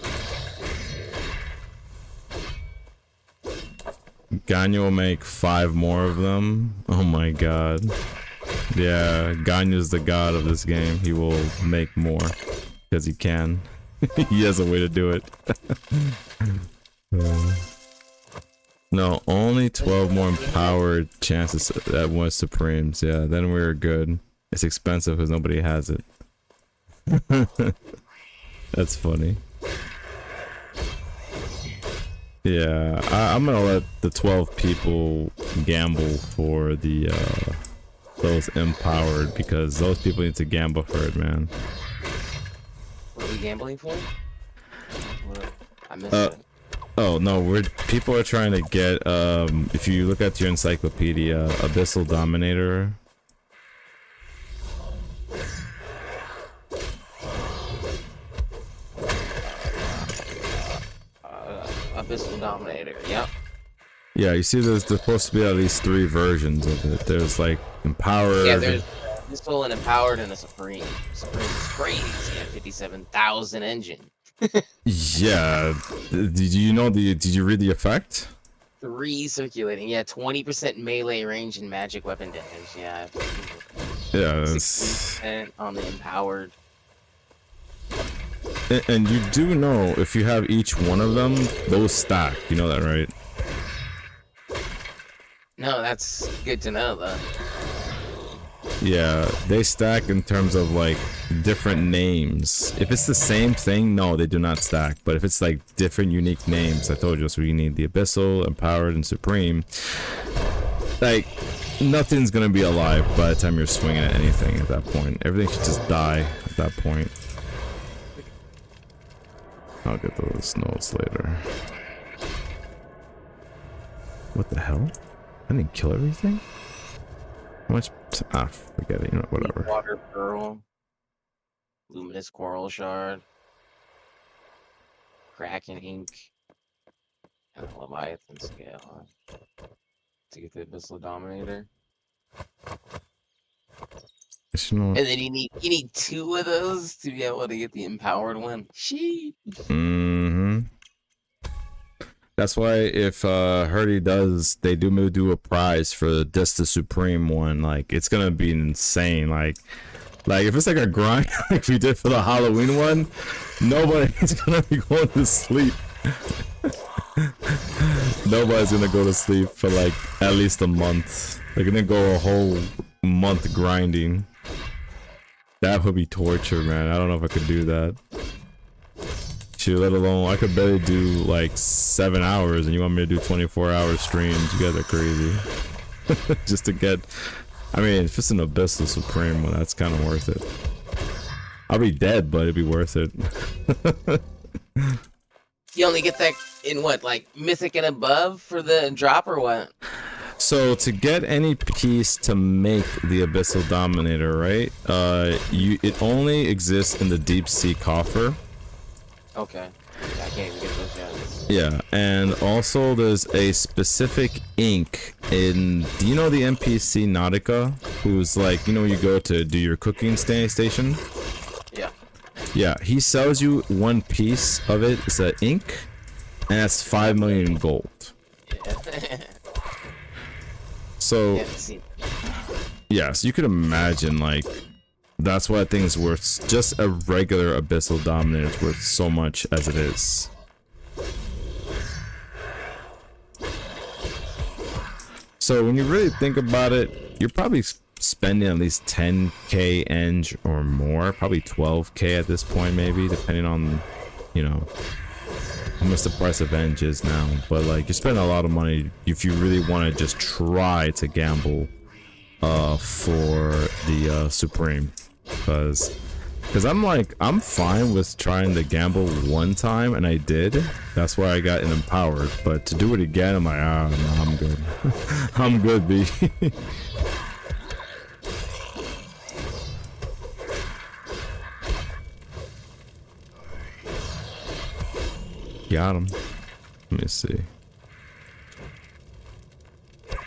Ganyu will make 5 more of them. Oh my god. Yeah, Ganyu's the god of this game. He will make more because he can. He has a way to do it. No, only 12 more empowered chances at one Supremes. Yeah, then we're good. It's expensive because nobody has it. That's funny. Yeah, I'm gonna let the 12 people gamble for the those empowered because those people need to gamble for it, man. What are we gambling for? I missed it. Oh no, people are trying to get if you look at your encyclopedia, Abyssal Dominator. Abyssal Dominator, yep. Yeah, you see there's supposed to be at least 3 versions of it. There's like empowered. Yeah, there's Abyssal and empowered and a Supreme. Supreme is crazy at 57,000 engine. Yeah. Did you know did you read the effect? 3 circulating, yeah, 20% melee range and magic weapon damage, yeah. Yeah, 60% on the empowered. And you do know if you have each one of them, those stack. You know that, right? No, that's good to know, though. Yeah, they stack in terms of like different names. If it's the same thing, no, they do not stack. But if it's like different unique names, I told you, so you need the Abyssal, Empowered, and Supreme. Like, nothing's gonna be alive by the time you're swinging at anything at that point. Everything should just die at that point. I'll get those notes later. What the hell? I didn't kill everything? How much? Ah, forget it. You know, whatever. Water Pearl. Luminous Coral Shard. Kraken Ink. And a Leviathan Scale. To get the Abyssal Dominator. You know, And then you need 2 of those to be able to get the empowered one. Sheesh. mm-hmm. That's why if Hurdy does, they do a prize for just the Supreme one. Like, it's gonna be insane. Like if it's like a grind like we did for the Halloween one, nobody's gonna be going to sleep. Nobody's gonna go to sleep for like at least a month. They're gonna go a whole month grinding. That would be torture, man. I don't know if I could do that. Shoot, let alone I could barely do like 7 hours, and you want me to do 24-hour streams? You guys are crazy. Just to get. I mean, if it's an Abyssal Supreme one, that's kind of worth it. I'll be dead, but it'd be worth it. You only get that in what, like Mythic and above for the drop or what? So to get any piece to make the Abyssal Dominator, right? It only exists in the Deep Sea Coffer. Okay. Yeah, I can't even get those yet. Yeah, and also there's a specific ink in. Do you know the NPC Nautica? Who's like, you know, you go to do your cooking station? Yeah. Yeah, he sells you one piece of it. It's an ink, and that's 5 million gold. Yeah. So, yeah, so you could imagine, like, that's why things worth. Just a regular Abyssal Dominator is worth so much as it is. So when you really think about it, you're probably spending at least 10k eng or more, probably 12k at this point, maybe, depending on, you know, how much the price of eng is now. But like, you spend a lot of money if you really want to just try to gamble for the Supreme, because I'm fine with trying to gamble one time, and I did. That's why I got an empowered. But to do it again, I'm like, no, I'm good. I'm good, B. Got him. Let me see.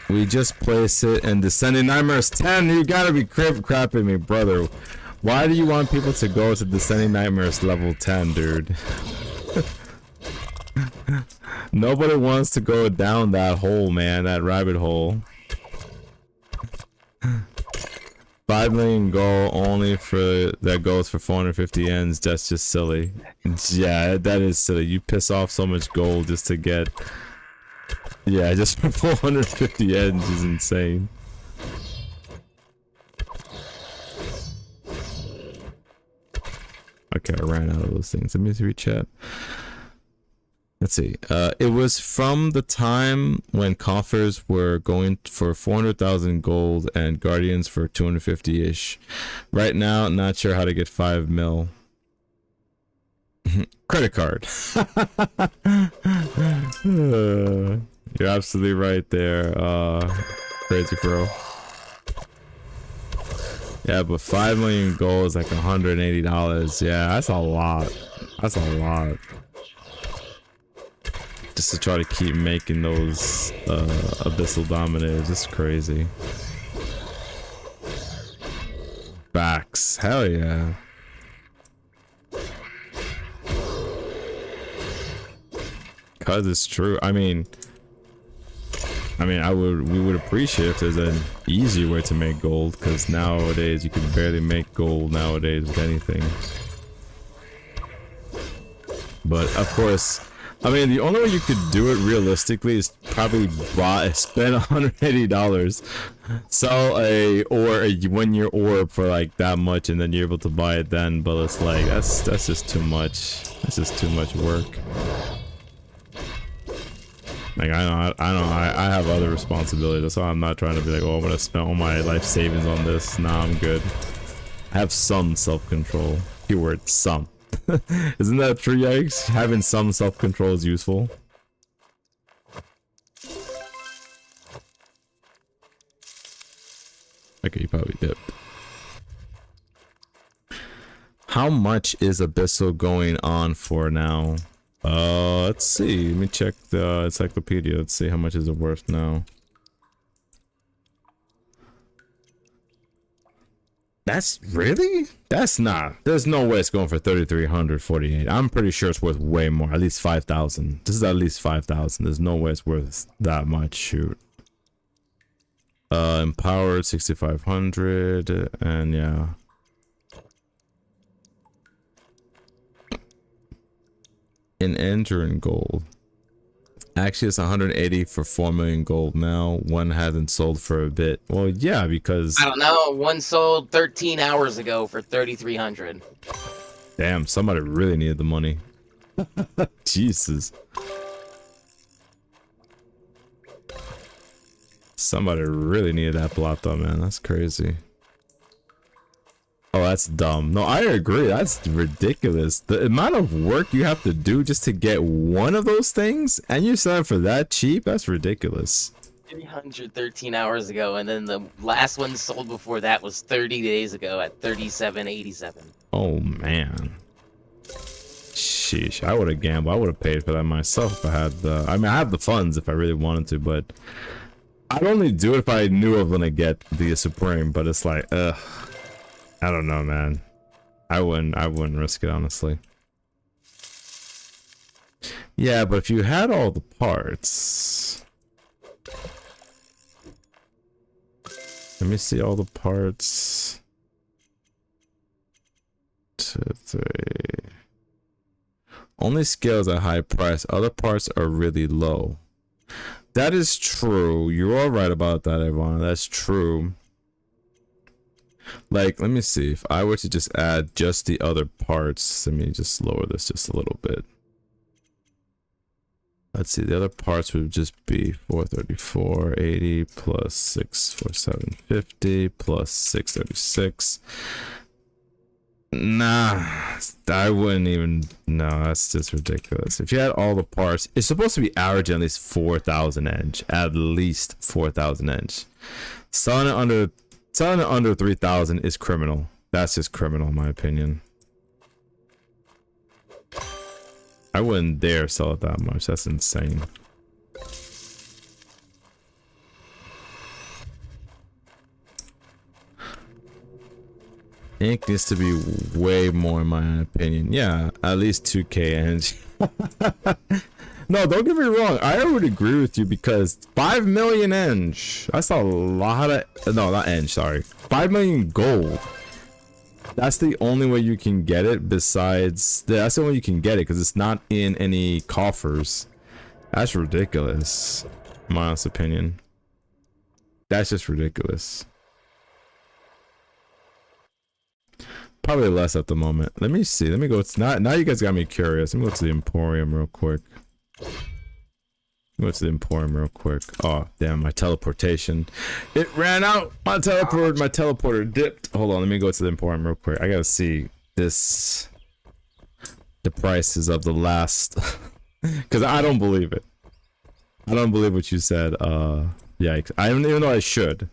We just placed it in Descending Nightmares 10. You gotta be crapping me, brother. Why do you want people to go to Descending Nightmares level 10, dude? Nobody wants to go down that hole, man. That rabbit hole. 5 million gold only for that goes for 450 yens. That's just silly. Yeah, that is silly. You piss off so much gold just to get. Yeah, just for 450 yens is insane. Okay, I ran out of those things. Let me read chat. Let's see. It was from the time when coffers were going for 400,000 gold and guardians for 250-ish. Right now, not sure how to get 5 mil. Credit card. You're absolutely right there, crazy bro. Yeah, but 5 million gold is like $180. Yeah, that's a lot. That's a lot. Just to try to keep making those abyssal dominators. It's crazy. Backs. Hell yeah. Cause it's true. I mean, we would appreciate if there's an easier way to make gold, because nowadays you can barely make gold nowadays with anything. But of course, I mean, the only way you could do it realistically is probably spend $180, sell a 1-year orb for like that much, and then you're able to buy it then. But it's like that's just too much. That's just too much work. Like I have other responsibilities. That's why I'm not trying to be like, oh, I'm gonna spend all my life savings on this. Nah, I'm good. I have some self-control. Keyword some. Isn't that true, yikes? Having some self-control is useful. Okay, you probably dipped. How much is Abyssal going on for now? Let's see. Let me check the encyclopedia. Let's see how much is it worth now. That's really? That's not. There's no way it's going for 3,348. I'm pretty sure it's worth way more. At least 5,000. This is at least 5,000. There's no way it's worth that much. Shoot. Empowered 6,500, and yeah. In Enduring gold. Actually, it's 180 for 4 million gold now. One hasn't sold for a bit. Well, yeah, because I don't know. One sold 13 hours ago for 3,300. Damn, somebody really needed the money. Jesus. Somebody really needed that plata, man. That's crazy. Oh, that's dumb. No, I agree. That's ridiculous. The amount of work you have to do just to get one of those things, and you're selling for that cheap? That's ridiculous. 313 hours ago, and then the last one sold before that was 30 days ago at 37.87. Oh, man. Sheesh. I would have gambled. I would have paid for that myself if I had the... I mean, I have the funds if I really wanted to, but... I'd only do it if I knew I was gonna get the Supreme, but it's like, ugh. I don't know, man. I wouldn't risk it, honestly. Yeah, but if you had all the parts... Let me see all the parts. 2, 3... Only scales at high price. Other parts are really low. That is true. You're all right about that, Ivana. That's true. Like, let me see. If I were to just add just the other parts, let me just lower this just a little bit. Let's see. The other parts would just be 434.80 plus 647.50 plus 636. Nah, I wouldn't even. No, that's just ridiculous. If you had all the parts, it's supposed to be averaging at least 4,000 edge. At least 4,000 edge. Selling it under 3,000 is criminal. That's just criminal, in my opinion. I wouldn't dare sell it that much. That's insane. Ink needs to be way more, in my opinion. Yeah, at least 2k edge. No, don't get me wrong. I would agree with you because 5 million eng. That's a lot of. No, not eng. Sorry, 5 million gold. That's the only way you can get it. Besides, that's the only way you can get it because it's not in any coffers. That's ridiculous. My honest opinion. That's just ridiculous. Probably less at the moment. Let me see. Let me go. It's not. Now you guys got me curious. Let me go to the Emporium real quick. Go to the Emporium real quick. Oh, damn, my teleportation. It ran out. My teleporter dipped. Hold on, let me go to the Emporium real quick. I gotta see this. The prices of the last. Because I don't believe it. I don't believe what you said. Yikes. I don't even know I should.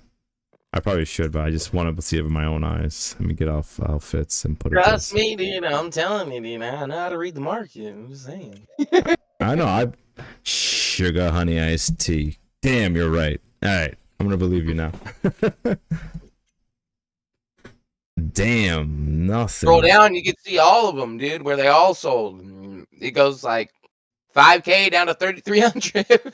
I probably should, but I just want to see it with my own eyes. Let me get off outfits and put it. Trust me, dude. I'm telling you, dude. I know how to read the market. I'm just saying. I know. Sugar honey iced tea. Damn, you're right. All right, I'm gonna believe you now. Damn, nothing. Scroll down, you can see all of them, dude. Where they all sold. It goes like 5K down to 3,300.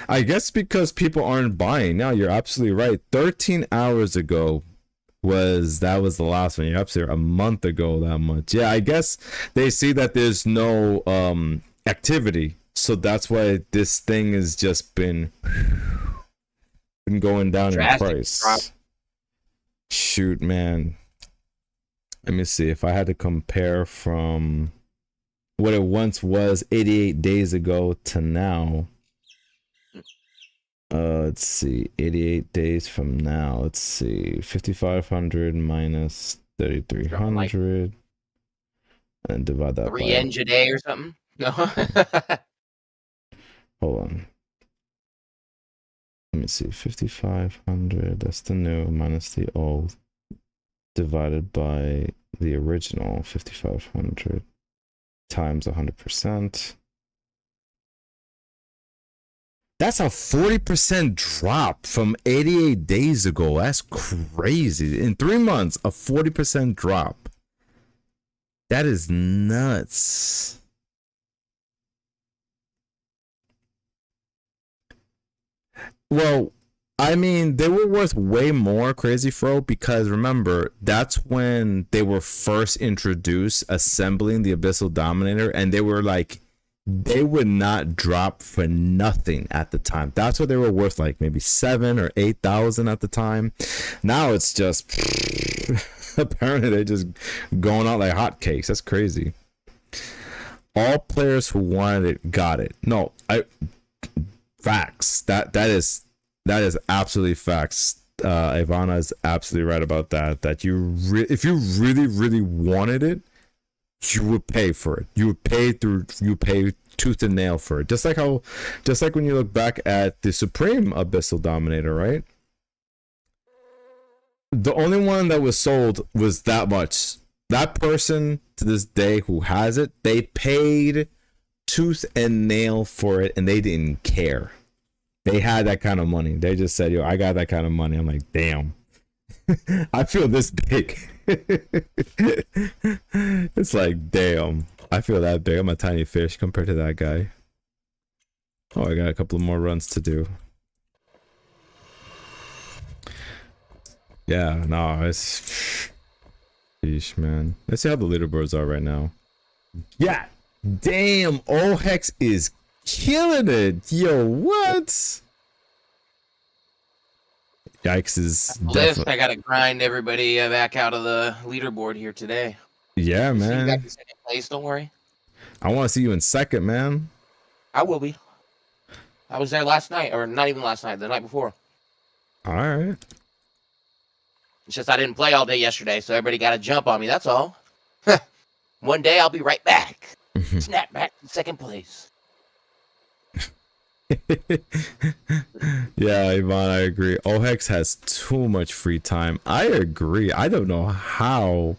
I guess because people aren't buying now. You're absolutely right. 13 hours ago was the last one. You're absolutely a month ago that much. Yeah, I guess they see that there's no activity, so that's why this thing has just been going down in price. Drop. Shoot, man. Let me see if I had to compare from what it once was 88 days ago to now. Let's see, 88 days from now. Let's see, 5,500 minus 3,300, and divide that 3 by eng a day or something. No. Hold on. Let me see, 5,500. That's the new minus the old, divided by the original 5,500 times 100%. That's a 40% drop from 88 days ago. That's crazy. In 3 months, a 40% drop. That is nuts. Well, I mean, they were worth way more, Crazy Fro, because remember, that's when they were first introduced, assembling the Abyssal Dominator, and they were like, they would not drop for nothing at the time. That's what they were worth, like maybe 7,000 or 8,000 at the time. Now it's just apparently they're just going out like hotcakes. That's crazy. All players who wanted it got it. No, facts. That is absolutely facts. Ivana is absolutely right about that. That if you really wanted it, you would pay for it. You pay tooth and nail for it. Just like when you look back at the Supreme Abyssal Dominator, right? The only one that was sold was that much. That person to this day who has it, they paid tooth and nail for it, and they didn't care. They had that kind of money. They just said, yo, I got that kind of money. I'm like, damn. I feel this big. It's like, damn. I feel that big. I'm a tiny fish compared to that guy. Oh, I got a couple more runs to do. Yeah, no, it's... Sheesh, man. Let's see how the leaderboards are right now. Yeah, damn, Ohex is killing it. Yo, what? Yikes is definitely... I gotta grind everybody back out of the leaderboard here today. Yeah, man. Back in second place, don't worry. I want to see you in second, man. I will be. I was there last night, or not even last night, the night before. All right. It's just I didn't play all day yesterday, so everybody got to jump on me. That's all. One day I'll be right back. Snap back to second place. Yeah, Ivan, I agree. Ohex has too much free time. I agree. I don't know how.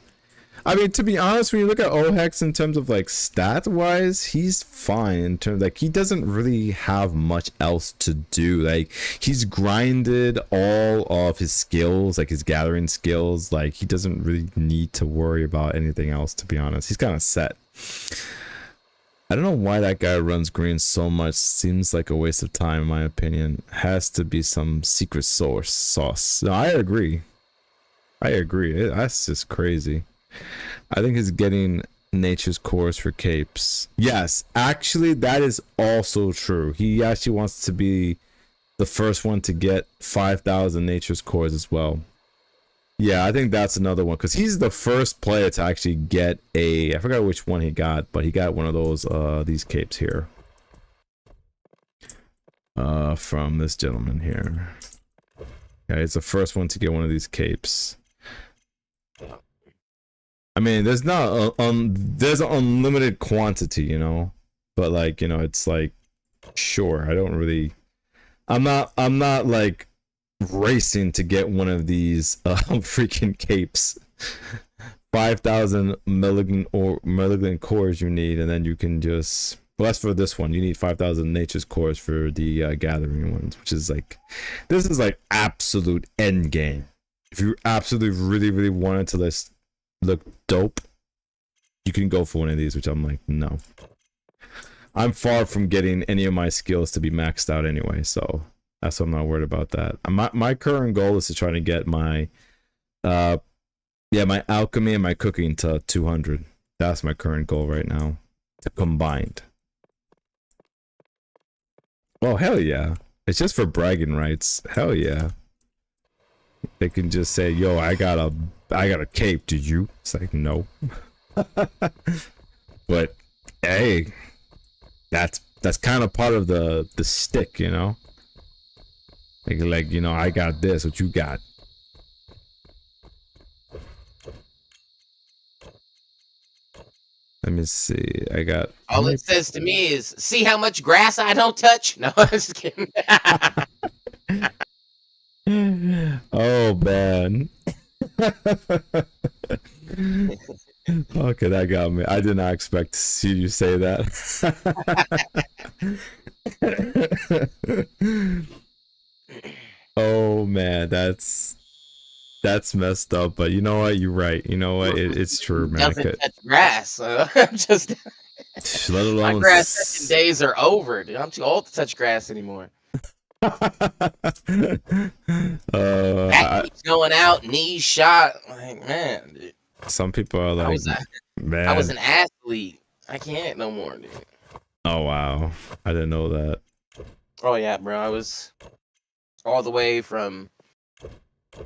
I mean, to be honest, when you look at Ohex in terms of like stat wise, he's fine in terms like he doesn't really have much else to do. Like he's grinded all of his skills, like his gathering skills. Like he doesn't really need to worry about anything else, to be honest. He's kind of set. I don't know why that guy runs green so much. Seems like a waste of time, in my opinion. Has to be some secret sauce. No, I agree. That's just crazy. I think he's getting nature's cores for capes. Yes, actually, that is also true. He actually wants to be the first one to get 5,000 nature's cores as well. Yeah, I think that's another one because he's the first player to actually get I forgot which one he got, but he got one of those these capes here. From this gentleman here. Yeah, he's the first one to get one of these capes. I mean, there's not there's an unlimited quantity, you know, but like, you know, it's like, sure, I'm not like racing to get one of these freaking capes. 5,000 malignant cores you need, and then you can just, well, that's for this one. You need 5,000 nature's cores for the gathering ones, which is like, this is like absolute end game. If you absolutely really wanted to look dope, you can go for one of these, which I'm like, no. I'm far from getting any of my skills to be maxed out anyway, so that's why I'm not worried about that. My current goal is to try to get my my alchemy and my cooking to 200. That's my current goal right now, combined. Oh hell yeah! It's just for bragging rights. Hell yeah! They can just say, "Yo, I got a cape." Do you? It's like, no. But hey, that's kind of part of the stick, you know. Like, you know, I got this. What you got? Let me see. I got. All it says to me is, "See how much grass I don't touch." No, I'm just kidding. Oh man. Okay, that got me. I did not expect to see you say that. Oh man, that's messed up. But you know what? You're right. You know what? It's true, man. Doesn't touch grass. So I'm just. Let alone My grass touching days are over, dude. I'm too old to touch grass anymore. Back keeps going out, knees shot. Like, man, dude. Some people are like, man. I was an athlete. I can't no more, dude. Oh wow, I didn't know that. Oh yeah, bro. I was all the way from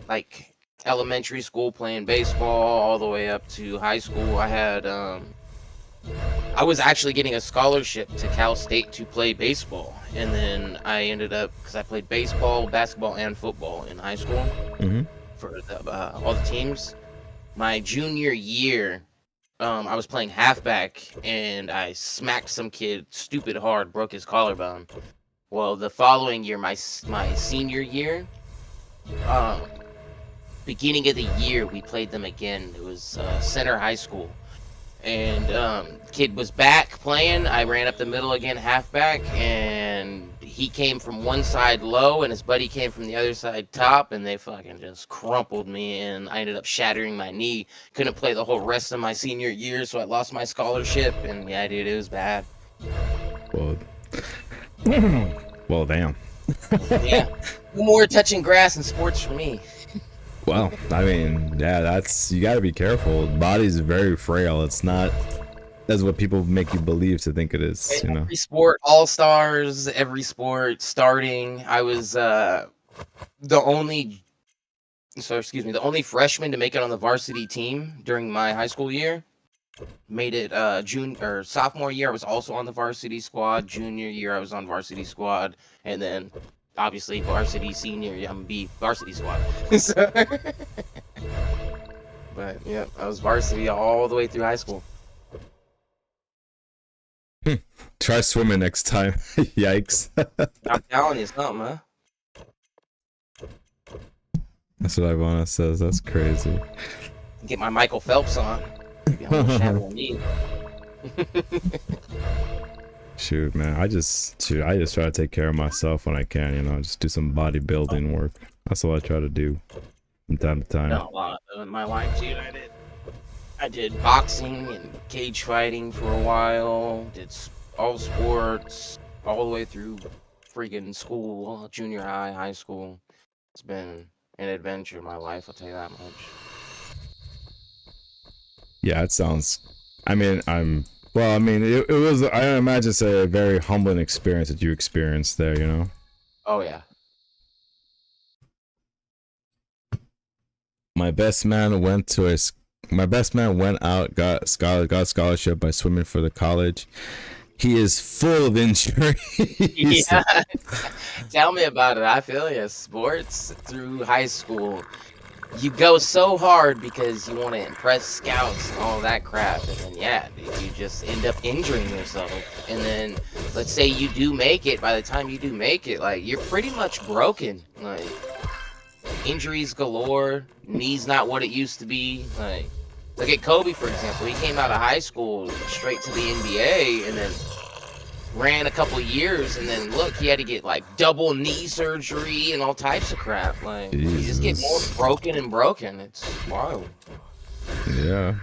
like elementary school playing baseball all the way up to high school. I was actually getting a scholarship to Cal State to play baseball, and then I ended up, because I played baseball, basketball, and football in high school for all the teams. My junior year, I was playing halfback, and I smacked some kid stupid hard, broke his collarbone. Well, the following year, my senior year, beginning of the year, we played them again. It was Center High School. And kid was back playing. I ran up the middle again, halfback, and he came from one side low, and his buddy came from the other side top, and they fucking just crumpled me, and I ended up shattering my knee. Couldn't play the whole rest of my senior year, so I lost my scholarship, and yeah, dude, it was bad. Well, damn. Yeah, no more touching grass in sports for me. Well, I mean, yeah, you gotta be careful. The body's very frail. It's not as what people make you believe to think it is, you know. Every sport, all-stars, every sport, starting. I was the only freshman to make it on the varsity team during my high school year. Made it sophomore year, I was also on the varsity squad. Junior year, I was on varsity squad, and then obviously varsity senior, I'm gonna be varsity squad. So, but yeah, I was varsity all the way through high school. Try swimming next time. Yikes. I'm telling you something, huh? That's what Ivana says. That's crazy. Get my Michael Phelps on. Be on the shadow of me. Shoot, man. I just try to take care of myself when I can, you know, just do some bodybuilding work. That's all I try to do from time to time. No, my wife, dude, I did boxing and cage fighting for a while. Did all sports all the way through freaking school, junior high, high school. It's been an adventure in my life, I'll tell you that much. Yeah, it sounds. I mean, Well, I mean, it was. I imagine it's a very humbling experience that you experienced there. You know. Oh yeah. My best man went to a. My best man went out, got scholarship by swimming for the college. He is full of injuries. Yeah. Tell me about it. I feel you. Sports through high school, you go so hard because you want to impress scouts and all that crap, and then yeah, dude, you just end up injuring yourself. And then let's say you do make it. By the time you do make it, like you're pretty much broken. Like injuries galore. Knee's not what it used to be. Like look at Kobe, for example. He came out of high school straight to the NBA, and then ran a couple years, and then look, he had to get like double knee surgery and all types of crap. Like you just get more broken and broken. It's wild. Yeah.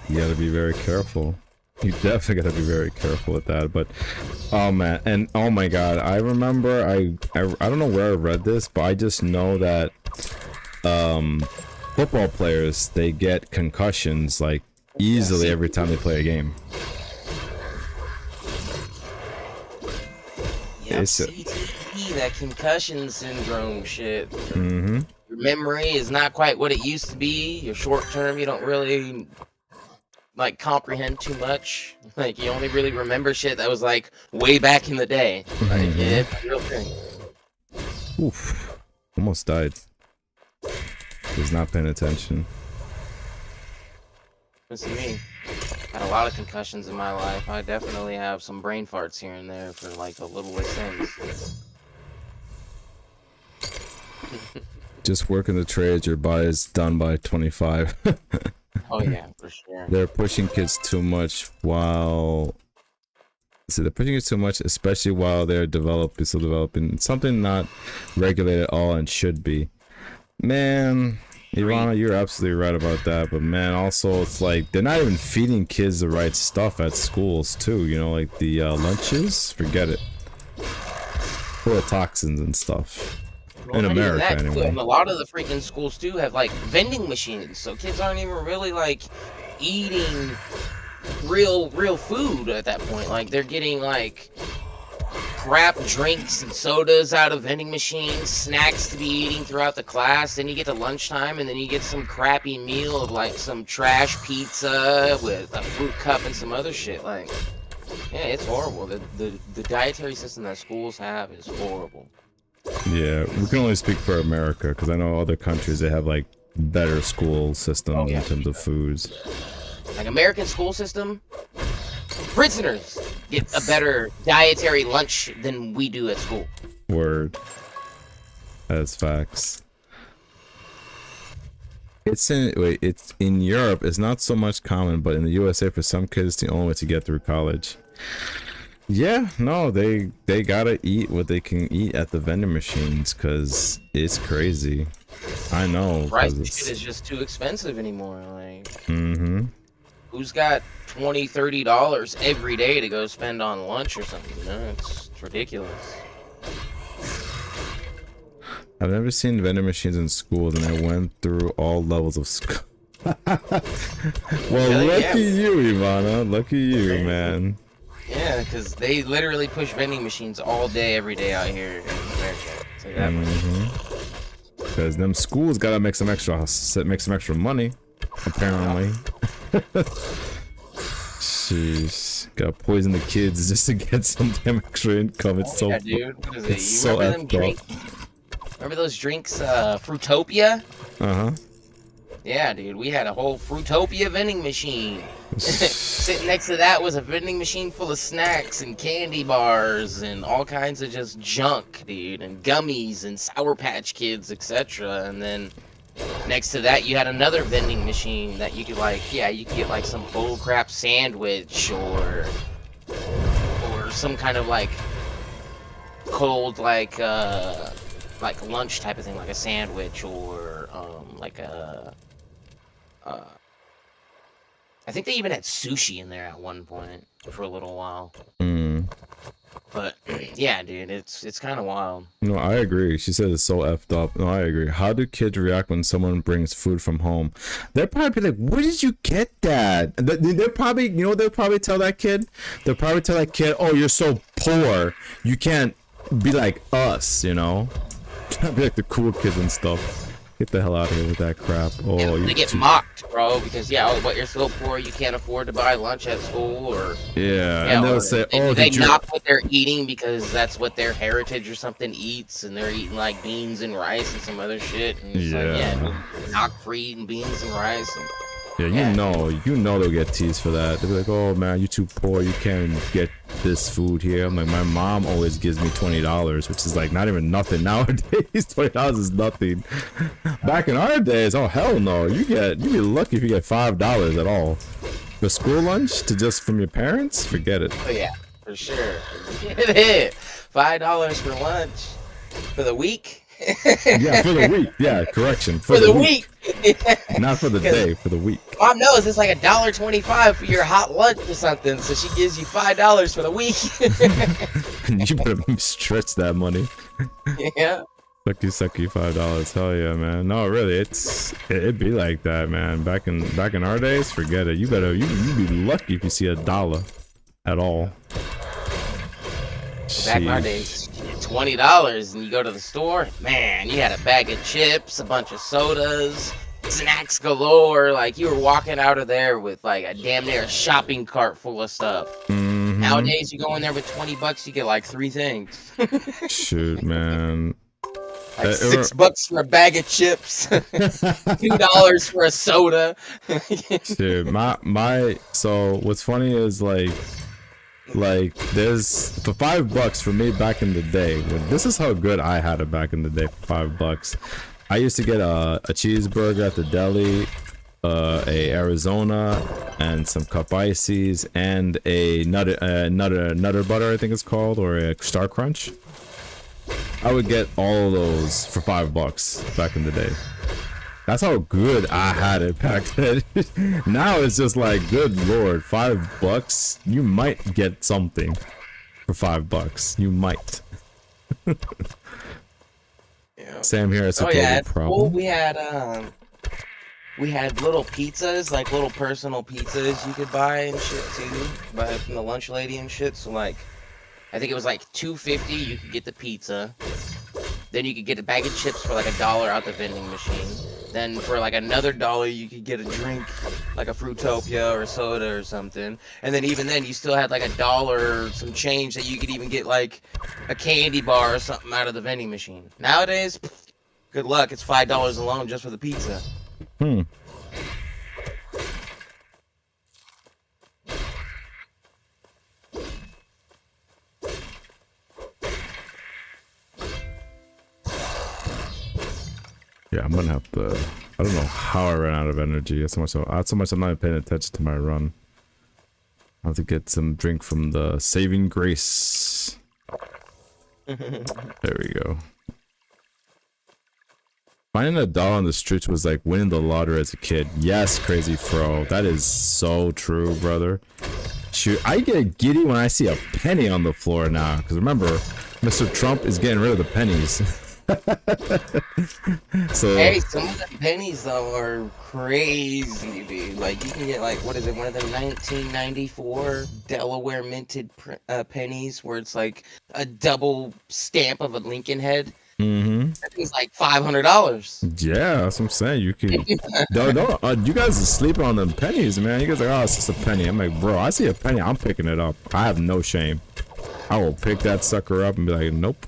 You gotta be very careful. You definitely gotta be very careful with that. But oh man, and oh my god, I remember I don't know where I read this, but I just know that football players, they get concussions like easily every time they play a game. Yep, CTE, that concussion syndrome shit. Mm-hmm. Your memory is not quite what it used to be. Your short term, you don't really like comprehend too much. Like you only really remember shit that was like way back in the day. Like yeah, it's a real thing. Oof. Almost died. Was not paying attention. Listen to me. Had a lot of concussions in my life. I definitely have some brain farts here and there for like the littlest things. Just working the trades, your body is done by 25. Oh yeah, for sure. They're pushing kids too much while... See, they're pushing kids too much, especially while they're still developing. Something not regulated at all and should be. Man... Ivana, you're absolutely right about that, but man, also it's like they're not even feeding kids the right stuff at schools too, you know, like the lunches, forget it, full of toxins and stuff. Well, in America anyway. And a lot of the freaking schools too have like vending machines, so kids aren't even really like eating real food at that point. Like they're getting like crap drinks and sodas out of vending machines, snacks to be eating throughout the class. Then you get to lunchtime, and then you get some crappy meal of like some trash pizza with a fruit cup and some other shit. Like, yeah, it's horrible. The dietary system that schools have is horrible. Yeah, we can only speak for America because I know other countries they have like better school systems in terms of foods. Like American school system, prisoners get a better dietary lunch than we do at school. Word. That's facts. It's in Europe. It's not so much common, but in the USA, for some kids, it's the only way to get through college. Yeah, no, they gotta eat what they can eat at the vending machines because it's crazy. I know. Right, shit is just too expensive anymore. Like, who's got $20-$30 every day to go spend on lunch or something? You know, it's ridiculous. I've never seen vending machines in schools, and I went through all levels of school. Well, really? lucky you, Ivana. Lucky you, man. Yeah, because they literally push vending machines all day, every day out here in America. Say that much. Because them schools gotta make some extra money, apparently. Jeez, gotta poison the kids just to get some damn extra income. It's so, dude. What is it's it? so Remember them drinks? Remember those drinks, Fruitopia? Yeah, dude, we had a whole Fruitopia vending machine. Sitting next to that was a vending machine full of snacks and candy bars and all kinds of just junk, dude, and gummies and Sour Patch Kids, etc. And then next to that, you had another vending machine that you could you could get like some bullcrap sandwich or some kind of like cold like lunch type of thing, like a sandwich or like a Uh, I think they even had sushi in there at one point for a little while. Mm. But yeah, dude, it's kind of wild. No, I agree. She said it's so effed up. No, I agree. How do kids react when someone brings food from home? They'll probably be like, "Where did you get that?" They'll probably, you know, what they'll probably tell that kid. They'll probably tell that kid, "Oh, you're so poor. You can't be like us." You know, be like the cool kids and stuff. Get the hell out of here with that crap. Oh, Yeah, they get mocked, bro, because what, you're so poor you can't afford to buy lunch at school, or yeah, and they'll say, "Oh, they did you?" knock what they're eating because that's what their heritage or something eats, and they're eating like beans and rice and some other shit. And it's knock for eating beans and rice. And, Yeah, you know they'll get teased for that. They'll be like, "Oh man, you're too poor. You can't get this food here." I'm like, my mom always gives me $20, which is like not even nothing nowadays. $20 is nothing. Back in our days, oh hell no, you'd be lucky if you get $5 at all. The school lunch to just from your parents, forget it. oh yeah, for sure. Get it. $5 for lunch for the week. Yeah, for the week. Yeah, correction. For the week. Not for the day, for the week. Mom knows it's like $1.25 for your hot lunch or something, so she gives you $5 for the week. You better stretch that money. Yeah. Sucky $5. Hell yeah, man. No, really, it'd be like that, man. Back in our days, forget it. You be lucky if you see $1 at all. Back in our days, $20 and you go to the store, man, you had a bag of chips, a bunch of sodas, snacks galore. Like, you were walking out of there with like a damn near shopping cart full of stuff. Mm-hmm. Nowadays, you go in there with $20, you get like 3 things. Shoot, man. Like $6 for a bag of chips, $2 for a soda. Dude, so what's funny is like there's for $5 for me back in the day. This is how good I had it back in the day for $5. I used to get a cheeseburger at the deli, a Arizona, and some cup ices, and a nutter butter, I think it's called, or a Star Crunch. I would get all of those for $5 back in the day. That's how good I had it back then. Now it's just like, good lord, $5, you might get something for $5. You might. Yeah. Same here. It's a at problem. school we had little pizzas, like little personal pizzas you could buy and shit too, buy from the lunch lady and shit. So like, I think it was like $2.50. You could get the pizza. Then you could get a bag of chips for like $1 out the vending machine. Then for like another $1, you could get a drink, like a Fruitopia or soda or something. And then even then, you still had like $1 or some change that you could even get like a candy bar or something out of the vending machine. Nowadays, good luck. It's $5 alone just for the pizza. Yeah, I'm gonna have to. I don't know how I ran out of energy. That's so much I'm not even paying attention to my run. I have to get some drink from the Saving Grace. There we go. Finding $1 on the streets was like winning the lottery as a kid. Yes, Crazy Fro. That is so true, brother. Shoot, I get giddy when I see a penny on the floor now. Because remember, Mr. Trump is getting rid of the pennies. So hey, some of the pennies though are crazy, dude. Like you can get like, what is it, one of the 1994 Delaware minted pennies where it's like a double stamp of a Lincoln head. That thing's like $500. Yeah, that's what I'm saying. You can you guys are sleeping on them pennies, man. You guys are like, oh, it's just a penny. I'm like, bro, I see a penny, I'm picking it up. I have no shame. I will pick that sucker up and be like, nope.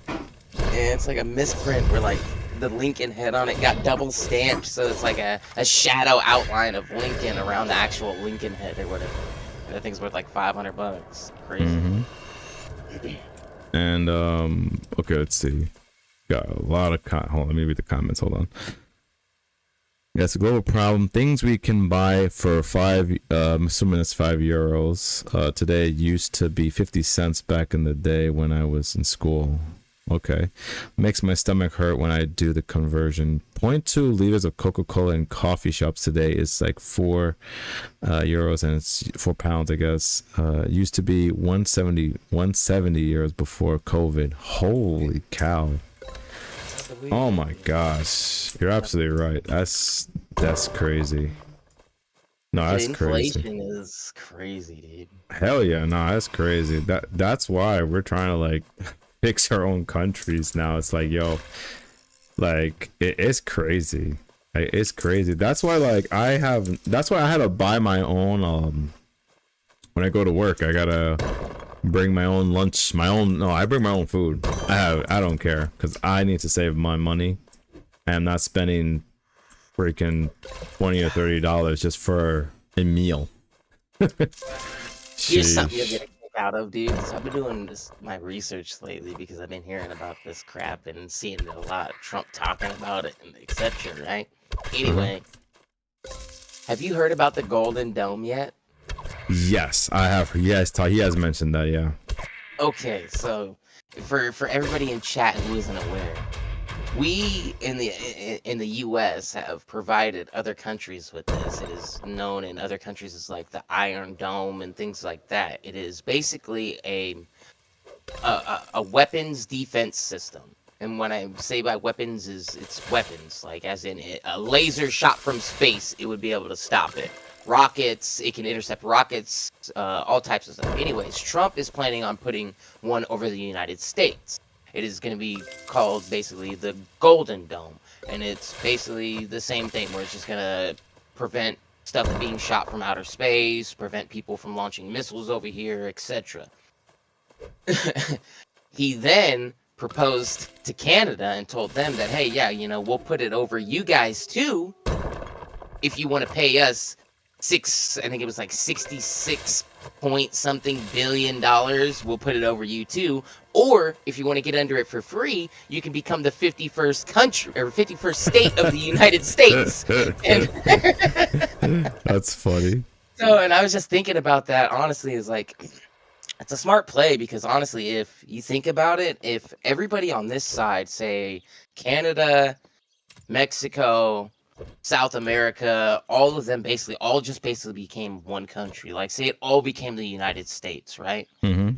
And it's like a misprint where like the Lincoln head on it got double stamped, so it's like a shadow outline of Lincoln around the actual Lincoln head or whatever. That thing's worth like $500. Crazy. And okay, let's see. Got a lot of hold on, let me read the comments. Hold on. Yeah, it's a global problem. Things we can buy for I'm assuming it's €5. Today used to be 50 cents back in the day when I was in school. Okay. Makes my stomach hurt when I do the conversion. Point 0.2 liters of Coca-Cola in coffee shops today is like 4 euros, and it's 4 pounds, I guess. Used to be 170 euros before COVID. Holy cow. Oh my gosh. You're absolutely right. That's crazy. No, that's crazy. Inflation is crazy, dude. Hell yeah, no, that's crazy. That's why we're trying to like fix our own countries now. It's like, yo, like it's crazy. Like, it's crazy. That's why that's why I had to buy my own when I go to work, I gotta bring my own lunch, I bring my own food. I don't care, because I need to save my money. I'm not spending freaking $20 or $30 just for a meal. Here's something you'll get a kick out of, dude. So I've been doing my research lately because I've been hearing about this crap and seeing a lot of Trump talking about it and etc. Right? Anyway, have you heard about the Golden Dome yet? Yes, I have. He has mentioned that. Yeah. Okay, so for everybody in chat who isn't aware, we in the U.S. have provided other countries with this. It is known in other countries as like the Iron Dome and things like that. It is basically a weapons defense system. And when I say by weapons, it's weapons, like as in a laser shot from space, it would be able to stop it. Rockets, it can intercept rockets, all types of stuff. Anyways, Trump is planning on putting one over the United States. It is going to be called basically the Golden Dome, and it's basically the same thing where it's just going to prevent stuff being shot from outer space, prevent people from launching missiles over here, etc. He then proposed to Canada and told them that, hey, yeah, we'll put it over you guys too if you want to pay us I think it was like 66 point something billion dollars. We'll put it over you too. Or if you want to get under it for free, you can become the 51st country or 51st state of the United States. And that's funny. So, and I was just thinking about that. Honestly, is like, it's a smart play because honestly, if you think about it, if everybody on this side, say Canada, Mexico, South America, all of them basically became one country. Like, say it all became the United States, right? Mm-hmm.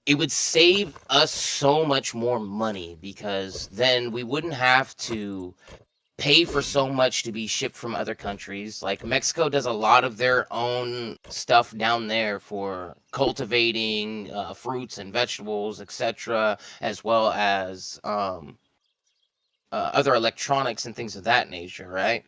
It would save us so much more money because then we wouldn't have to pay for so much to be shipped from other countries. Like Mexico does a lot of their own stuff down there for cultivating fruits and vegetables, etc., as well as other electronics and things of that nature, right?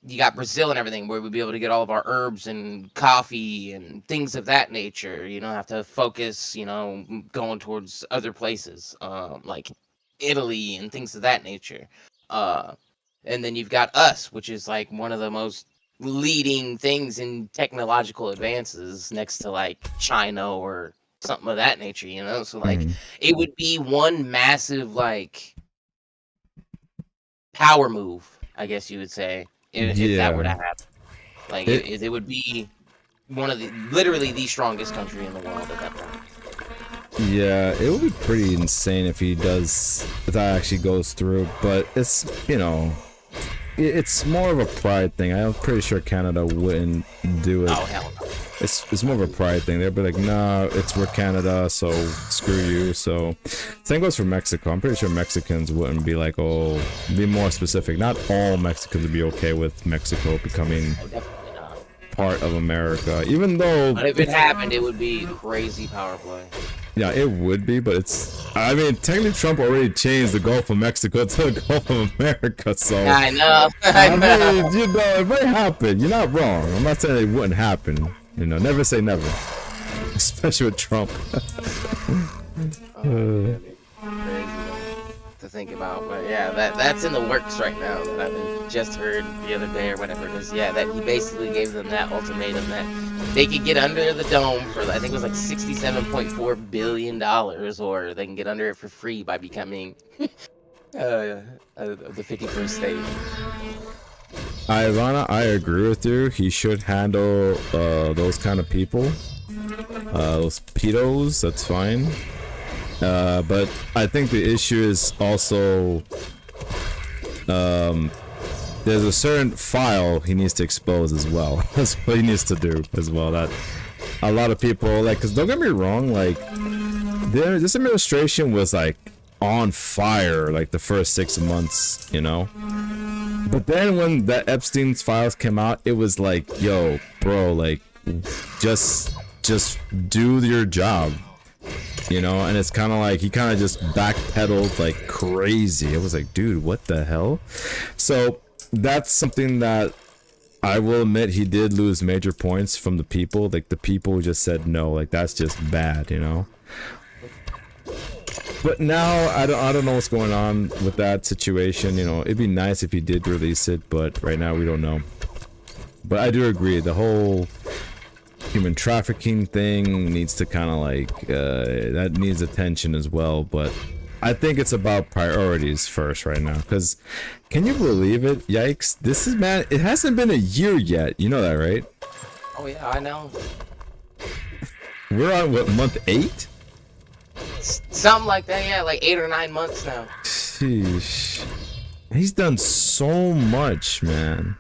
You got Brazil and everything where we'd be able to get all of our herbs and coffee and things of that nature. You don't have to focus, going towards other places, like Italy and things of that nature. And then you've got us, which is like one of the most leading things in technological advances next to like China or something of that nature, So like it would be one massive like power move, I guess you would say, if that were to happen. Like it would be one of literally the strongest country in the world at that point. Yeah, it would be pretty insane if that actually goes through, but it's, it's more of a pride thing. I'm pretty sure Canada wouldn't do it. Oh, hell no. It's more of a pride thing. They'd be like, nah, we're Canada, so screw you. So same goes for Mexico. I'm pretty sure Mexicans wouldn't be like, be more specific. Not all Mexicans would be okay with Mexico becoming part of America, even though. But if it happened, it would be crazy power play. Yeah, it would be, but technically Trump already changed the Gulf of Mexico to the Gulf of America, so. I know. I mean, it might happen. You're not wrong. I'm not saying it wouldn't happen. Never say never. Especially with Trump. Crazy to think about, but yeah, that's in the works right now. That I've just heard the other day or whatever it is. Yeah, that he basically gave them that ultimatum that they could get under the dome for, I think it was like $67.4 billion, or they can get under it for free by becoming the 51st state. Ivana, I agree with you. He should handle those kind of people. Those pedos, that's fine. But I think the issue is also there's a certain file he needs to expose as well. That's what he needs to do as well. That a lot of people like, because don't get me wrong, like this administration was like on fire like the first 6 months, you know. But then when the Epstein's files came out, it was like, yo, bro, like just do your job, you know. And it's kind of like he kind of just backpedaled like crazy. It was like, dude, what the hell? So that's something that I will admit he did lose major points from the people. Like the people just said no, like that's just bad, you know. But now I don't know what's going on with that situation. You know, it'd be nice if he did release it, but right now we don't know. But I do agree, the whole human trafficking thing needs to kind of like that needs attention as well. But I think it's about priorities first right now. Because can you believe it? Yikes! This is, man. It hasn't been a year yet. You know that, right? Oh yeah, I know. We're on what, month 8? Something like that, yeah, like 8 or 9 months now. Sheesh. He's done so much, man.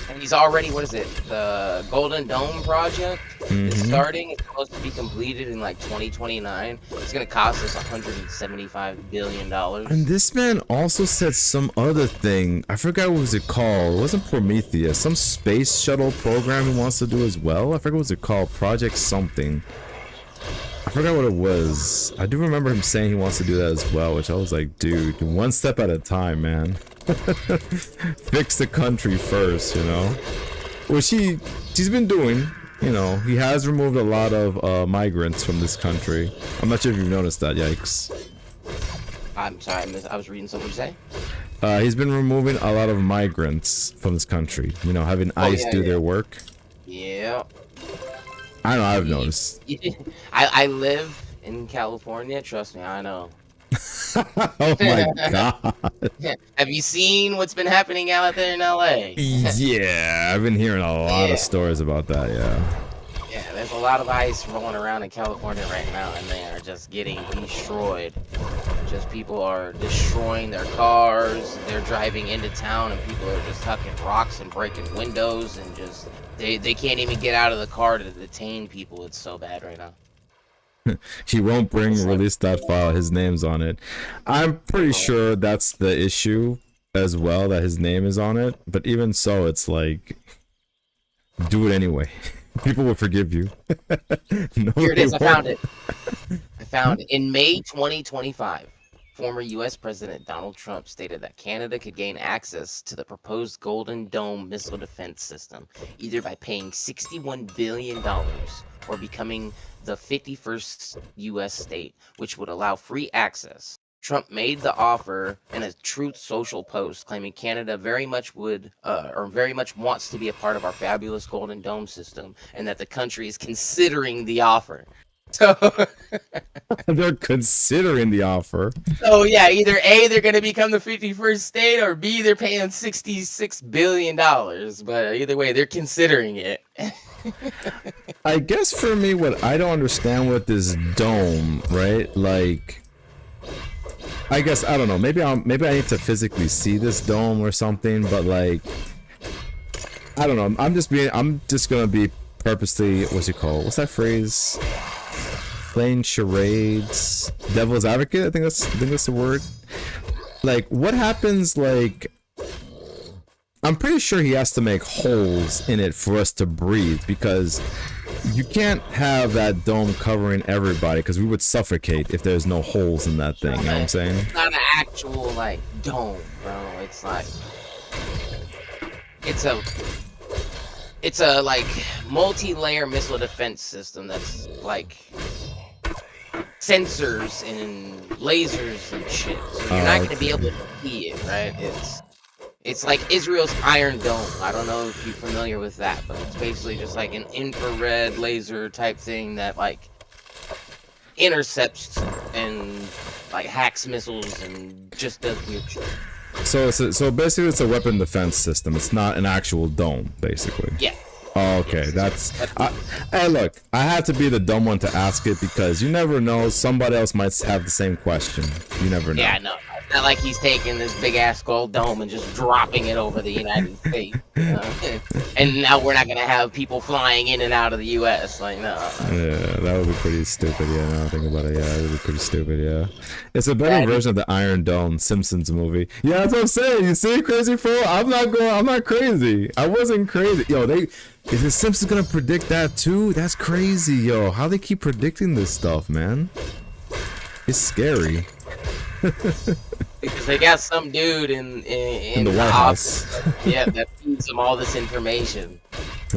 And he's already, what is it? The Golden Dome project is starting. It's supposed to be completed in like 2029. It's gonna cost us $175 billion. And this man also said some other thing. I forgot what was it called. It wasn't Prometheus. Some space shuttle program he wants to do as well. I forgot what was it called. Project something. I forgot what it was. I do remember him saying he wants to do that as well, which I was like, dude, one step at a time, man. Fix the country first, you know? Which he's been doing, you know. He has removed a lot of migrants from this country. I'm not sure if you've noticed that, yikes. I'm sorry, I was reading something you say. He's been removing a lot of migrants from this country. You know, having ICE do their work. Yeah. I know, I've noticed. I live in California, trust me, I know. Oh my god. Have you seen what's been happening out there in LA? Yeah, I've been hearing a lot of stories about that, yeah. Yeah, there's a lot of ice rolling around in California right now, and they are just getting destroyed. Just people are destroying their cars, they're driving into town, and people are just hucking rocks and breaking windows, and just they can't even get out of the car to detain people. It's so bad right now. He won't release that file. His name's on it. I'm pretty sure that's the issue as well, that his name is on it. But even so, it's like, do it anyway. People will forgive you. No, here it is. I found it. I found it. In May 2025, former U.S. President Donald Trump stated that Canada could gain access to the proposed Golden Dome missile defense system either by paying $61 billion or becoming the 51st U.S. state, which would allow free access. Trump made the offer in a Truth Social post, claiming Canada very much wants to be a part of our fabulous Golden Dome system, and that the country is considering the offer. So they're considering the offer. So yeah, either A, they're going to become the 51st state, or B, they're paying $66 billion. But either way, they're considering it. I guess for me, what I don't understand with this dome, right? Like, I guess I don't know. Maybe I need to physically see this dome or something. But like, I don't know. I'm just gonna be purposely, what's that phrase? Playing charades, devil's advocate. I think that's the word. Like, what happens? Like, I'm pretty sure he has to make holes in it for us to breathe, because you can't have that dome covering everybody, because we would suffocate if there's no holes in that thing. You know what I'm saying? It's not an actual like dome, bro. It's like it's a like multi-layer missile defense system that's like sensors and lasers and shit. So you're not gonna be able to see it, right? It's like Israel's Iron Dome. I don't know if you're familiar with that, but it's basically just like an infrared laser type thing that like intercepts and like hacks missiles and just does weird shit. So basically it's a weapon defense system. It's not an actual dome, basically. Yeah. Oh, okay, hey, look, I had to be the dumb one to ask it because you never know. Somebody else might have the same question. You never know. Yeah, no, it's not like he's taking this big ass gold dome and just dropping it over the United States. You know? And now we're not gonna have people flying in and out of the U.S. Like, no. Yeah, that would be pretty stupid. Yeah, now I think about it. Yeah, it would be pretty stupid. Yeah, it's a better version of the Iron Dome Simpsons movie. Yeah, that's what I'm saying. You see, crazy fool. I'm not crazy. I wasn't crazy. Yo, is the Simpsons gonna predict that too? That's crazy, yo. How they keep predicting this stuff, man? It's scary. Because they got some dude in the White House. Yeah, that feeds them all this information.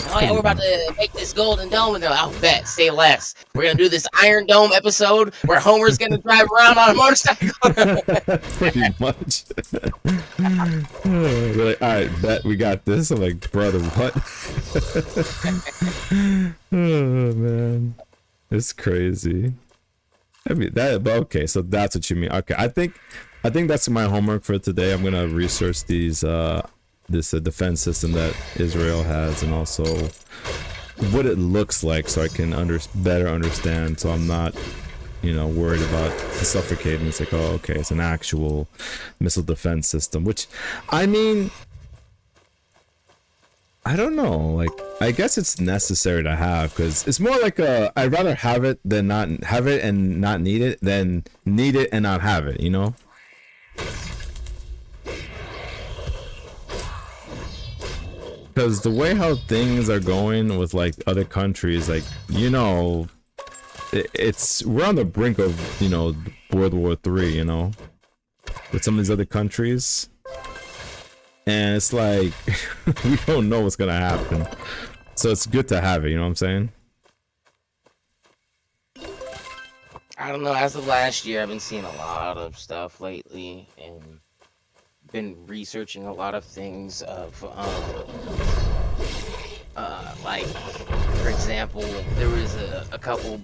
Oh yeah, we're about to make this golden dome, and they're like, "I'll bet, say less. We're gonna do this Iron Dome episode where Homer's gonna drive around on a motorcycle." Pretty much. They're like, all right, bet we got this. I'm like, brother, what? Oh man, it's crazy. I mean that, but okay, so that's what you mean. Okay, I think that's my homework for today. I'm gonna research these this defense system that Israel has, and also what it looks like, so I can better understand. So I'm not, worried about suffocating. It's like, oh, okay, it's an actual missile defense system. Which, I mean, I don't know. Like, I guess it's necessary to have, because it's more like I'd rather have it than not have it and not need it than need it and not have it. Because the way how things are going with like other countries, like we're on the brink of World War III, with some of these other countries, and it's like we don't know what's gonna happen, so it's good to have it. You know what I'm saying? I don't know. As of last year, I've been seeing a lot of stuff lately, and been researching a lot of things of like, for example, there was a couple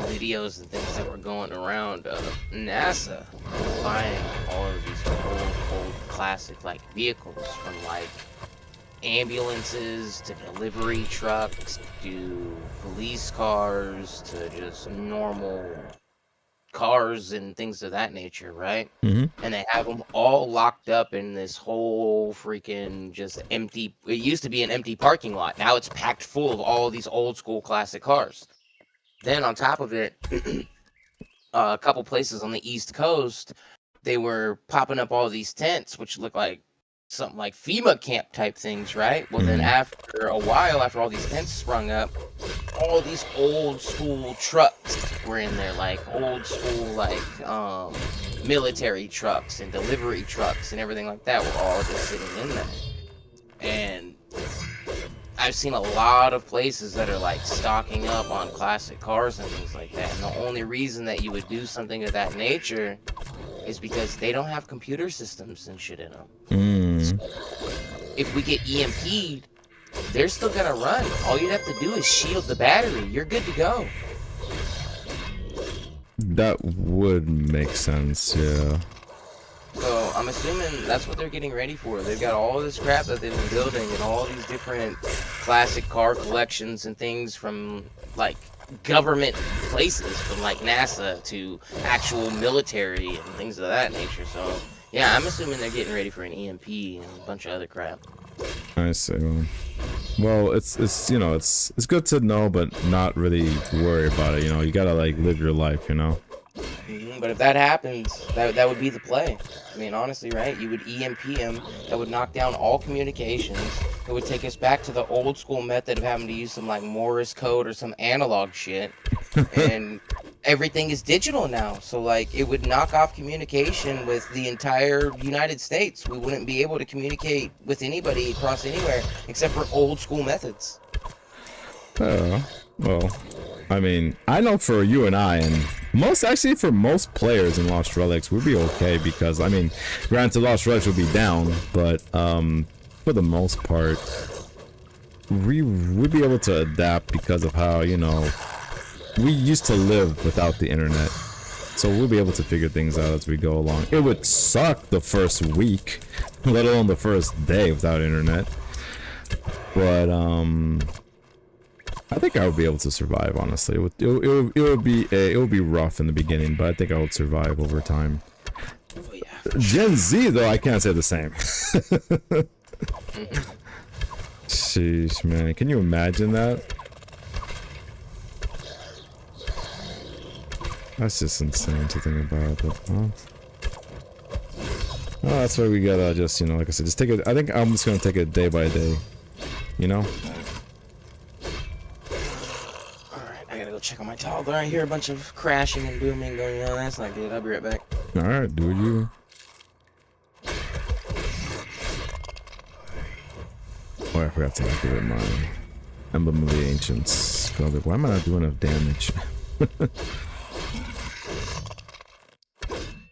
videos and things that were going around of NASA buying all of these old classic like vehicles, from like ambulances to delivery trucks to police cars to just normal cars and things of that nature, right? Mm-hmm. And they have them all locked up in this whole freaking just empty. It used to be an empty parking lot. Now it's packed full of all these old school classic cars. Then on top of it, a couple places on the East Coast, they were popping up all these tents, which look like something like FEMA camp type things, right? Well, then after a while, after all these tents sprung up, all these old school trucks were in there, like old school, like military trucks and delivery trucks and everything like that were all just sitting in there. And I've seen a lot of places that are like stocking up on classic cars and things like that. And the only reason that you would do something of that nature is because they don't have computer systems and shit in them. So if we get EMP'd, they're still gonna run. All you'd have to do is shield the battery. You're good to go. That would make sense, yeah. So I'm assuming that's what they're getting ready for. They've got all this crap that they've been building and all these different classic car collections and things from like government places, from like NASA to actual military and things of that nature. So yeah, I'm assuming they're getting ready for an EMP and a bunch of other crap. I see. Well, it's good to know, but not really worry about it. You gotta like live your life. But if that happens, that would be the play. I mean, honestly, right? You would EMP him. That would knock down all communications. It would take us back to the old school method of having to use some like Morse code or some analog shit. And everything is digital now. So like it would knock off communication with the entire United States. We wouldn't be able to communicate with anybody across anywhere except for old school methods. Oh, well, I mean, I know for you and I, and for most players in Lost Relics, we'd be okay, because, I mean, granted, Lost Relics would be down, but, for the most part, we would be able to adapt because of how, we used to live without the internet. So we'll be able to figure things out as we go along. It would suck the first week, let alone the first day without internet. But, I think I would be able to survive. Honestly, it would be rough in the beginning, but I think I would survive over time. Oh, yeah. Gen Z though, I can't say the same. Sheesh, man, can you imagine that? That's just insane to think about. But, oh, that's why we gotta just, you know, like I said, just take it. I think I'm just gonna take it day by day. You know. Alright, I gotta go check on my toggle. I hear a bunch of crashing and booming going on. That's not good. I'll be right back. Alright, do you? Oh, I forgot to activate my Emblem of the Ancients. I was like, why am I not doing enough damage?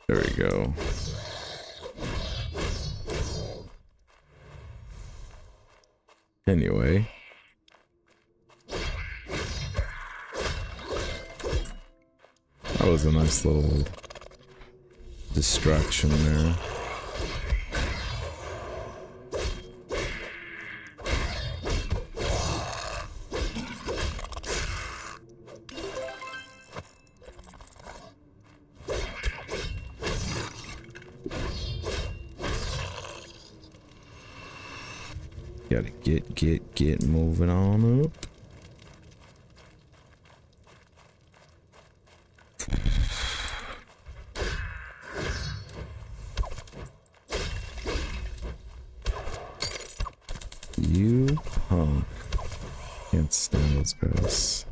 There we go. Anyway. That was a nice little distraction there. Gotta get moving on up. You punk. Can't stand those guys.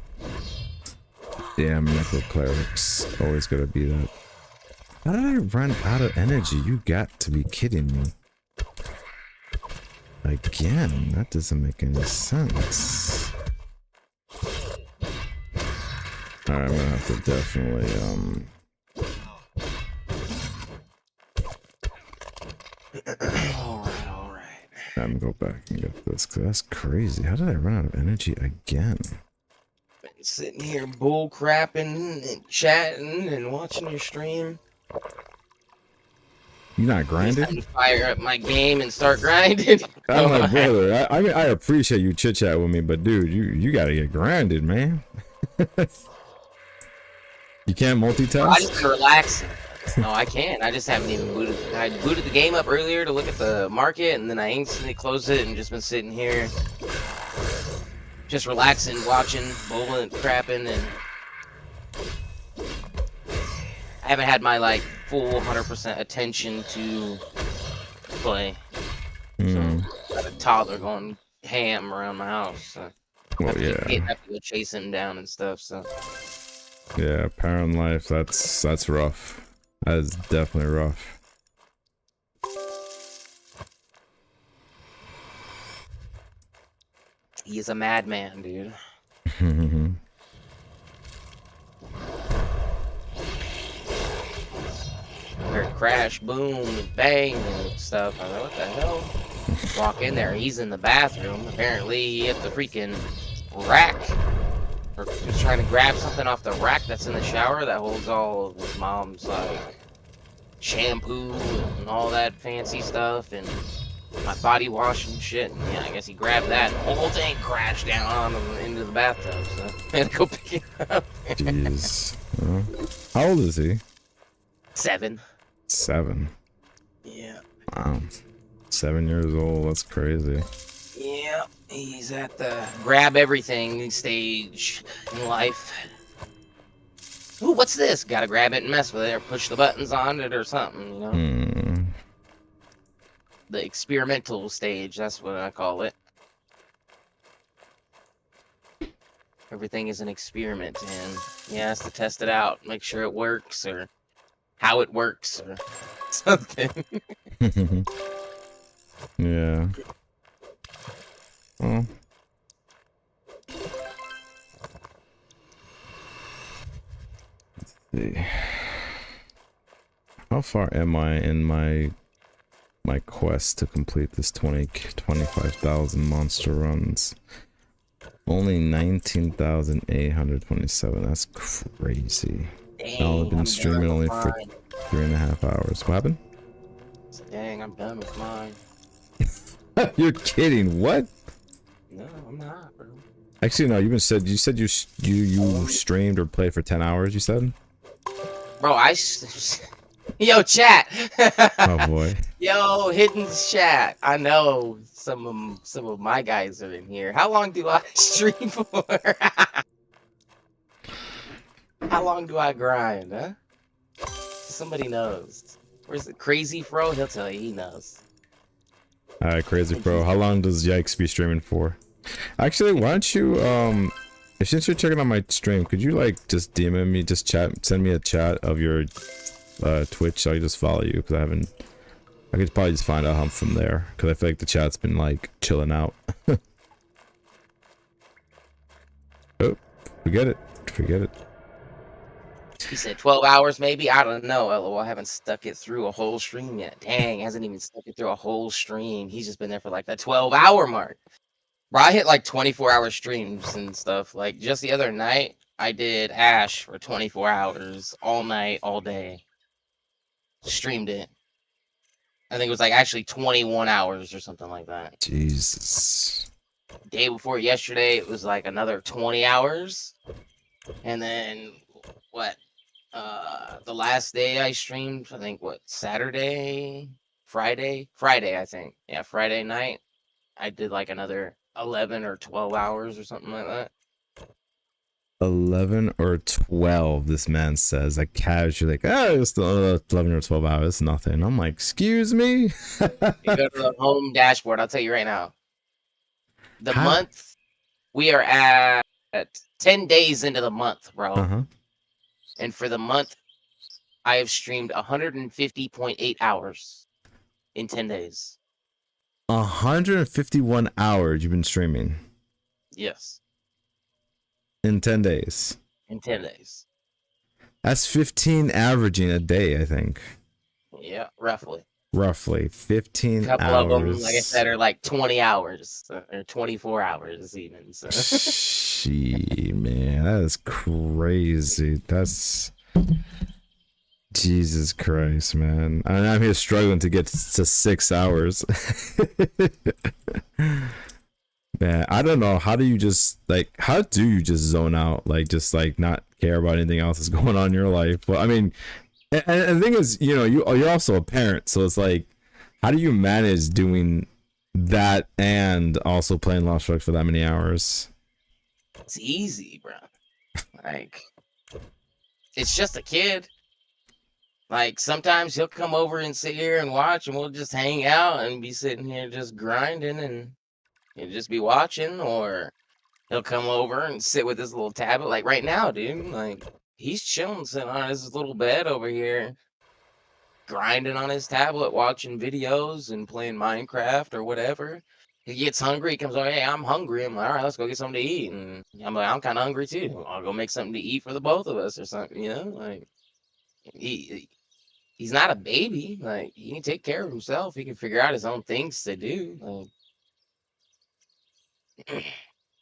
Damn necro clerics. Always gotta be that. How did I run out of energy? You got to be kidding me. Again, that doesn't make any sense. Alright, I'm gonna have to definitely, Alright. I'm gonna go back and get this, cause that's crazy. How did I run out of energy again? Been sitting here bull crapping and chatting and watching your stream. You not grinding? Just had to fire up my game and start grinding. I'm my brother. I mean, I appreciate you chit chat with me, but dude, you gotta get grinded, man. You can't multitask? I just been relaxing. No, I can't. I just haven't even booted. I booted the game up earlier to look at the market, and then I instantly closed it and just been sitting here, just relaxing, watching, bowling, crapping, and I haven't had my like full 100% attention to play. So got a toddler going ham around my house. So Well, yeah. I have to go chase him down and stuff. So Yeah, parent life, that's rough. That is definitely rough. he's a madman, dude. Heard crash, boom, bang, and stuff. I was like, what the hell? Walk in there, he's in the bathroom. Apparently, he hit the freaking rack. Or was trying to grab something off the rack that's in the shower that holds all of his mom's, like, shampoo and all that fancy stuff, and my body wash and shit. And yeah, I guess he grabbed that, and the whole thing crashed down into the bathtub, so I had to go pick it up. Jeez. How old is he? 7. 7. Yeah. Wow. 7 years old. That's crazy. Yeah, he's at the grab everything stage in life. Ooh, what's this? Gotta grab it and mess with it, or push the buttons on it, or something, you know? The experimental stage, that's what I call it. Everything is an experiment, and he has to test it out, make sure it works, or how it works, or something. Yeah. Well. Let's see. How far am I in my quest to complete this 25,000 monster runs? Only 19,827. That's crazy. Dang, Now I've been streaming only for 3.5 hours. What happened? Dang, I'm done with mine. You're kidding. What? No, I'm not, bro. Actually, no. You said you streamed or played for 10 hours. You said. Bro, yo, chat. Oh boy. Yo, hidden chat. I know some of my guys are in here. How long do I stream for? How long do I grind, huh? Somebody knows. Where's the Crazy Fro? He'll tell you he knows. All right, Crazy Pro. How long does Yikes be streaming for? Actually, why don't you since you're checking out my stream, could you like just DM me, just send me a chat of your Twitch so I can just follow you, because I could probably just find out how I'm from there, because I feel like the chat's been like chilling out. Oh, forget it. He said 12 hours maybe? I don't know. LOL, I haven't stuck it through a whole stream yet. Dang, hasn't even stuck it through a whole stream. He's just been there for like the 12-hour mark. Bro, I hit like 24-hour streams and stuff. Like just the other night, I did Ash for 24 hours, all night, all day. Streamed it. I think it was like actually 21 hours or something like that. Jesus. Day before yesterday, it was like another 20 hours. And then what? The last day I streamed, I think what, Friday, I think. Yeah, Friday night. I did like another 11 or 12 hours or something like that. 11 or 12, this man says, like casually, like, it's 11 or 12 hours, nothing. I'm like, excuse me. You go to the home dashboard, I'll tell you right now. The month, we are at 10 days into the month, bro. And for the month, I have streamed 150.8 hours in 10 days. 151 hours you've been streaming? Yes. In 10 days? In 10 days. That's 15 averaging a day, I think. Yeah, roughly. Roughly 15 a couple hours. of them, like I said, are like 20 hours or 24 hours even. So. Gee, man, that is crazy. That's Jesus Christ, man. I'm here struggling to get to 6 hours. Man, I don't know. How do you just zone out? Like, just like not care about anything else that's going on in your life? But I mean, and the thing is, you know, you're also a parent, so it's like, how do you manage doing that and also playing Lost Ark for that many hours? It's easy, bro. Like, it's just a kid. Like, sometimes he'll come over and sit here and watch, and we'll just hang out and be sitting here just grinding, and he'll just be watching, or he'll come over and sit with his little tablet. Like right now, dude, like he's chilling, sitting on his little bed over here, grinding on his tablet, watching videos and playing Minecraft or whatever. He gets hungry, he comes over, hey, I'm hungry. I'm like, all right, let's go get something to eat. And I'm like, I'm kind of hungry too. I'll go make something to eat for the both of us or something, you know? Like, he's not a baby. Like, he can take care of himself. He can figure out his own things to do. Like,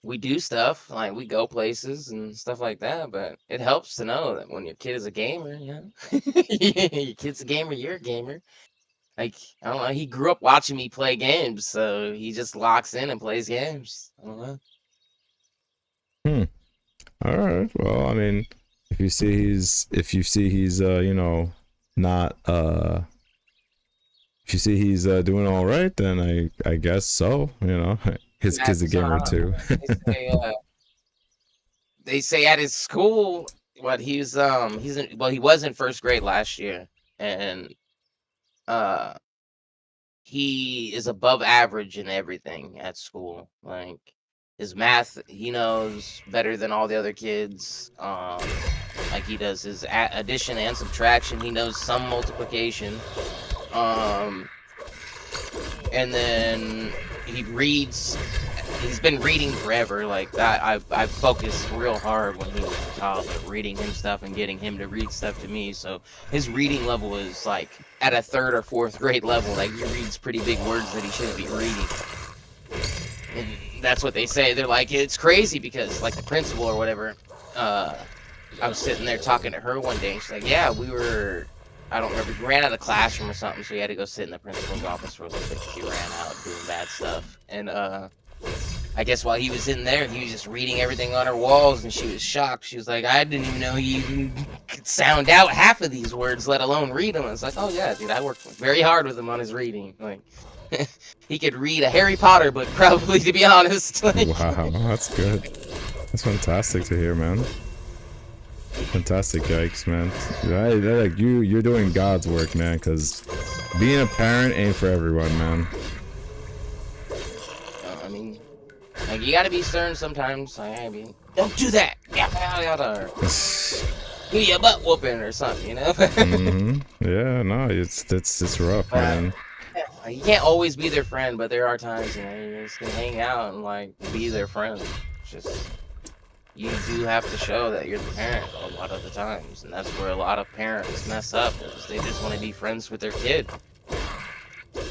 we do stuff, like we go places and stuff like that, but it helps to know that when your kid is a gamer, you know? Your kid's a gamer, you're a gamer. Like, I don't know, he grew up watching me play games, so he just locks in and plays games. I don't know. All right. Well, I mean, if you see he's you know, not if you see he's doing all right, then I guess so, you know. His kid's a gamer too. They say at his school, what he was in first grade last year, and he is above average in everything at school. Like his math, he knows better than all the other kids. Like he does his addition and subtraction. He knows some multiplication. And then he reads. He's been reading forever. Like that, I've focused real hard when he was a child, like reading him stuff and getting him to read stuff to me. So his reading level is like at a 3rd or 4th grade level. Like he reads pretty big words that he shouldn't be reading. And that's what they say. They're like, it's crazy because like the principal or whatever. I was sitting there talking to her one day, and she's like, yeah, I don't remember, we ran out of the classroom or something, so we had to go sit in the principal's office for a little bit because she ran out doing bad stuff. And I guess while he was in there, he was just reading everything on her walls, and she was shocked. She was like, I didn't even know he even could sound out half of these words, let alone read them. It's like, oh yeah, dude, I worked very hard with him on his reading. Like, he could read a Harry Potter book, probably, to be honest. Like, Wow, that's good. That's fantastic to hear, man. Fantastic, yikes, man. Like you're doing God's work, man. Because being a parent ain't for everyone, man. I mean, like, you gotta be stern sometimes. Like, I mean, don't do that. Or give you a butt whooping or something, you know? Yeah, no, it's rough, man. You can't always be their friend, but there are times, you know, you just can hang out and, like, be their friend. Just, you do have to show that you're the parent a lot of the times, and that's where a lot of parents mess up, is they just want to be friends with their kid.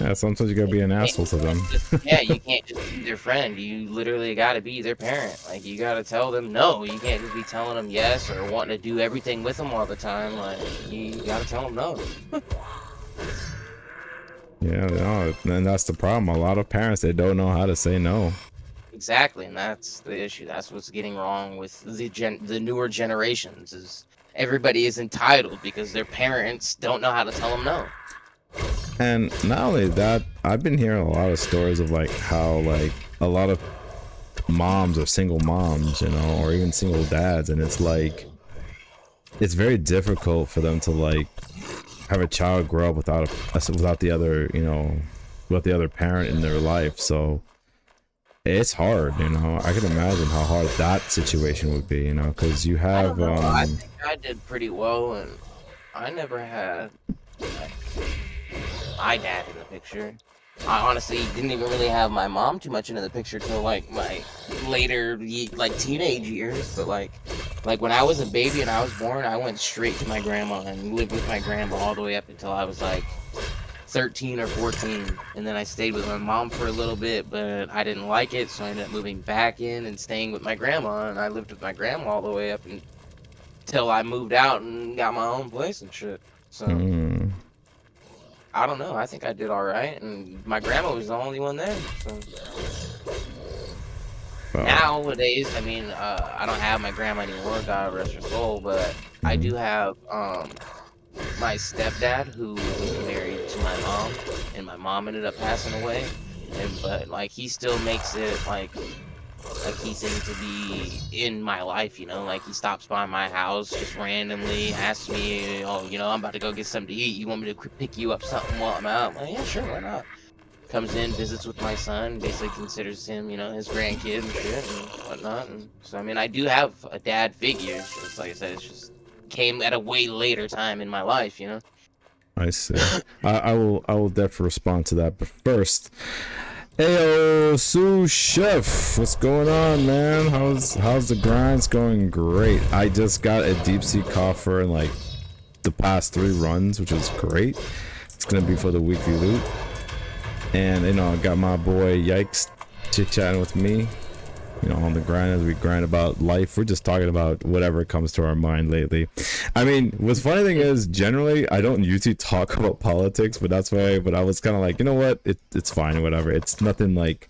Yeah, sometimes you gotta be an asshole to them. Yeah, you can't just be their friend. You literally gotta be their parent. Like, you gotta tell them no. You can't just be telling them yes or wanting to do everything with them all the time. Like, you gotta tell them no. Yeah, no, and that's the problem. A lot of parents, they don't know how to say no. Exactly, and that's the issue. That's what's getting wrong with the newer generations. Is everybody is entitled because their parents don't know how to tell them no. And not only that, I've been hearing a lot of stories of like how like a lot of moms or single moms, you know, or even single dads, and it's like it's very difficult for them to like have a child grow up without the other, you know, without the other parent in their life. So it's hard, you know. I can imagine how hard that situation would be, you know, because you have I think I did pretty well, and I never had like my dad in the picture. I honestly didn't even really have my mom too much into the picture till like my later like teenage years. But like when I was a baby and I was born, I went straight to my grandma and lived with my grandma all the way up until I was like 13 or 14, and then I stayed with my mom for a little bit, but I didn't like it, so I ended up moving back in and staying with my grandma, and I lived with my grandma all the way up until I moved out and got my own place and shit. So I don't know. I think I did all right, and my grandma was the only one there. So nowadays, I mean, I don't have my grandma anymore, God rest her soul, but I do have my stepdad who was married to my mom, and my mom ended up passing away. But like he still makes it like he seems to be in my life, you know, like he stops by my house just randomly, asks me, oh, you know, I'm about to go get something to eat. You want me to pick you up something while I'm out? I'm like, yeah, sure, why not? Comes in, visits with my son, basically considers him, you know, his grandkid and shit and whatnot. And so, I mean, I do have a dad figure. Just like I said, it's just came at a way later time in my life, you know. I see. I will definitely respond to that, but first, Ayo, sous chef, what's going on, man? How's the grind's going? Great. I just got a deep sea coffer in like the past 3 runs, which is great. It's gonna be for the weekly loot, and you know, I got my boy Yikes chit-chatting with me, you know, on the grind as we grind about life. We're just talking about whatever comes to our mind lately. I mean, what's funny thing is, generally, I don't usually talk about politics, but that's why. But I was kind of like, you know what? It's fine, whatever. It's nothing like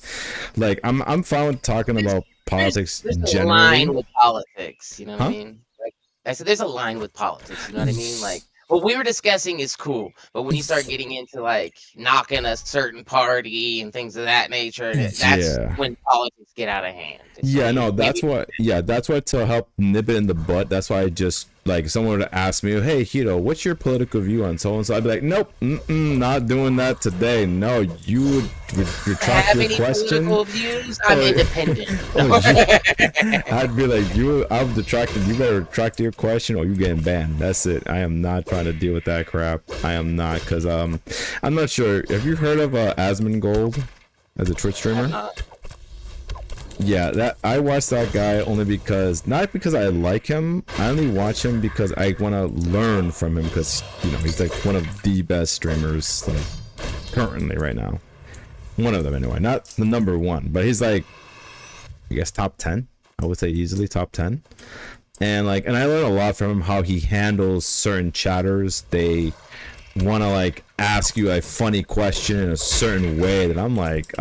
I'm fine with talking about politics there's generally. A line with politics, you know what I mean? Like I said, there's a line with politics, you know what I mean? Like what we were discussing is cool, but when you start getting into like knocking a certain party and things of that nature, that's when politics get out of hand. Yeah, no, that's what. Yeah, that's why, to help nip it in the butt. That's why I just like, someone would ask me, "Hey, Hito, what's your political view on so and so?" I'd be like, "Nope, not doing that today." No, you would retract your question. Political views? I'm independent. I'd be like, I'm detracted. You better retract your question, or you getting banned. That's it. I am not trying to deal with that crap. I am not, because I'm not sure. Have you heard of Asmongold as a Twitch streamer? Yeah, that I watch that guy only because, not because I like him, I only watch him because I want to learn from him, because, you know, he's like one of the best streamers like currently right now. One of them anyway, not the number one, but he's like, I guess top 10. I would say easily top 10. And like, and I learn a lot from him, how he handles certain chatters. They want to like ask you a funny question in a certain way that I'm like,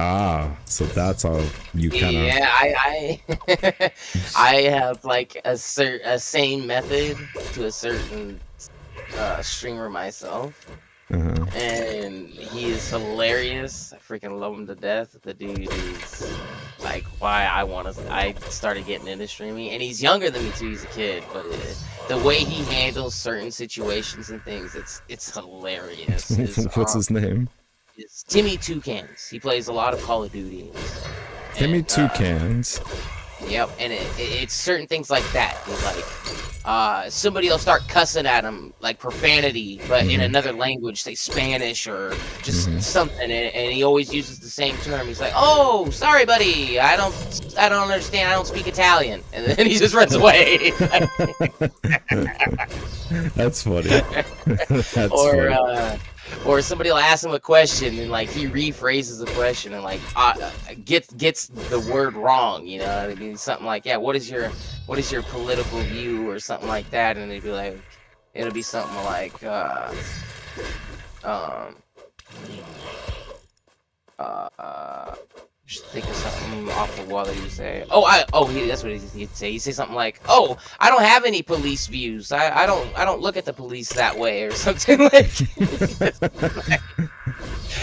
so that's how you kind of. Yeah, I have like a same method to a certain streamer myself, and he is hilarious. I freaking love him to death. The dude is like why I started getting into streaming, and he's younger than me too. He's a kid, but the way he handles certain situations and things, it's hilarious. What's his name? It's Timmy Toucans. He plays a lot of Call of Duty. Timmy Toucans. Yep, and it's certain things like that. It's like somebody will start cussing at him like profanity, but in another language, say Spanish or just something, and he always uses the same term. He's like, "Oh, sorry, buddy, I don't understand. I don't speak Italian," and then he just runs away. That's funny. That's funny. Or somebody will ask him a question and like he rephrases the question and like gets the word wrong, you know. It'd be something like, "Yeah, what is your political view?" or something like that, and it'd be like, it'll be something like, just think of something off the wall that you say. That's what he'd say. He'd say something like, "Oh, I don't have any police views. I don't look at the police that way," or something like.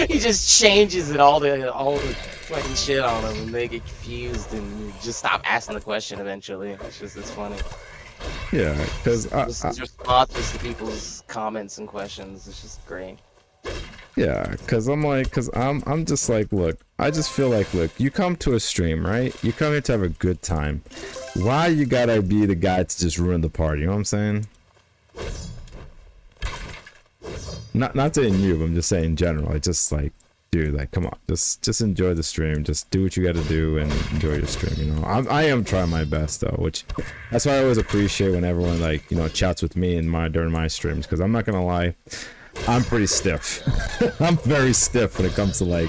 He just changes it all the fucking shit on them, and they get confused and just stop asking the question eventually. It's funny. Yeah, because his responses to people's comments and questions. It's just great. Yeah, because I'm just like, look, I just feel like, look, you come to a stream, right? You come here to have a good time. Why you gotta be the guy to just ruin the party? You know what I'm saying? Not saying you, but I'm just saying in general. It's just like, dude, like, come on, just enjoy the stream. Just do what you gotta do and enjoy your stream. You know, I am trying my best though, which that's why I always appreciate when everyone like, you know, chats with me during my streams, because I'm not gonna lie. I'm pretty stiff. I'm very stiff when it comes to like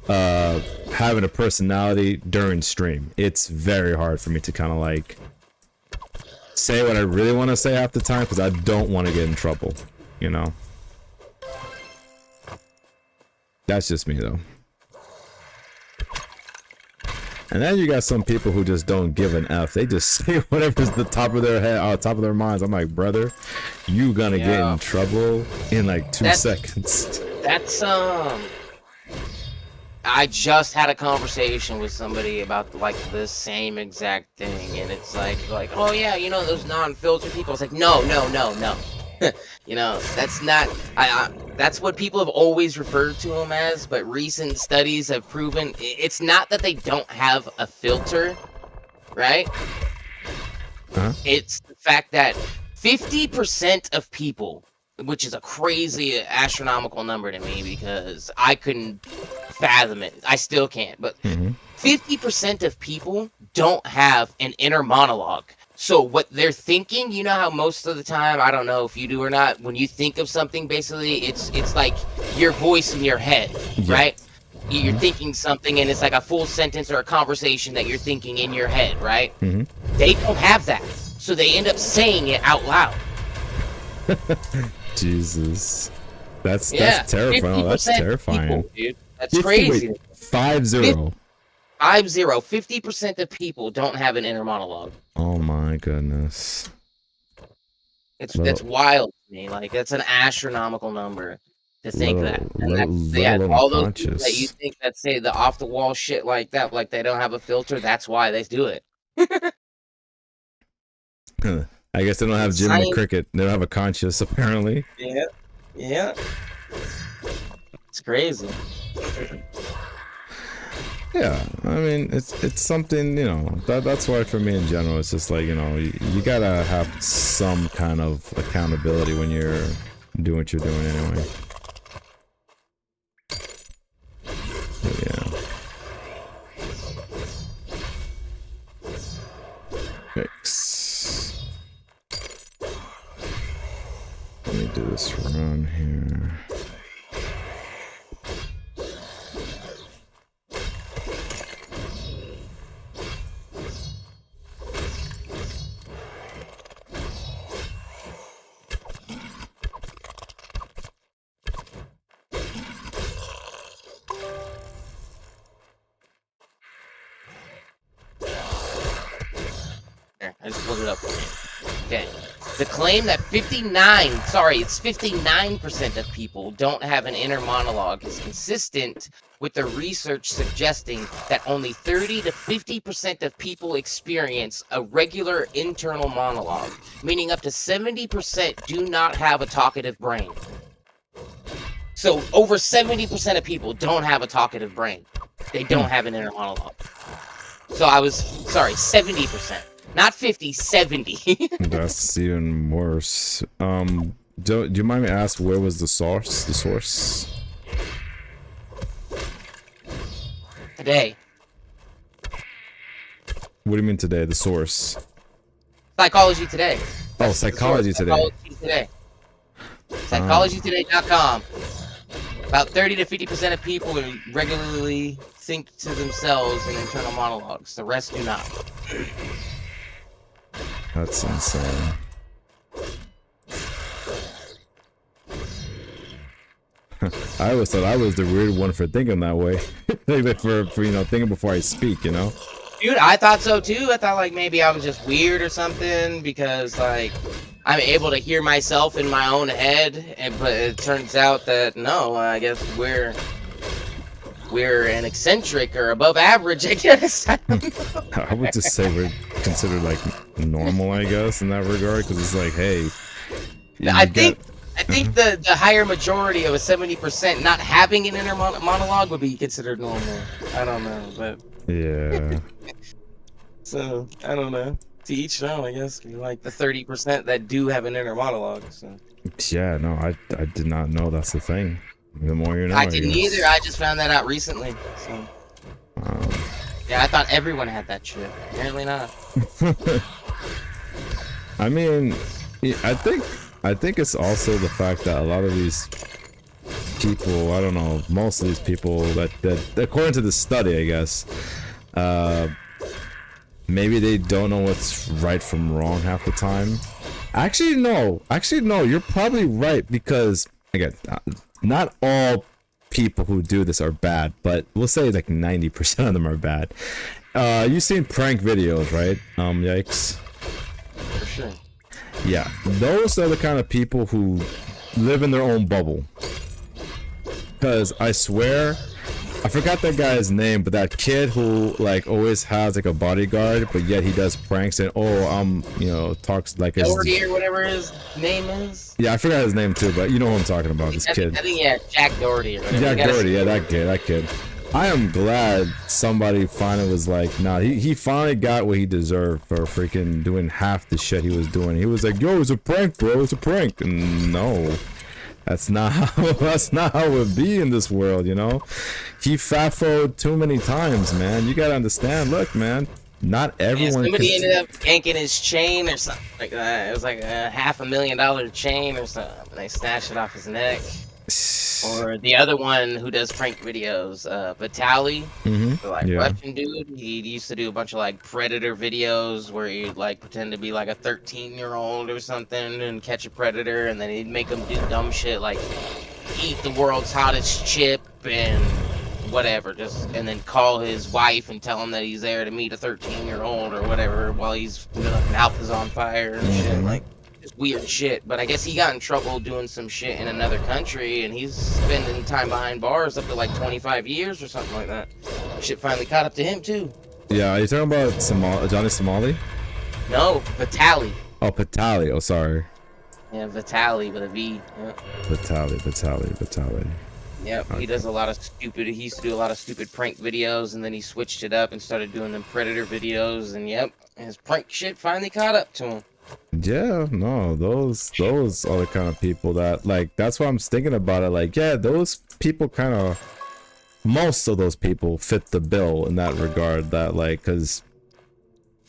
having a personality during stream. It's very hard for me to kind of like say what I really want to say half the time because I don't want to get in trouble, you know. That's just me though. And then you got some people who just don't give an F. They just say whatever's the top of their head, top of their minds. I'm like, brother, you gonna get in trouble in like 2 seconds. That's I just had a conversation with somebody about like the same exact thing, and it's like, oh yeah, you know those non-filtered people. It's like, no. You know, that's not. That's what people have always referred to them as, but recent studies have proven it's not that they don't have a filter, right? It's the fact that 50% of people, which is a crazy astronomical number to me because I couldn't fathom it. I still can't, but 50% of people don't have an inner monologue. So what they're thinking, you know how most of the time, I don't know if you do or not, when you think of something, basically, it's like your voice in your head, right? You're thinking something, and it's like a full sentence or a conversation that you're thinking in your head, right? They don't have that, so they end up saying it out loud. Jesus, that's terrifying. Oh, that's terrifying. People, dude. That's crazy. 50. 50% of people don't have an inner monologue. Oh my goodness. That's wild to me. Like, that's an astronomical number to think that. And all those people that you think that say the off the wall shit like that, like they don't have a filter, that's why they do it. I guess they don't have Jim McCricket. They don't have a conscience, apparently. Yeah. It's crazy. Yeah, I mean, it's something, you know, that's why for me in general, it's just like, you know, you gotta have some kind of accountability when you're doing what you're doing anyway. But yeah. Fix. Let me do this run here. I just pulled it up for you. Okay. The claim that 59% of people don't have an inner monologue is consistent with the research suggesting that only 30 to 50% of people experience a regular internal monologue, meaning up to 70% do not have a talkative brain. So over 70% of people don't have a talkative brain. They don't have an inner monologue. So I was, sorry, 70%. Not 50, 70. That's even worse. Do you mind me ask where was the source? Today. What do you mean today? The source? Psychology Today. Oh, Psychology Today. Psychology Today. PsychologyToday.com. About 30 to 50% of people regularly think to themselves in internal monologues. The rest do not. That's insane. I always thought I was the weird one for thinking that way. Like for thinking before I speak, Dude, I thought so too. I thought like maybe I was just weird or something because like I'm able to hear myself in my own head, but it turns out that no, I guess we're an eccentric or above average, I guess. I would just say we're considered like normal, I guess, in that regard, because it's like, hey, I think the higher majority of a 70% not having an inner monologue would be considered normal. I don't know, but yeah. So I don't know. To each their own, I guess. Like the 30% that do have an inner monologue. So. Yeah, no, I did not know that's the thing. The more you know. I didn't either. I just found that out recently. So. Yeah, I thought everyone had that shit. Apparently not. I mean, I think it's also the fact that a lot of these people, I don't know, most of these people that according to the study, I guess, maybe they don't know what's right from wrong half the time. Actually, no, you're probably right, because again, not all people who do this are bad, but we'll say like 90% of them are bad. You've seen prank videos, right? Yikes. For sure. Yeah, those are the kind of people who live in their own bubble. Because I swear, I forgot that guy's name, but that kid who like always has like a bodyguard, but yet he does pranks and talks like Doherty or whatever his name is. Yeah, I forgot his name too, but you know who I'm talking about. This kid. I think yeah, Jack Doherty or whatever. Jack Doherty, yeah, that kid. I am glad somebody finally was like, nah, he finally got what he deserved for freaking doing half the shit he was doing. He was like, yo, it's a prank, bro, it's a prank. And no, that's not how it would be in this world, He fat-foed too many times, man. You gotta understand, look, man, not everyone. Somebody ended up yanking his chain or something like that. It was like a $500,000 chain or something. They snatched it off his neck. Or the other one who does prank videos, Vitaly, the Russian dude. He used to do a bunch of like predator videos where he'd like pretend to be like a 13-year-old or something and catch a predator, and then he'd make them do dumb shit like eat the world's hottest chip and whatever, and then call his wife and tell him that he's there to meet a 13-year-old or whatever while his mouth is on fire and shit, like just weird shit. But I guess he got in trouble doing some shit in another country, and he's spending time behind bars up to like 25 years or something like that. Shit finally caught up to him too. Yeah, are you talking about Johnny Somali? No, Vitaly. Oh, Vitaly. Oh, sorry. Yeah, Vitaly with a V. Yeah. Vitaly. Yep, he does a lot of stupid. He used to do a lot of stupid prank videos, and then he switched it up and started doing them predator videos. And yep, his prank shit finally caught up to him. Yeah, no, those are the kind of people that, like, that's what I'm thinking about it. Like, yeah, those people most of those people fit the bill in that regard. That, like, because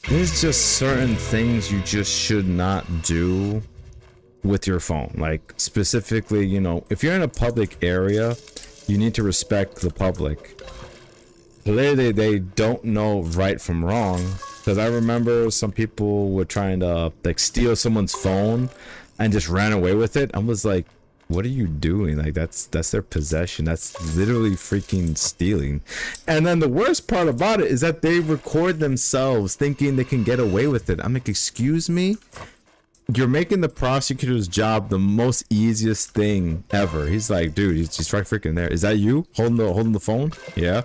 there's just certain things you just should not do with your phone. Like, specifically, if you're in a public area, you need to respect the public. Clearly, they don't know right from wrong. Because I remember some people were trying to like steal someone's phone and just ran away with it. I was like, what are you doing? Like that's their possession. That's literally freaking stealing. And then the worst part about it is that they record themselves thinking they can get away with it. I'm like, excuse me? You're making the prosecutor's job the most easiest thing ever. He's like, dude, he's right freaking there. Is that you holding the phone? Yeah.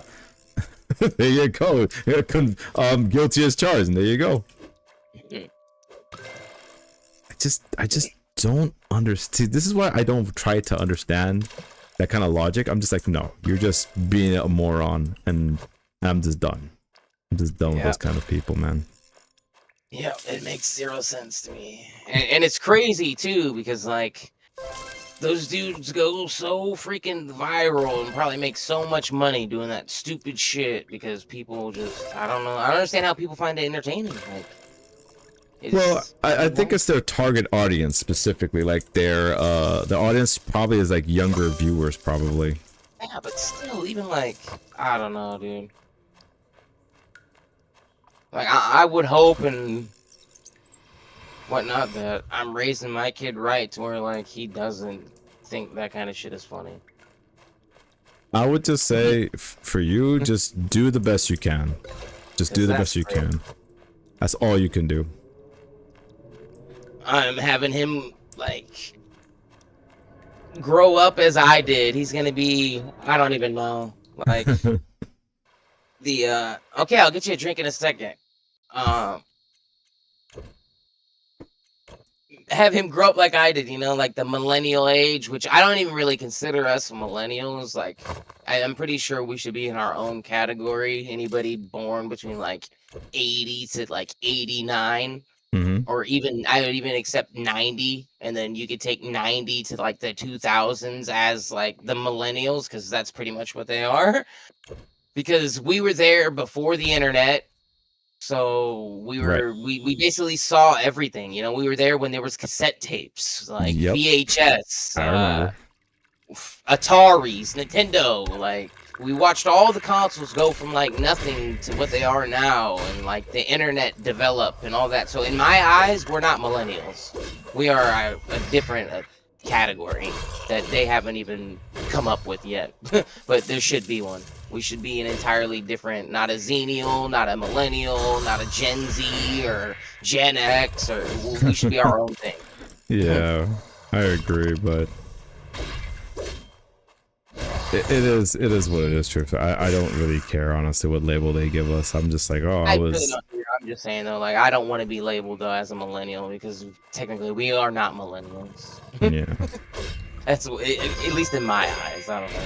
There you go. Guilty as charged, and there you go. I just don't understand. This is why I don't try to understand that kind of logic. I'm just like, no, you're just being a moron, and I'm just done. I'm just done with those kind of people, man. Yeah, it makes zero sense to me. And it's crazy too, because like those dudes go so freaking viral and probably make so much money doing that stupid shit because people just, I don't know. I don't understand how people find it entertaining. Like, well, I think it's their target audience specifically. Like the audience probably is like younger viewers probably. Yeah, but still, even like, I don't know, dude. Like, I would hope and whatnot that I'm raising my kid right to where, like, he doesn't think that kind of shit is funny. I would just say, for you, just do the best you can. Just do the best you can. That's all you can do. I'm having him, like, grow up as I did. He's gonna be, I don't even know. Like, okay, I'll get you a drink in a second. Have him grow up like I did, you know, like the millennial age, which I don't even really consider us millennials. Like, I'm pretty sure we should be in our own category. Anybody born between like 80 to like 89, or even, I would even accept 90, and then you could take 90 to like the 2000s as like the millennials, because that's pretty much what they are. Because we were there before the internet. So we were, we basically saw everything, you know. We were there when there was cassette tapes, like VHS, Ataris, Nintendo. Like, we watched all the consoles go from like nothing to what they are now, and like the internet develop and all that. So in my eyes, we're not millennials. We are a different category that they haven't even come up with yet. But there should be one. We should be an entirely different, not a Xennial, not a Millennial, not a Gen Z or Gen X, or we should be our own thing. Yeah, I agree, but it is what it is, true. I don't really care, honestly, what label they give us. I'm just like, oh, I really don't care. I'm just saying, though, like, I don't want to be labeled, though, as a millennial, because technically we are not millennials. Yeah. That's, at least in my eyes, I don't know.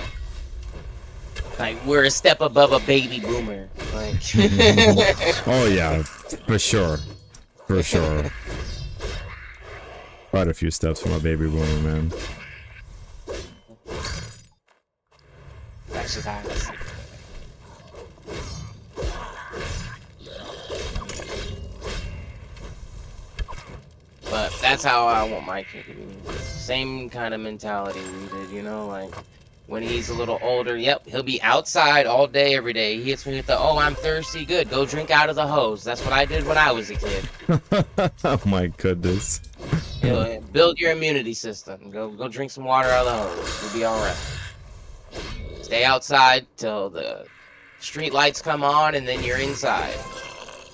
Like, we're a step above a baby boomer. Like, oh yeah, for sure, for sure. Quite a few steps from a baby boomer, man. That's just how it is. But that's how I want my kid to be. Same kind of mentality we did, you know, like. When he's a little older, yep, he'll be outside all day, every day. He hits me with the, oh, I'm thirsty, good, go drink out of the hose. That's what I did when I was a kid. Oh my goodness. You know, build your immunity system. Go drink some water out of the hose. You'll be all right. Stay outside till the street lights come on, and then you're inside.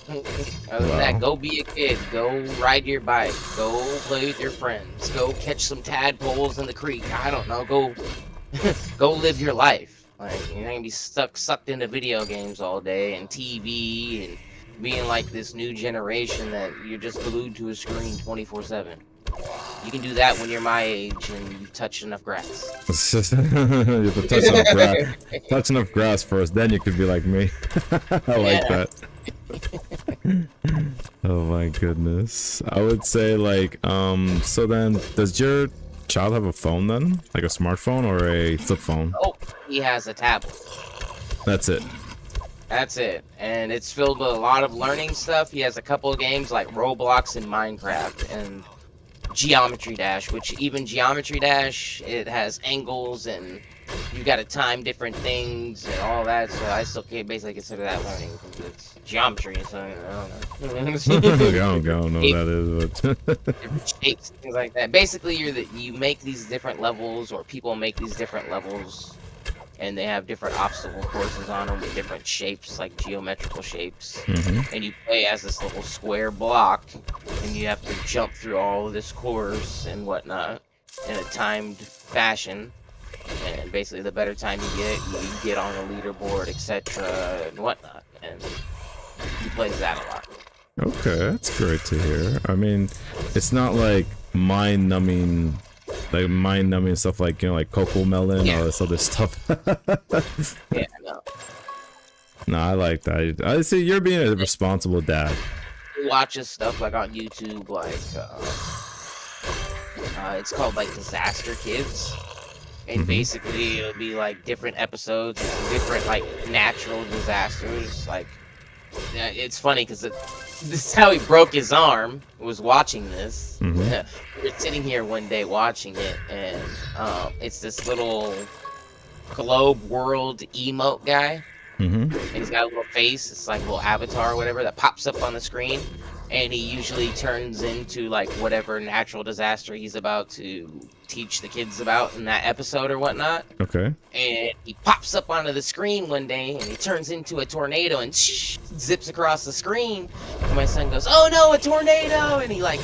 Other than that, go be a kid. Go ride your bike. Go play with your friends. Go catch some tadpoles in the creek. I don't know. Go live your life. Like, you're not gonna be sucked into video games all day and TV and being like this new generation that you're just glued to a screen 24/7. You can do that when you're my age and you touch enough grass. You have to touch enough grass. Touch enough grass first, then you could be like me. I like that. Oh my goodness. I would say, like, so then, does your child have a phone then? Like a smartphone or a flip phone? Oh, he has a tablet. That's it. That's it. And it's filled with a lot of learning stuff. He has a couple of games like Roblox and Minecraft and Geometry Dash, which even Geometry Dash, it has angles and you got to time different things and all that. So I still can't basically consider that learning because it's geometry. So I don't know. I don't know what that is, but Different shapes, things like that. Basically, you make these different levels, or people make these different levels, and they have different obstacle courses on them with different shapes, like geometrical shapes. And you play as this little square block, and you have to jump through all of this course and whatnot in a timed fashion. And basically, the better time you get on the leaderboard, etc., and whatnot. And he plays that a lot. Okay, that's great to hear. I mean, it's not like mind-numbing stuff like, you know, like Coco Melon or this other stuff. Yeah, no. No, I like that. I see you're being a responsible dad. He watches stuff like on YouTube, like it's called like Disaster Kids. And basically it'll be like different episodes, different like natural disasters. Like, yeah, it's funny because this is how he broke his arm. Was watching this. We were sitting here one day watching it, and it's this little globe world emote guy. And he's got a little face. It's like a little avatar or whatever that pops up on the screen. And he usually turns into like whatever natural disaster he's about to teach the kids about in that episode or whatnot. Okay. And he pops up onto the screen one day and he turns into a tornado and zips across the screen. And my son goes, "Oh no, a tornado!" And he like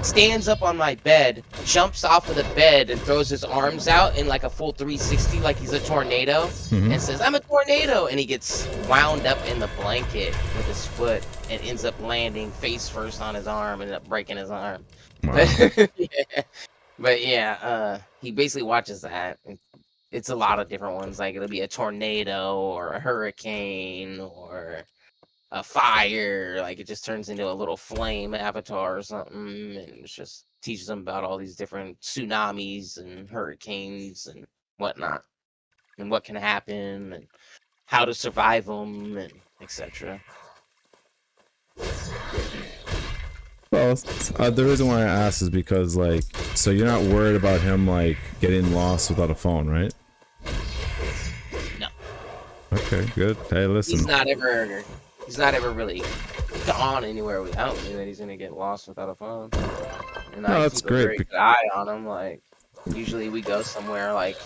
stands up on my bed, jumps off of the bed, and throws his arms out in like a full 360 like he's a tornado, and says, "I'm a tornado!" And he gets wound up in the blanket with his foot and ends up landing face first on his arm and up breaking his arm. Wow. But yeah, he basically watches that. It's a lot of different ones. Like it'll be a tornado or a hurricane or a fire. Like it just turns into a little flame avatar or something, and it just teaches them about all these different tsunamis and hurricanes and whatnot, and what can happen and how to survive them and etc. Well, the reason why I asked is because, like, so you're not worried about him, like, getting lost without a phone, right? No. Okay, good. Hey, listen. He's not ever really gone anywhere without me that he's gonna get lost without a phone. And No, that's keep a great. very good eye on him. Like usually we go somewhere like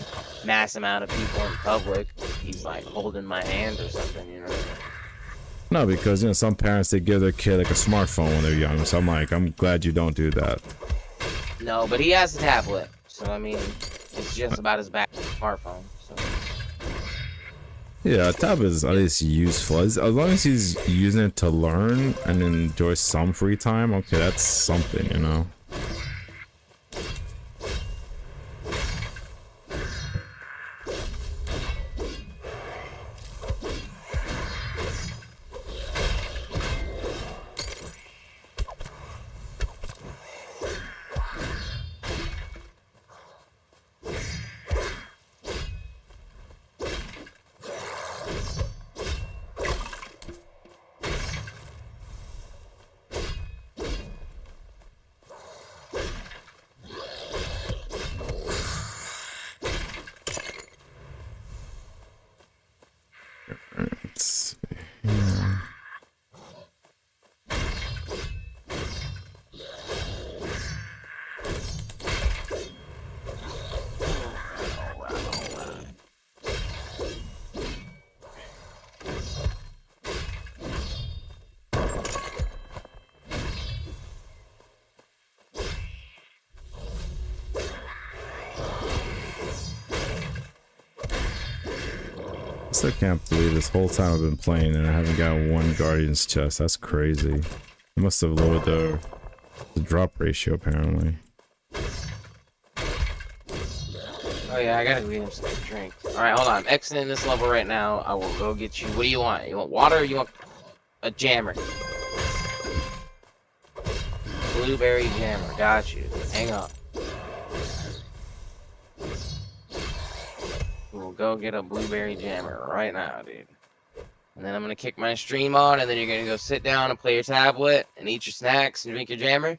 mass amount of people in public. He's like holding my hand or something, you know. No, because, you know, some parents, they give their kid, like, a smartphone when they're young. So I'm glad you don't do that. No, but he has a tablet. So, I mean, it's just about as bad as a smartphone. So. Yeah, a tablet is at least useful. As long as he's using it to learn and enjoy some free time, okay, that's something, you know. Let's see here. I still can't believe this whole time I've been playing and I haven't got one Guardian's chest. That's crazy. I must have lowered the drop ratio apparently. Oh yeah, I gotta get him some drink. Alright, hold on. I'm exiting this level right now. I will go get you. What do you want? You want water or you want a jammer? Blueberry jammer. Got you. Hang on. We'll go get a blueberry jammer right now, dude. And then I'm gonna kick my stream on, and then you're gonna go sit down and play your tablet and eat your snacks and drink your jammer?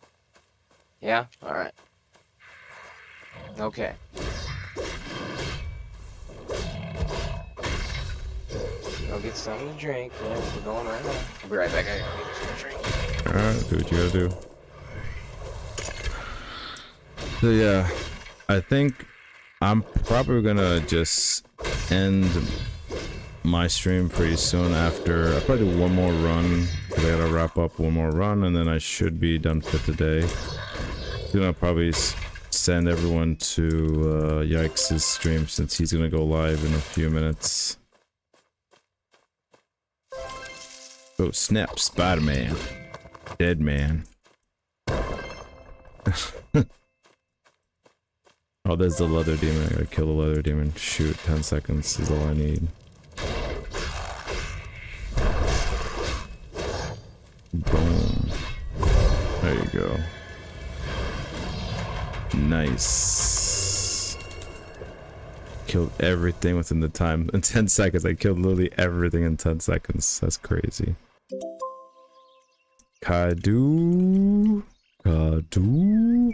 Yeah? Alright. Okay. Go get something to drink. Yeah, we're going right now. I'll be right back. I gotta get some drink. Alright, do what you gotta do. So yeah, I think I'm probably gonna just end my stream pretty soon after. I'll probably do one more run. I gotta wrap up one more run and then I should be done for today. Then I'll probably send everyone to Yikes' stream since he's gonna go live in a few minutes. Oh snap, Spider-Man. Dead man. Oh, there's the leather demon. I gotta kill the leather demon. Shoot, 10 seconds is all I need. Boom. There you go. Nice. Killed everything within the time. In 10 seconds, I killed literally everything in 10 seconds. That's crazy. Kadu.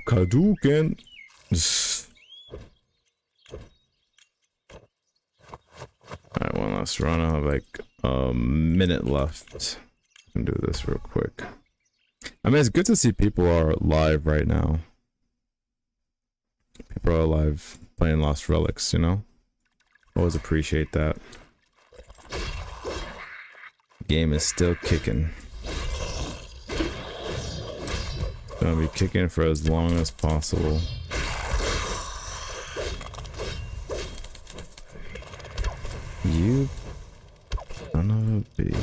Kaduken. Alright, one last run. I have like a minute left. I can do this real quick. I mean, it's good to see people are live right now. People are alive playing Lost Relics, you know? Always appreciate that. Game is still kicking. Gonna be kicking for as long as possible. You son of a bee.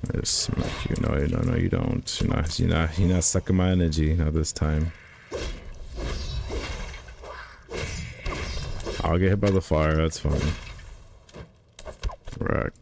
I just smack you. No, you don't. You're not sucking my energy. Not this time. I'll get hit by the fire. That's fine. Rack.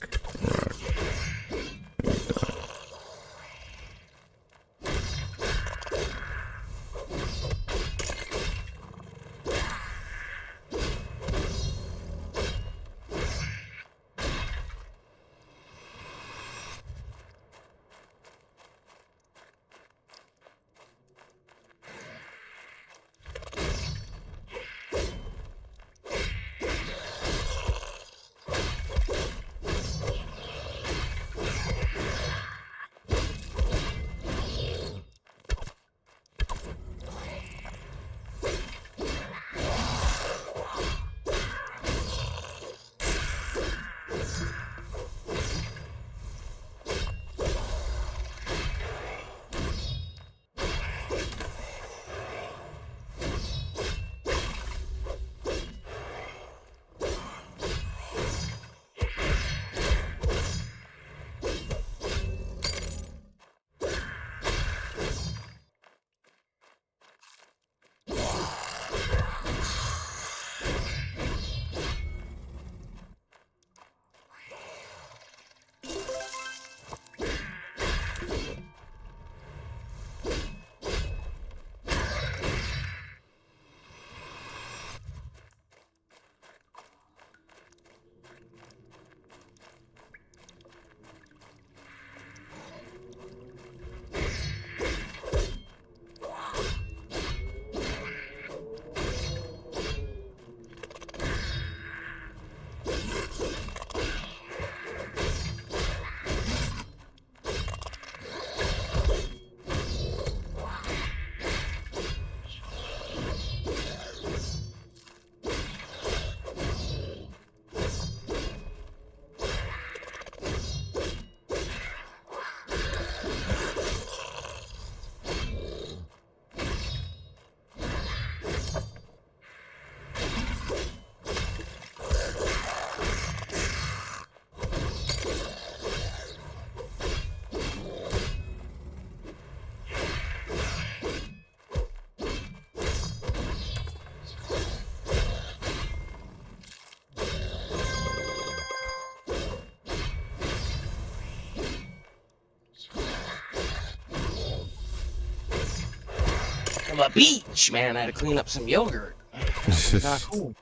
A beach, man. I had to clean up some yogurt. Not cool.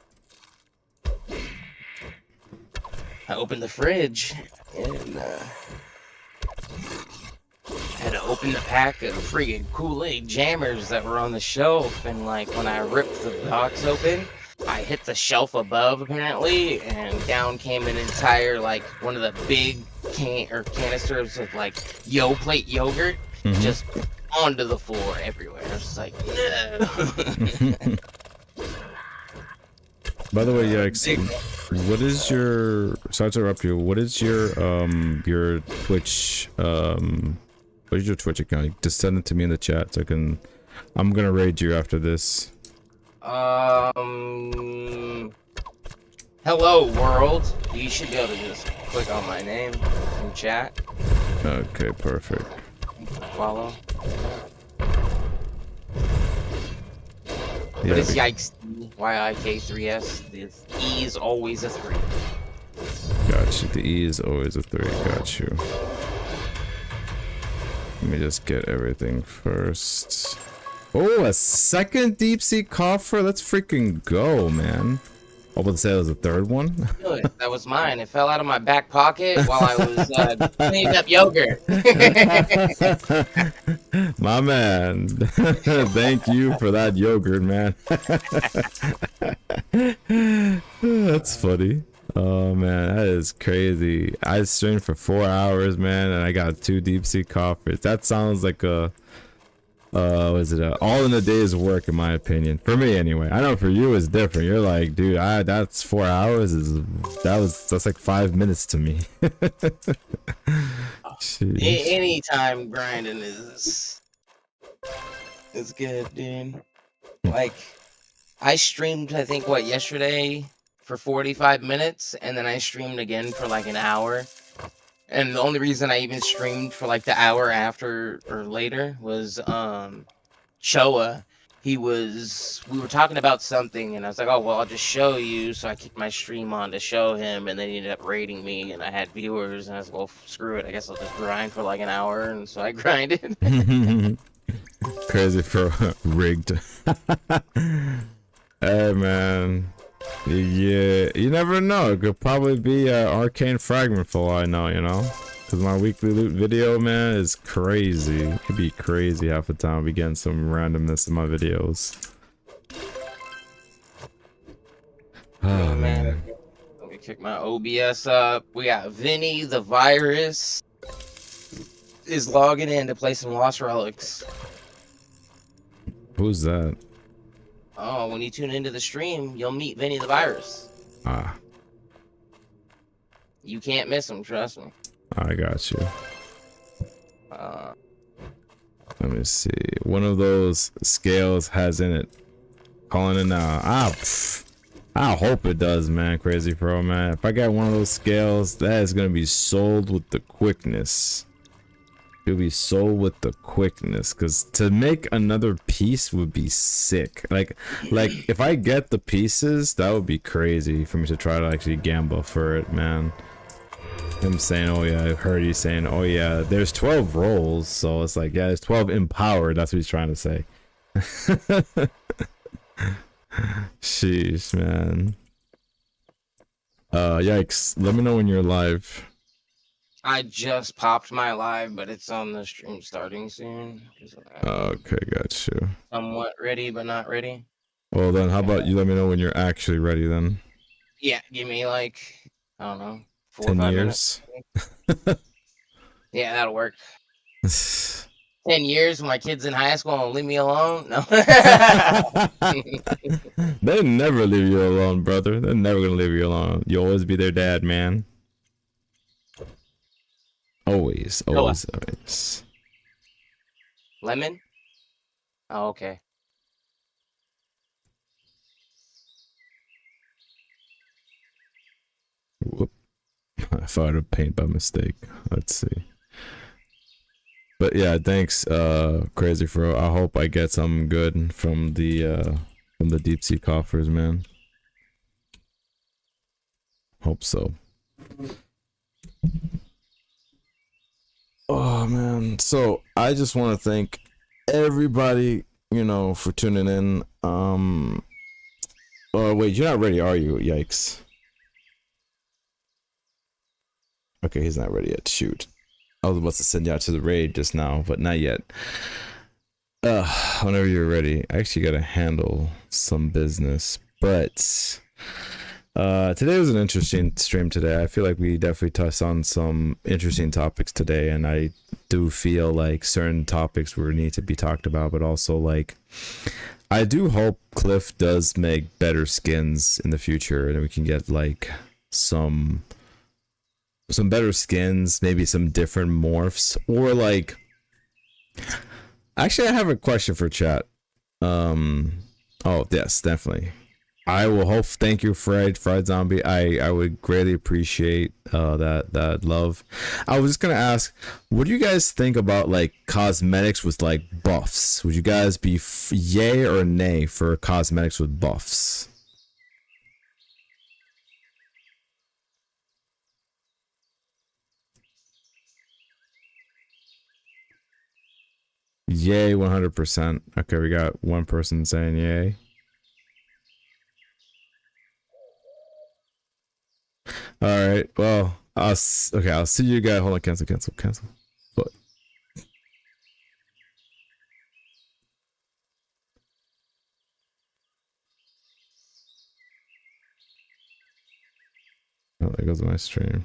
I opened the fridge and had to open the pack of friggin' Kool-Aid jammers that were on the shelf. And like when I ripped the box open, I hit the shelf above apparently, and down came an entire like one of the big canisters of like plate yogurt just onto the floor everywhere. I was just like, no. By the way, Yikes, what is your, sorry to interrupt you, what is your Twitch, what is your Twitch account? Just send it to me in the chat so I can, I'm gonna raid you after this. Hello world. You should be able to just click on my name in chat. Okay, perfect. Follow. Yeah, But it's Yikes, Y-I-K-3-S. The E is always a 3. got you. The E is always a 3. Got you. Let me just get everything first. Oh, a second deep sea coffer. Let's freaking go, man. I was about to say it was a third one. Good. That was mine. It fell out of my back pocket while I was cleaning up yogurt. My man. Thank you for that yogurt, man. That's funny. Oh man, that is crazy. I streamed for 4 hours, man, and I got 2 deep sea coffers. That sounds like a was it all in a day's work, in my opinion, for me anyway. I know for you it's different. You're like, dude, that's 4 hours, that's like 5 minutes to me. Anytime grinding is good, dude. Like, I streamed, I think, yesterday for 45 minutes, and then I streamed again for like an hour. And the only reason I even streamed for like the hour after or later was Showa. We were talking about something, and I was like, oh well, I'll just show you. So I kicked my stream on to show him, and then he ended up raiding me, and I had viewers, and I was like, well, screw it, I guess I'll just grind for like an hour. And so I grinded. Crazy for rigged. Hey man, yeah, you never know. It could probably be an arcane fragment for all I know, you know? Because my weekly loot video, man, is crazy. It could be crazy half the time. I'll be getting some randomness in my videos. Oh, man. Let me kick my OBS up. We got Vinny the Virus is logging in to play some Lost Relics. Who's that? Oh, when you tune into the stream, you'll meet Vinny the Virus. Ah. You can't miss him, trust me. I got you. Let me see. One of those scales has in it. Calling it now. I hope it does, man. Crazy Pro, man. If I got one of those scales, that is gonna be sold with the quickness. It'll be sold with the quickness, because to make another piece would be sick. Like if I get the pieces, that would be crazy for me to try to actually gamble for it, man. Him saying, oh yeah, I heard you saying, oh yeah, there's 12 rolls, so it's like, yeah, there's 12 empowered. That's what he's trying to say. Sheesh, man. Yikes. Let me know when you're live. I just popped my live, but it's on the stream starting soon. Okay, got you. Somewhat ready, but not ready. Well then, how about you let me know when you're actually ready then? Yeah, give me like, I don't know, 4 10 or 5 years? minutes. Yeah, that'll work. 10 years when my kid's in high school and leave me alone? No. They'll never leave you alone, brother. They're never gonna leave you alone. You'll always be their dad, man. Always, always, always. Lemon? Oh, okay. Whoop. I fired a paint by mistake. Let's see. But yeah, thanks, Crazy Fro. I hope I get something good from the deep sea coffers, man. Hope so. Oh man, so I just want to thank everybody, you know, for tuning in. Oh wait, you're not ready, are you? Yikes. Okay, he's not ready yet. Shoot. I was about to send you out to the raid just now, but not yet. Whenever you're ready. I actually gotta handle some business, But today was an interesting stream today. I feel like we definitely touched on some interesting topics today, and I do feel like certain topics were need to be talked about, but also like I do hope Cliff does make better skins in the future, and we can get like some better skins, maybe some different morphs, or like actually I have a question for chat. Oh yes, definitely. I will hope. Thank you, fried zombie. I would greatly appreciate that love. I was just gonna ask, what do you guys think about like cosmetics with like buffs? Would you guys be yay or nay for cosmetics with buffs? Yay, 100%. Okay, we got one person saying yay. All right. Well, I'll see you guys. Hold on. Cancel. But oh, there goes my stream.